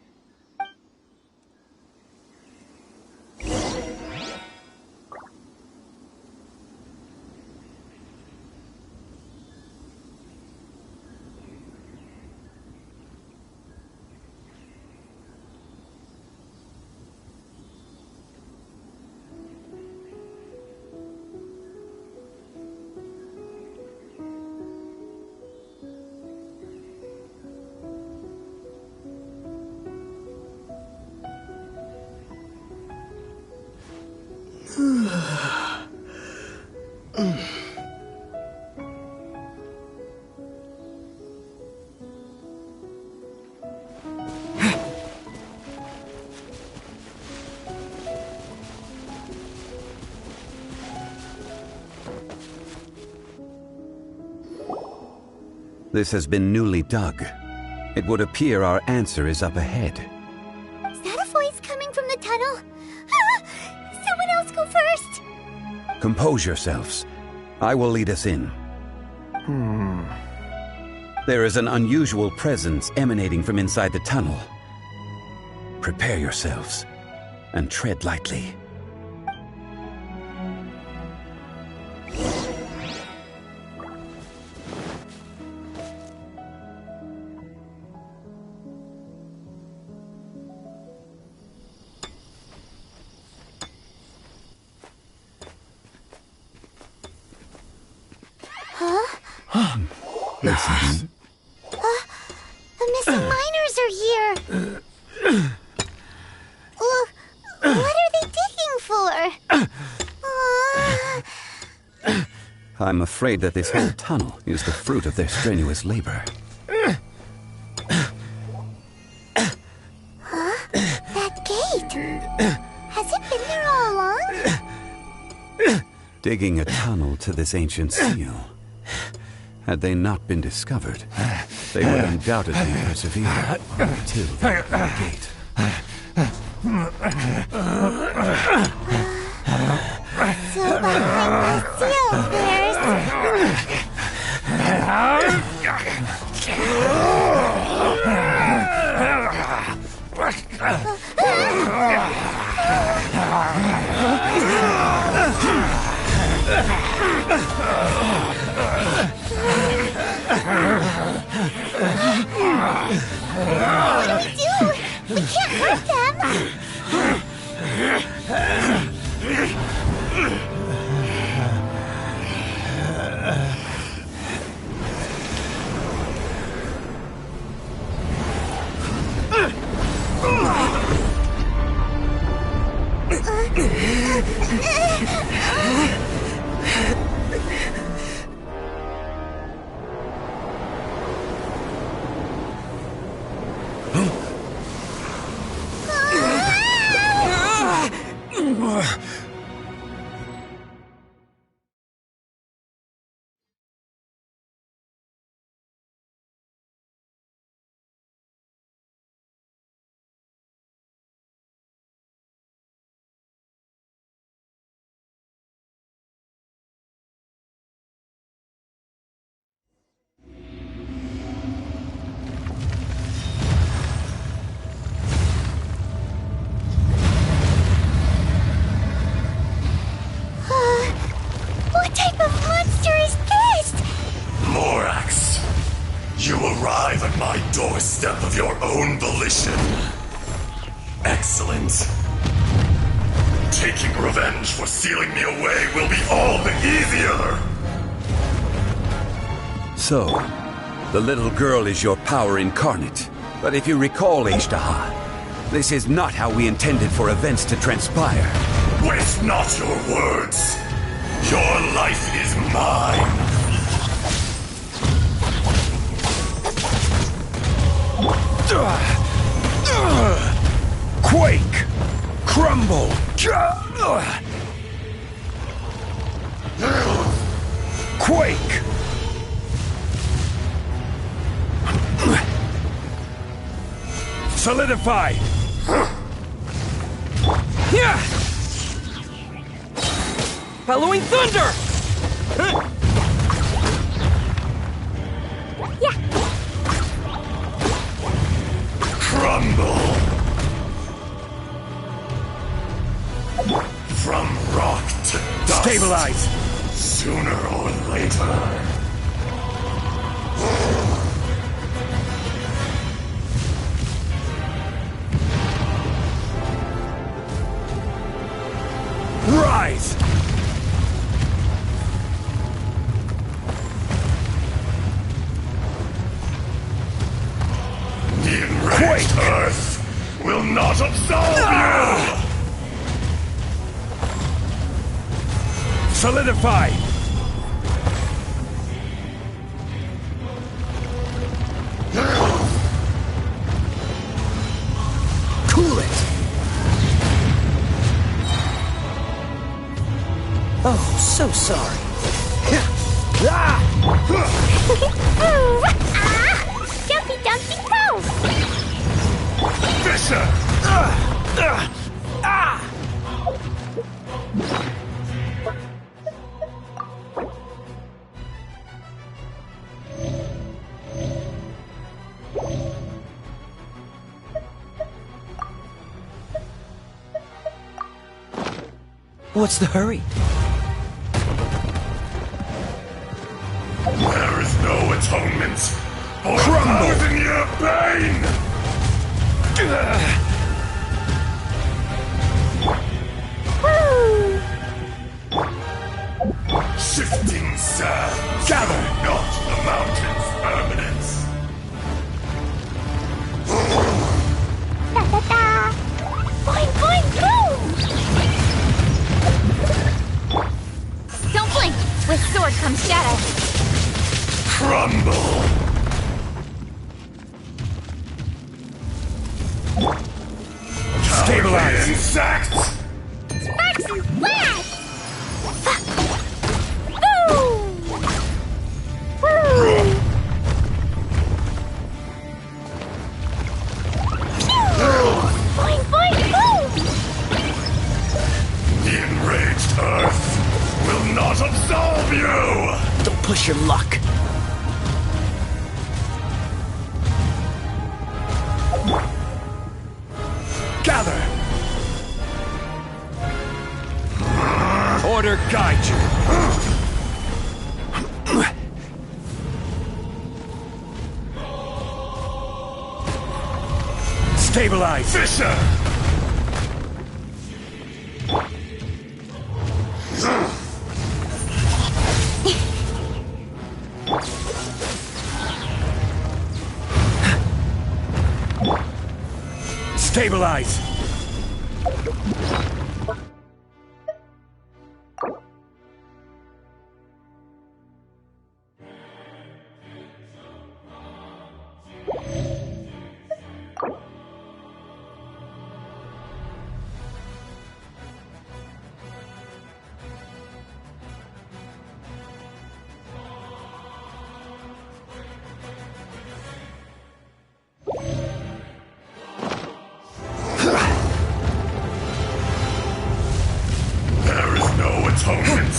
This has been newly dug. It would appear our answer is up ahead. Is that a voice coming from the tunnel? Someone else go first! Compose yourselves. I will lead us in. There is an unusual presence emanating from inside the tunnel. Prepare yourselves and tread lightly. Listen. The missing miners are here. What are they digging for? I'm afraid that this whole tunnel is the fruit of their strenuous labor. That gate. Has it been there all along? Digging a tunnel to this ancient seal. Had they not been discovered, they would undoubtedly persevere until the gate. So behind the seal, there's... What do we do? We can't hurt them! What type of monster is this? Morax, you arrive at my doorstep of your own volition. Excellent. Taking revenge for sealing me away will be all the easier! So, the little girl is your power incarnate. But if you recall, Ishtaha, this is not how we intended for events to transpire. Waste not your words. Your life is mine. Quake! Crumble! Quake! Solidify! Yeah! Bellowing thunder! Crumble! From rock to dust. Stabilize! Sooner or later. Rise! The enraged earth will not absolve you! Solidify! Cool it! Oh, so sorry. Jumpy Dumpty Pose! Fisher! What's the hurry? There is no atonement for 1,000-year pain! Shifting sands gather not the mountain's permanence. Da-da-da! Boing, boing, boom! Don't blink! With sword comes shadow. Crumble! Stabilize! Insects! Sparks and flash! Boom! Woo! Boing, boing, boom! The enraged earth will not absolve you! Don't push your luck. Gather! Order guide you. Stabilize! Fisher! Stabilize! There is no atonement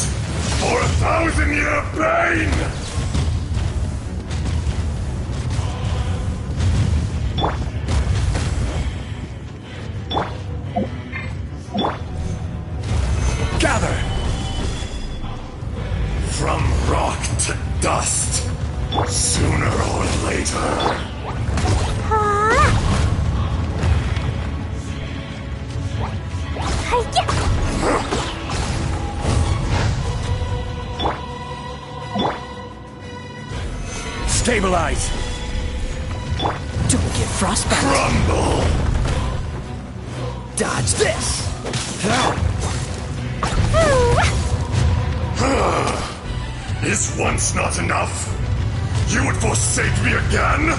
for 1,000-year pain! Gather! From rock to dust, sooner or later. Stabilize! Don't get frostbite. Crumble! Dodge this! Is once not enough? You would forsake me again?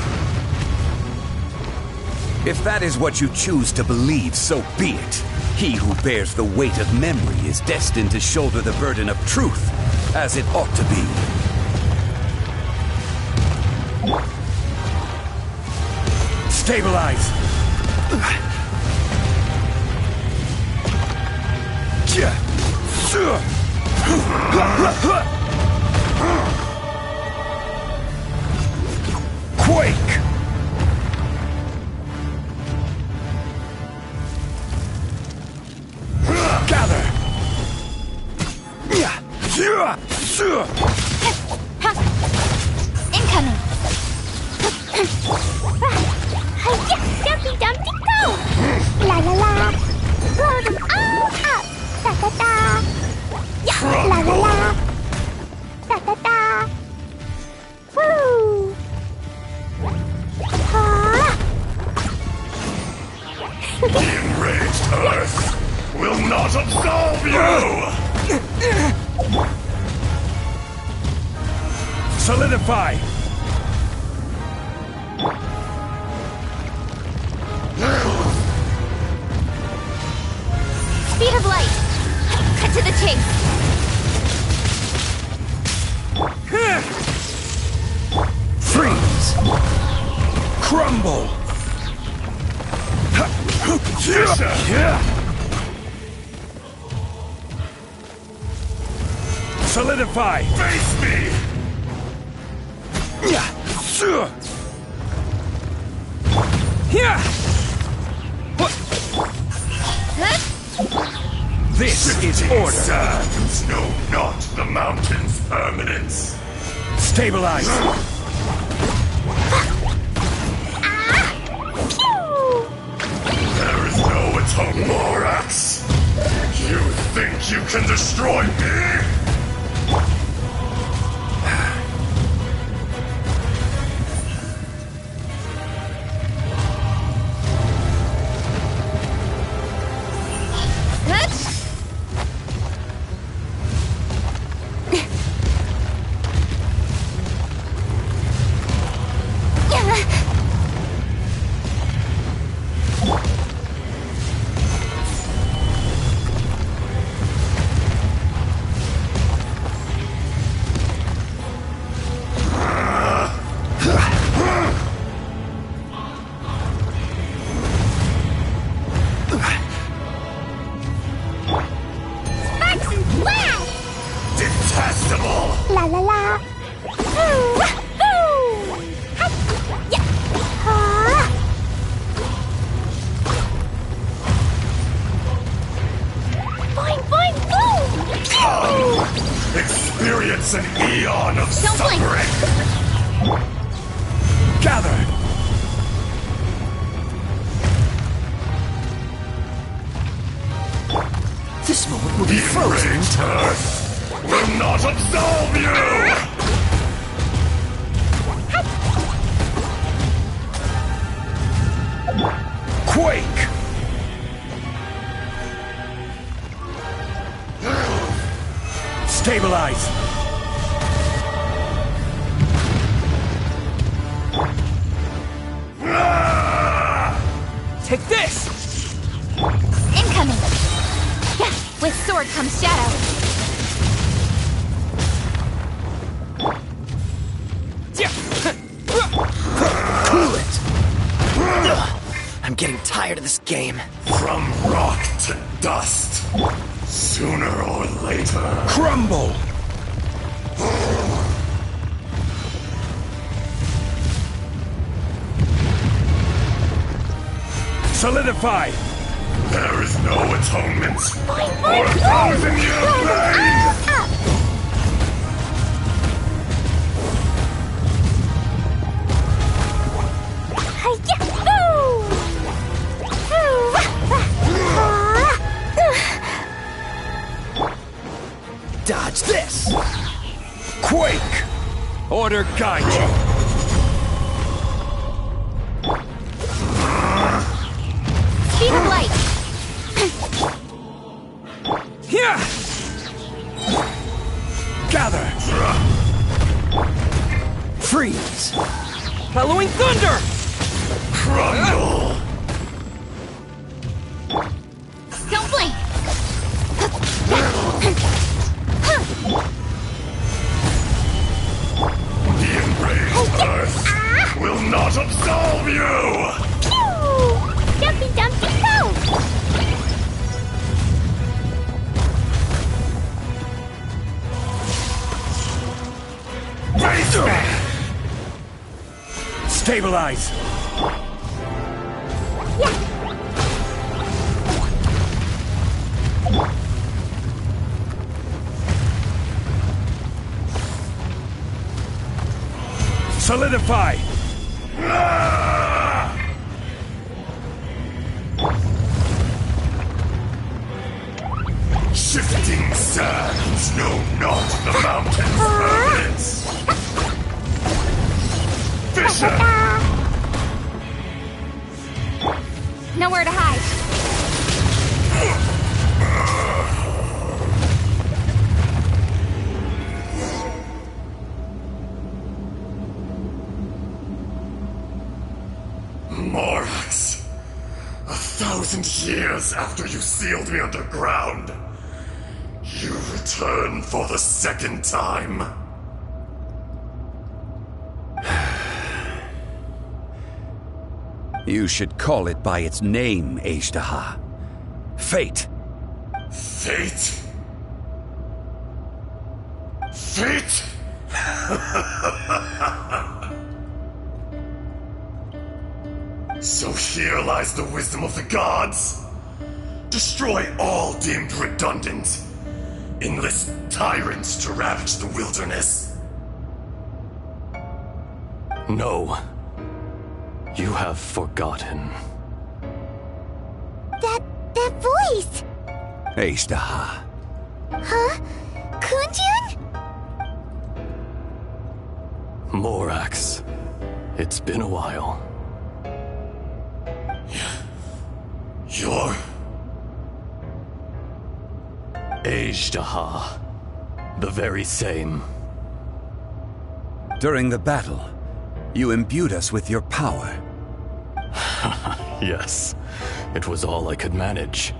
If that is what you choose to believe, so be it. He who bears the weight of memory is destined to shoulder the burden of truth, as it ought to be. Stabilize! Quake! Gather! Incoming! Dumpty Dumpty go! La la la! Blow them all up! Da da da! Yeah! La la la! Da da da! Woo! The enraged Earth will not absolve you! Solidify! Speed of light! Cut to the chase! Freeze! Crumble! Solidify! Face me! This is order! Sands know not the mountain's permanence. Stabilize! There is no atonement, Morax! You think you can destroy me? was an eon of suffering. Gather! This moment will be frozen in Enraged time. Earth will not absolve you! Quake! Stabilize! Take this! Incoming! Yeah, with sword comes shadow. Cool it! I'm getting tired of this game. From rock to dust, sooner or later. Crumble! Solidify! There is no atonement for 1,000-year pain! Dodge this! Quake! Order guide you! Speed of light! Here! Gather! Freeze! Halloween thunder! Crumble! Don't blink! The enraged Earth will not absolve you! Jumpy Dumpty go! Face me! Stabilize! Solidify! Shifting sands know not the mountain's permanence. Fisher! Nowhere to hide. Morax, 1,000 years after you sealed me underground, you return for the second time. You should call it by its name, Ashtaha. Fate. Fate? Fate? So here lies the wisdom of the gods. Destroy all deemed redundant. Enlist tyrants to ravage the wilderness. No. You have forgotten. That voice! Ashtaha. Huh? Kunjun? Morax. It's been a while. You're... Ashtaha. The very same. During the battle, you imbued us with your power. Yes. It was all I could manage.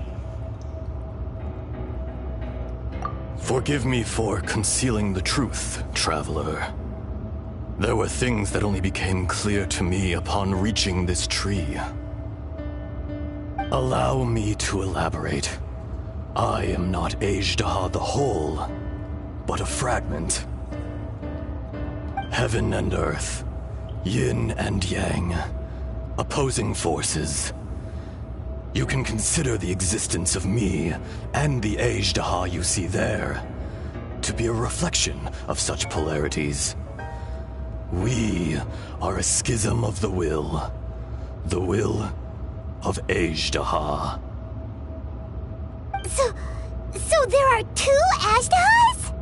Forgive me for concealing the truth, traveler. There were things that only became clear to me upon reaching this tree. Allow me to elaborate. I am not Ashtaha the whole, but a fragment. Heaven and earth, yin and yang, opposing forces. You can consider the existence of me and the Ashtaha you see there to be a reflection of such polarities. We are a schism of the will of Azhdaha. So there are two Ashdahas?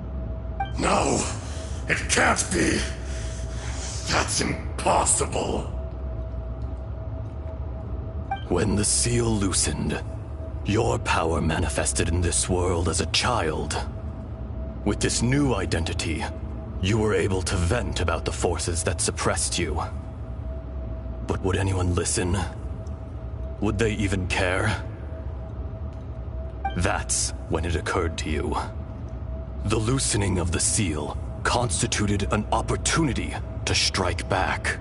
No, it can't be. That's impossible. When the seal loosened, your power manifested in this world as a child. With this new identity, you were able to vent about the forces that suppressed you. But would anyone listen? Would they even care? That's when it occurred to you. The loosening of the seal constituted an opportunity to strike back.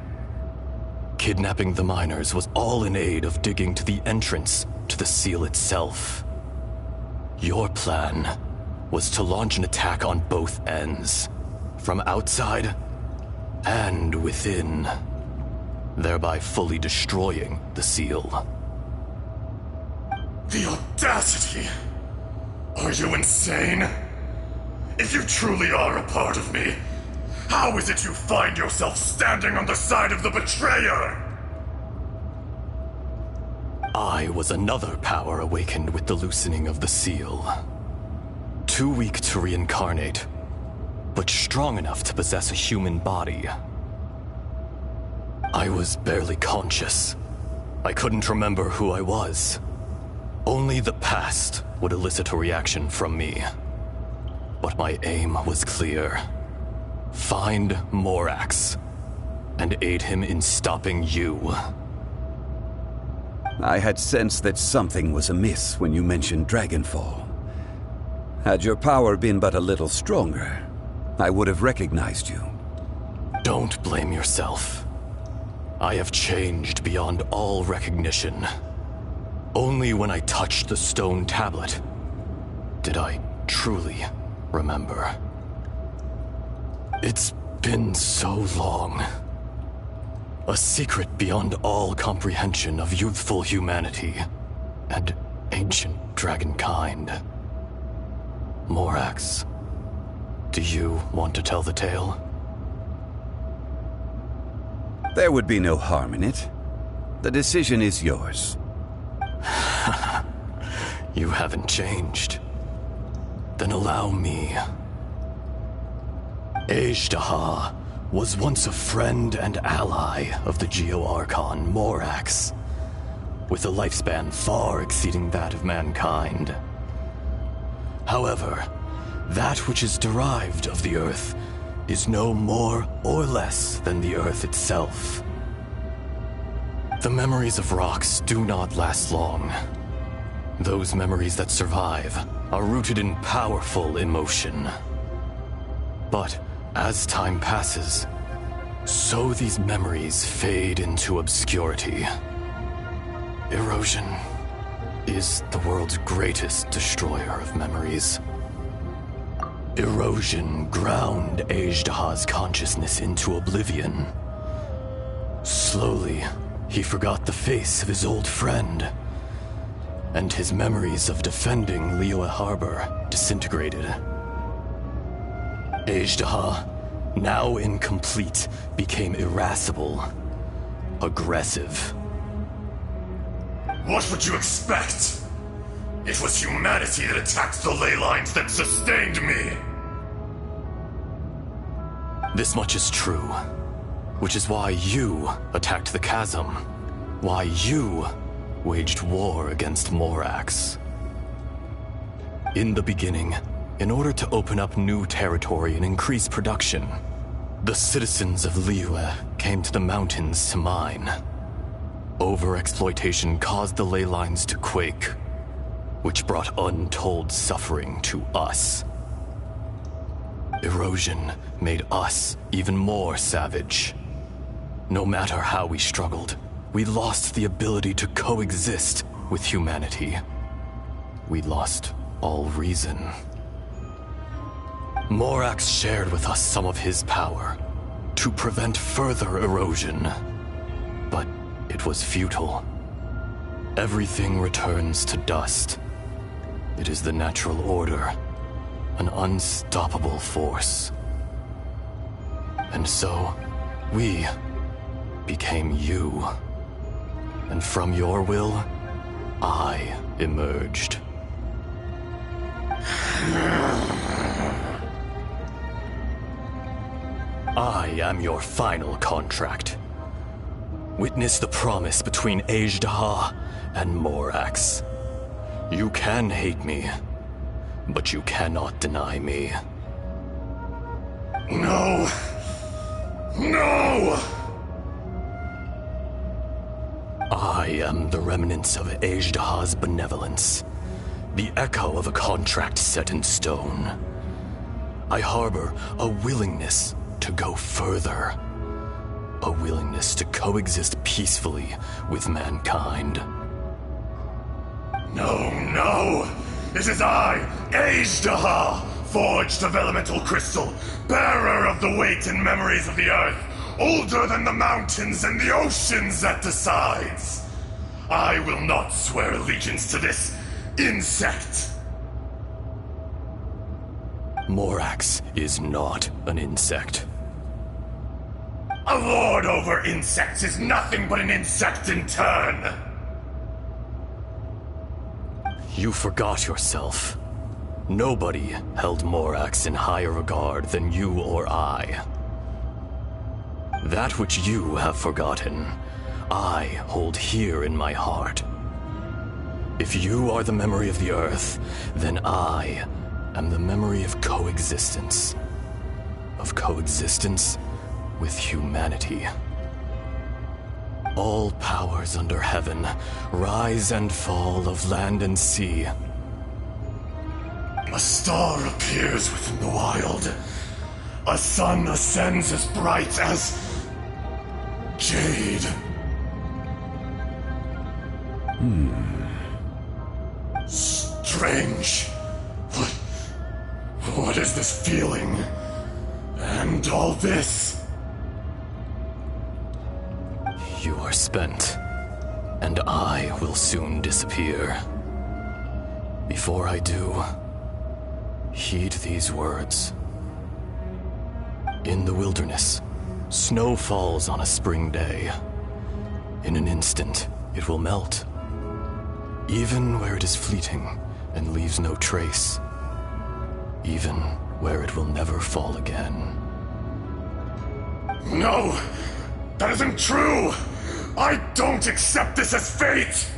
Kidnapping the miners was all in aid of digging to the entrance to the seal itself. Your plan was to launch an attack on both ends, from outside and within, thereby fully destroying the seal. The audacity! Are you insane? If you truly are a part of me, how is it you find yourself standing on the side of the betrayer? I was another power awakened with the loosening of the seal. Too weak to reincarnate, but strong enough to possess a human body. I was barely conscious. I couldn't remember who I was. Only the past would elicit a reaction from me. But my aim was clear. Find Morax, and aid him in stopping you. I had sensed that something was amiss when you mentioned Dragonfall. Had your power been but a little stronger, I would have recognized you. Don't blame yourself. I have changed beyond all recognition. Only when I touched the stone tablet did I truly remember. It's been so long. A secret beyond all comprehension of youthful humanity and ancient dragonkind. Morax, do you want to tell the tale? There would be no harm in it. The decision is yours. You haven't changed. Then allow me. Azhdaha was once a friend and ally of the Geo-Archon Morax, with a lifespan far exceeding that of mankind. However, that which is derived of the Earth is no more or less than the Earth itself. The memories of rocks do not last long. Those memories that survive are rooted in powerful emotion. But as time passes, so these memories fade into obscurity. Erosion is the world's greatest destroyer of memories. Erosion ground Azhdaha's consciousness into oblivion. Slowly, he forgot the face of his old friend, and his memories of defending Liyue Harbor disintegrated. Azhdaha, now incomplete, became irascible, aggressive. What would you expect? It was humanity that attacked the ley lines that sustained me. This much is true, which is why you attacked the chasm, why you waged war against Morax. In the beginning, in order to open up new territory and increase production, the citizens of Liyue came to the mountains to mine. Overexploitation caused the ley lines to quake, which brought untold suffering to us. Erosion made us even more savage. No matter how we struggled, we lost the ability to coexist with humanity. We lost all reason. Morax shared with us some of his power to prevent further erosion, but it was futile. Everything returns to dust. It is the natural order an unstoppable force. And so, we became you. And from your will, I emerged. I am your final contract. Witness the promise between Ajdaha and Morax. You can hate me, but you cannot deny me. No! No! I am the remnants of Ajdaha's benevolence, the echo of a contract set in stone. I harbor a willingness to go further, a willingness to coexist peacefully with mankind. No, no! It is I, Ajdaha, forged of elemental crystal, bearer of the weight and memories of the earth, older than the mountains and the oceans at the sides. I will not swear allegiance to this insect. Morax is not an insect. A lord over insects is nothing but an insect in turn. You forgot yourself. Nobody held Morax in higher regard than you or I. That which you have forgotten, I hold here in my heart. If you are the memory of the Earth, then I am the memory of coexistence. Of coexistence with humanity. All powers under heaven, rise and fall of land and sea. A star appears within the wild. A sun ascends as bright as jade. Strange. What is this feeling? And all this? You are spent, and I will soon disappear. Before I do, heed these words. In the wilderness, snow falls on a spring day. In an instant, it will melt. Even where it is fleeting and leaves no trace. Even where it will never fall again. No! That isn't true! I don't accept this as fate!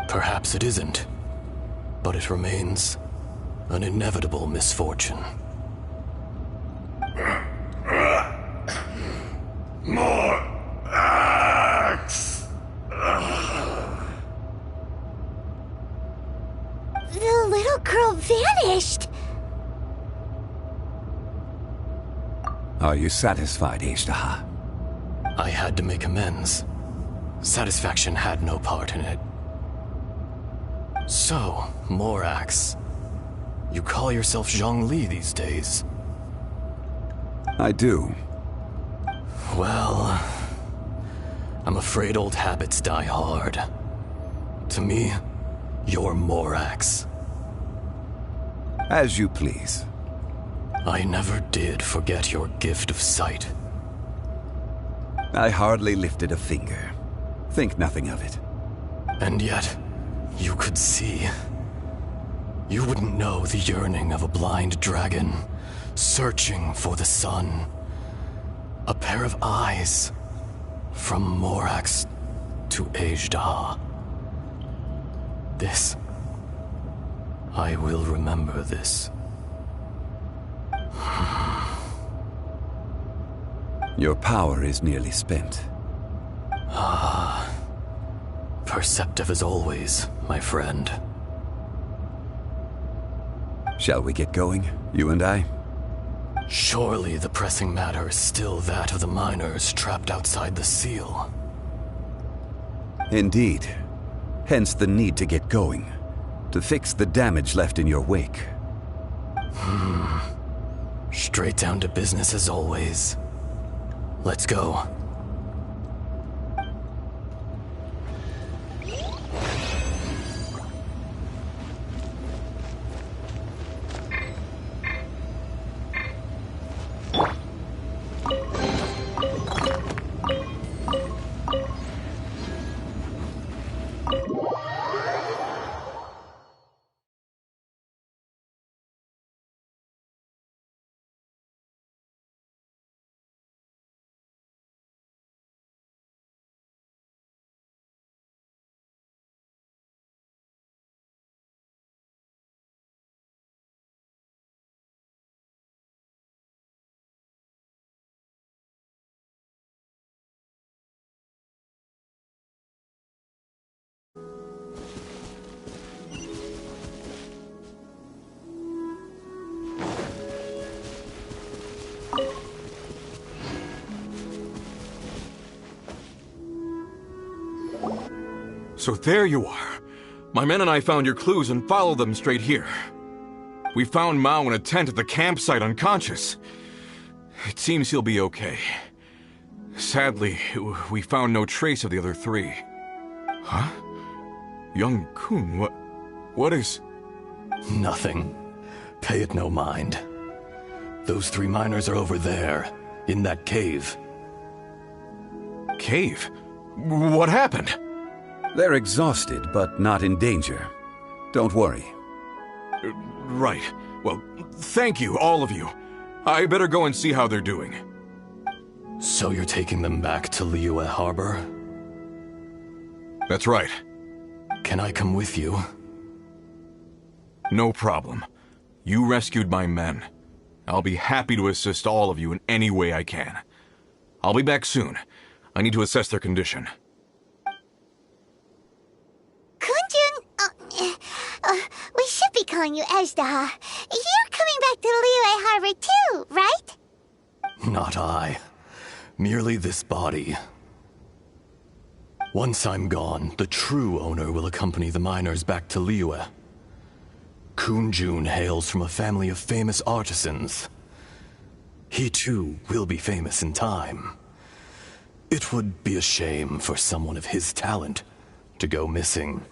Perhaps it isn't, but it remains an inevitable misfortune. More axe! The little girl vanished! Are you satisfied, Ajdaha? I had to make amends. Satisfaction had no part in it. So, Morax, you call yourself Zhongli these days? I do. Well, I'm afraid old habits die hard. To me, you're Morax. As you please. I never did forget your gift of sight. I hardly lifted a finger. Think nothing of it. And yet, you could see. You wouldn't know the yearning of a blind dragon, searching for the sun. A pair of eyes, from Morax to Ajdaha. This, I will remember this. Your power is nearly spent. Ah, perceptive as always, my friend. Shall we get going, you and I? Surely the pressing matter is still that of the miners trapped outside the seal. Indeed. Hence the need to get going. To fix the damage left in your wake. Straight down to business as always. Let's go. So there you are. My men and I found your clues and followed them straight here. We found Mao in a tent at the campsite unconscious. It seems he'll be okay. Sadly, we found no trace of the other three. Huh? Young Kun, what is... Nothing. Pay it no mind. Those 3 miners are over there, in that cave. Cave? What happened? They're exhausted, but not in danger. Don't worry. Right. Well, thank you, all of you. I better go and see how they're doing. So you're taking them back to Liyue Harbor? That's right. Can I come with you? No problem. You rescued my men. I'll be happy to assist all of you in any way I can. I'll be back soon. I need to assess their condition. Kunjun, we should be calling you Ezdaha. You're coming back to Liyue Harbor too, right? Not I. Merely this body. Once I'm gone, the true owner will accompany the miners back to Liyue. Kunjun hails from a family of famous artisans. He too will be famous in time. It would be a shame for someone of his talent to go missing.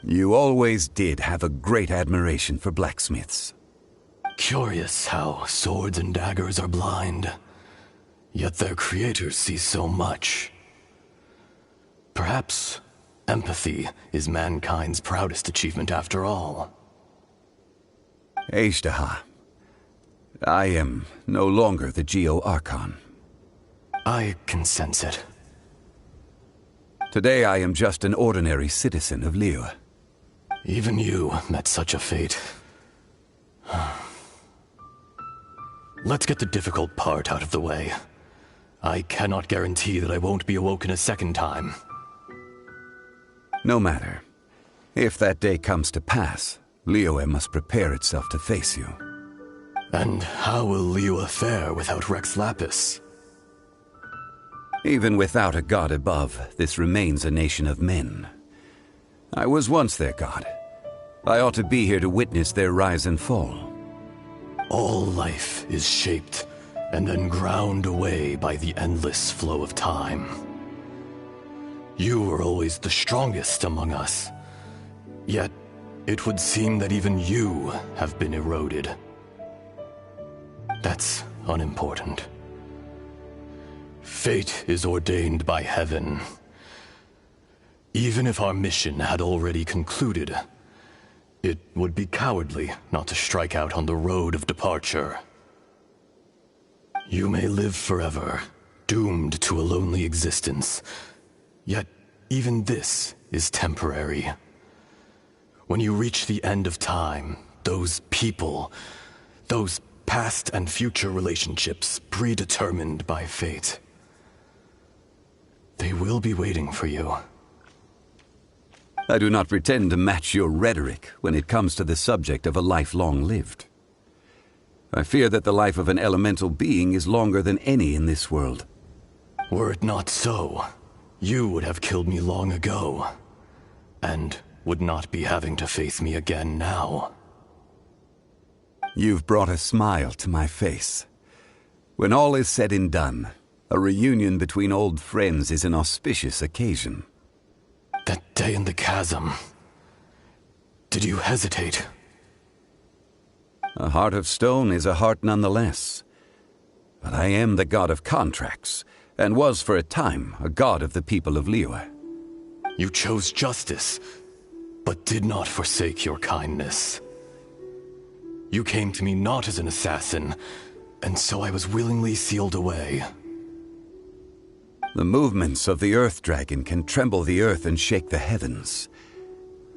You always did have a great admiration for blacksmiths. Curious how swords and daggers are blind, yet their creators see so much. Perhaps empathy is mankind's proudest achievement after all. Ezdaha, I am no longer the Geo-Archon. I can sense it. Today I am just an ordinary citizen of Liyue. Even you met such a fate. Let's get the difficult part out of the way. I cannot guarantee that I won't be awoken a second time. No matter. If that day comes to pass, Liyue must prepare itself to face you. And how will Liyue fare without Rex Lapis? Even without a god above, this remains a nation of men. I was once their god. I ought to be here to witness their rise and fall. All life is shaped and then ground away by the endless flow of time. You were always the strongest among us. Yet, it would seem that even you have been eroded. That's unimportant. Fate is ordained by heaven. Even if our mission had already concluded, it would be cowardly not to strike out on the road of departure. You may live forever, doomed to a lonely existence. Yet, even this is temporary. When you reach the end of time, those people, those past and future relationships predetermined by fate, they will be waiting for you. I do not pretend to match your rhetoric when it comes to the subject of a life long lived. I fear that the life of an elemental being is longer than any in this world. Were it not so, you would have killed me long ago, and would not be having to face me again now. You've brought a smile to my face. When all is said and done, a reunion between old friends is an auspicious occasion. That day in the chasm, did you hesitate? A heart of stone is a heart nonetheless. But I am the god of contracts, and was for a time a god of the people of Liyue. You chose justice, but did not forsake your kindness. You came to me not as an assassin, and so I was willingly sealed away. The movements of the Earth Dragon can tremble the earth and shake the heavens.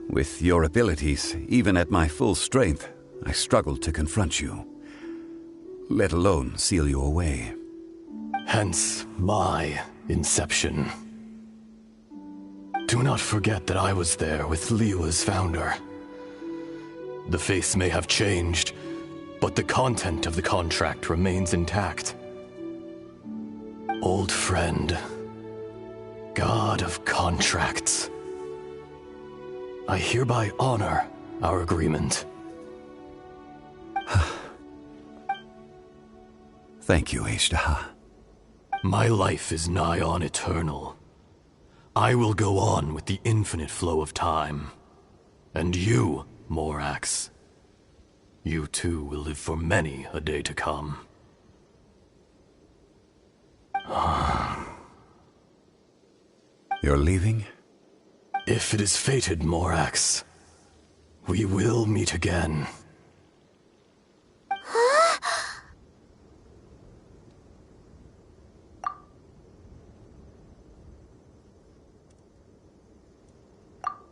With your abilities, even at my full strength, I struggled to confront you, let alone seal you away. Hence my inception. Do not forget that I was there with Liyue's founder. The face may have changed, but the content of the contract remains intact. Old friend, God of contracts, I hereby honor our agreement. Thank you, Ashtaha. My life is nigh on eternal. I will go on with the infinite flow of time. And you, Morax, you too will live for many a day to come. You're leaving? If it is fated, Morax, we will meet again.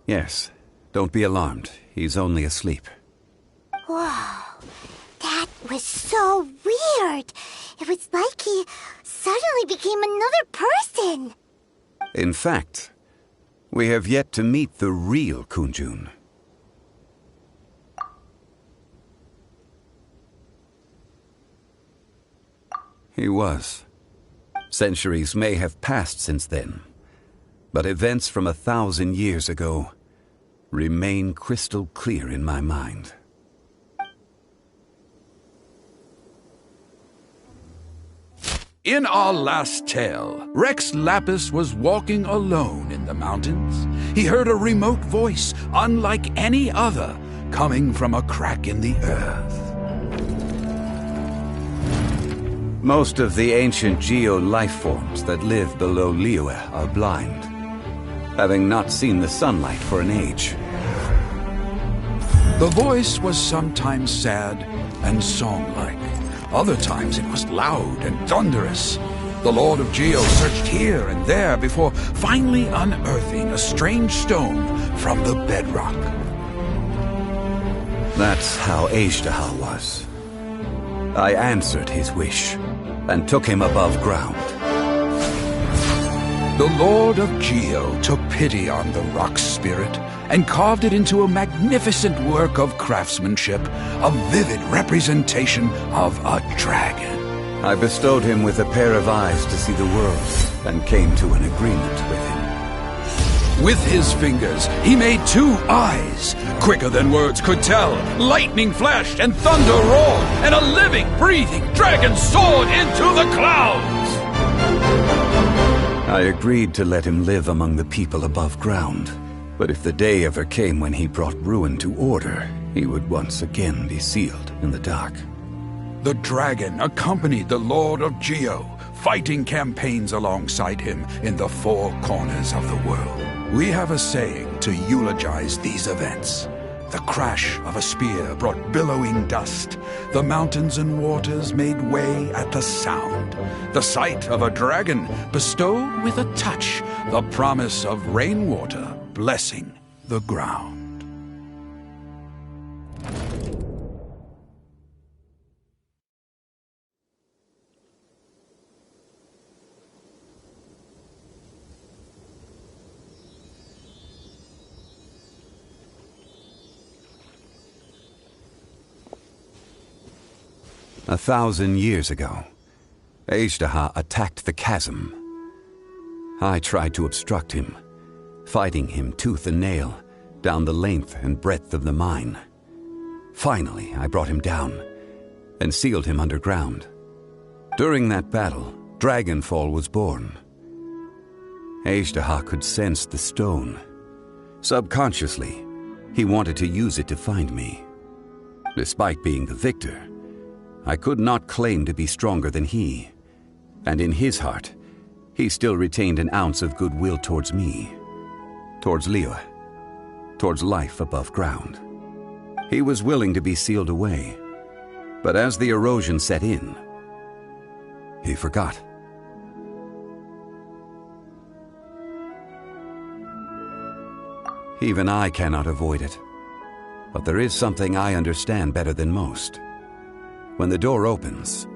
Yes. Don't be alarmed. He's only asleep. Whoa. That was so weird. It was like he suddenly became another person. In fact, we have yet to meet the real Kunjun. He was. Centuries may have passed since then, but events from 1,000 years ago remain crystal clear in my mind. In our last tale, Rex Lapis was walking alone in the mountains. He heard a remote voice, unlike any other, coming from a crack in the earth. Most of the ancient geo-life forms that live below Liyue are blind, having not seen the sunlight for an age. The voice was sometimes sad and song-like. Other times it was loud and thunderous. The Lord of Geo searched here and there before finally unearthing a strange stone from the bedrock. That's how Ashtaha was. I answered his wish and took him above ground. The Lord of Geo took pity on the rock spirit and carved it into a magnificent work of craftsmanship, a vivid representation of a dragon. I bestowed him with a pair of eyes to see the world and came to an agreement with him. With his fingers, he made 2 eyes. Quicker than words could tell, lightning flashed and thunder roared, and a living, breathing dragon soared into the clouds. I agreed to let him live among the people above ground. But if the day ever came when he brought ruin to order, he would once again be sealed in the dark. The dragon accompanied the Lord of Geo, fighting campaigns alongside him in the 4 corners of the world. We have a saying to eulogize these events. The crash of a spear brought billowing dust. The mountains and waters made way at the sound. The sight of a dragon bestowed with a touch the promise of rainwater blessing the ground. A 1,000 years ago, Ashtaha attacked the chasm. I tried to obstruct him, fighting him tooth and nail down the length and breadth of the mine. Finally, I brought him down and sealed him underground. During that battle, Dragonfall was born. Ashtaha could sense the stone. Subconsciously, he wanted to use it to find me. Despite being the victor, I could not claim to be stronger than he, and in his heart, he still retained an ounce of goodwill towards me, towards Liyue, towards life above ground. He was willing to be sealed away, but as the erosion set in, he forgot. Even I cannot avoid it, but there is something I understand better than most. When the door opens,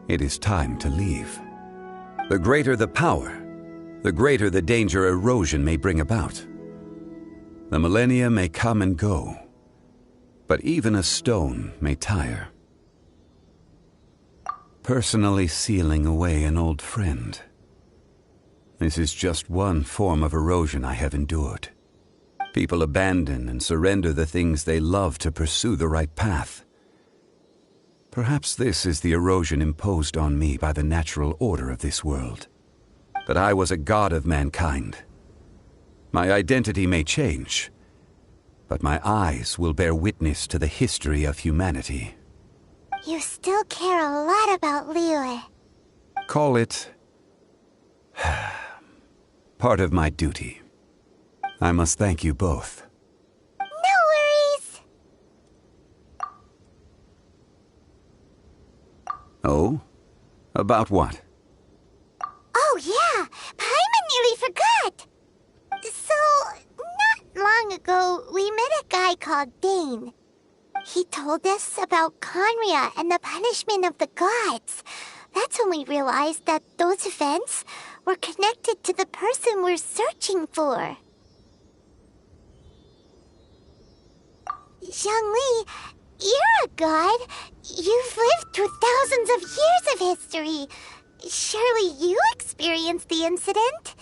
it is time to leave. The greater the power, the greater the danger erosion may bring about. The millennia may come and go, but even a stone may tire. Personally sealing away an old friend. This is just one form of erosion I have endured. People abandon and surrender the things they love to pursue the right path. Perhaps this is the erosion imposed on me by the natural order of this world. But I was a god of mankind. My identity may change, but my eyes will bear witness to the history of humanity. You still care a lot about Liyue. Call it part of my duty. I must thank you both. No worries! Oh? About what? Oh yeah, Paimon nearly forgot! So, not long ago, we met a guy called Dane. He told us about Conria and the punishment of the gods. That's when we realized that those events were connected to the person we're searching for. Zhongli, you're a god. You've lived through thousands of years of history. Surely you experienced the incident?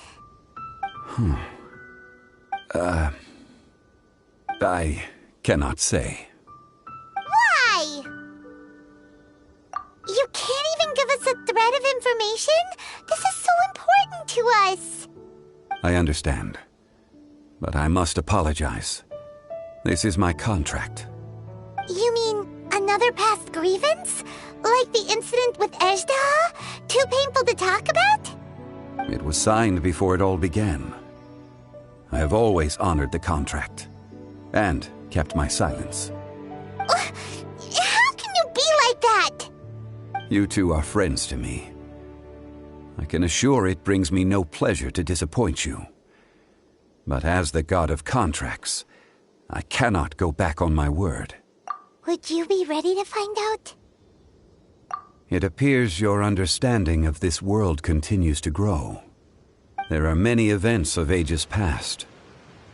I cannot say. Why? You can't even give us a thread of information? This is so important to us. I understand. But I must apologize. This is my contract. You mean another past grievance? Like the incident with Ejdaha? Too painful to talk about? It was signed before it all began. I have always honored the contract. And kept my silence. How can you be like that? You two are friends to me. I can assure it brings me no pleasure to disappoint you. But as the god of contracts, I cannot go back on my word. Would you be ready to find out? It appears your understanding of this world continues to grow. There are many events of ages past,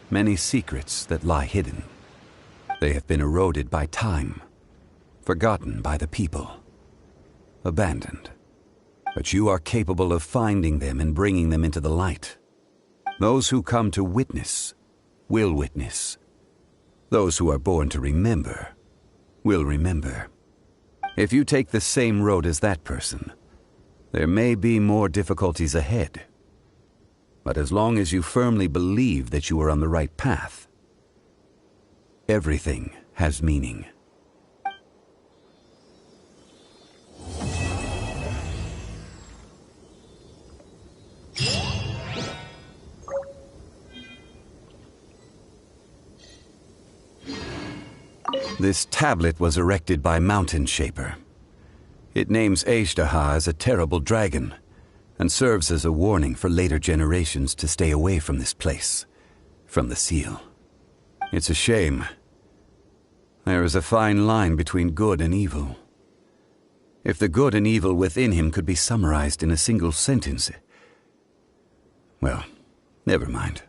many secrets that lie hidden. They have been eroded by time, forgotten by the people, abandoned. But you are capable of finding them and bringing them into the light. Those who come to witness will witness. Those who are born to remember will remember. If you take the same road as that person, there may be more difficulties ahead. But as long as you firmly believe that you are on the right path, everything has meaning. This tablet was erected by Mountain Shaper. It names Ejdaha as a terrible dragon, and serves as a warning for later generations to stay away from this place, from the seal. It's a shame. There is a fine line between good and evil. If the good and evil within him could be summarized in a single sentence... Well, never mind.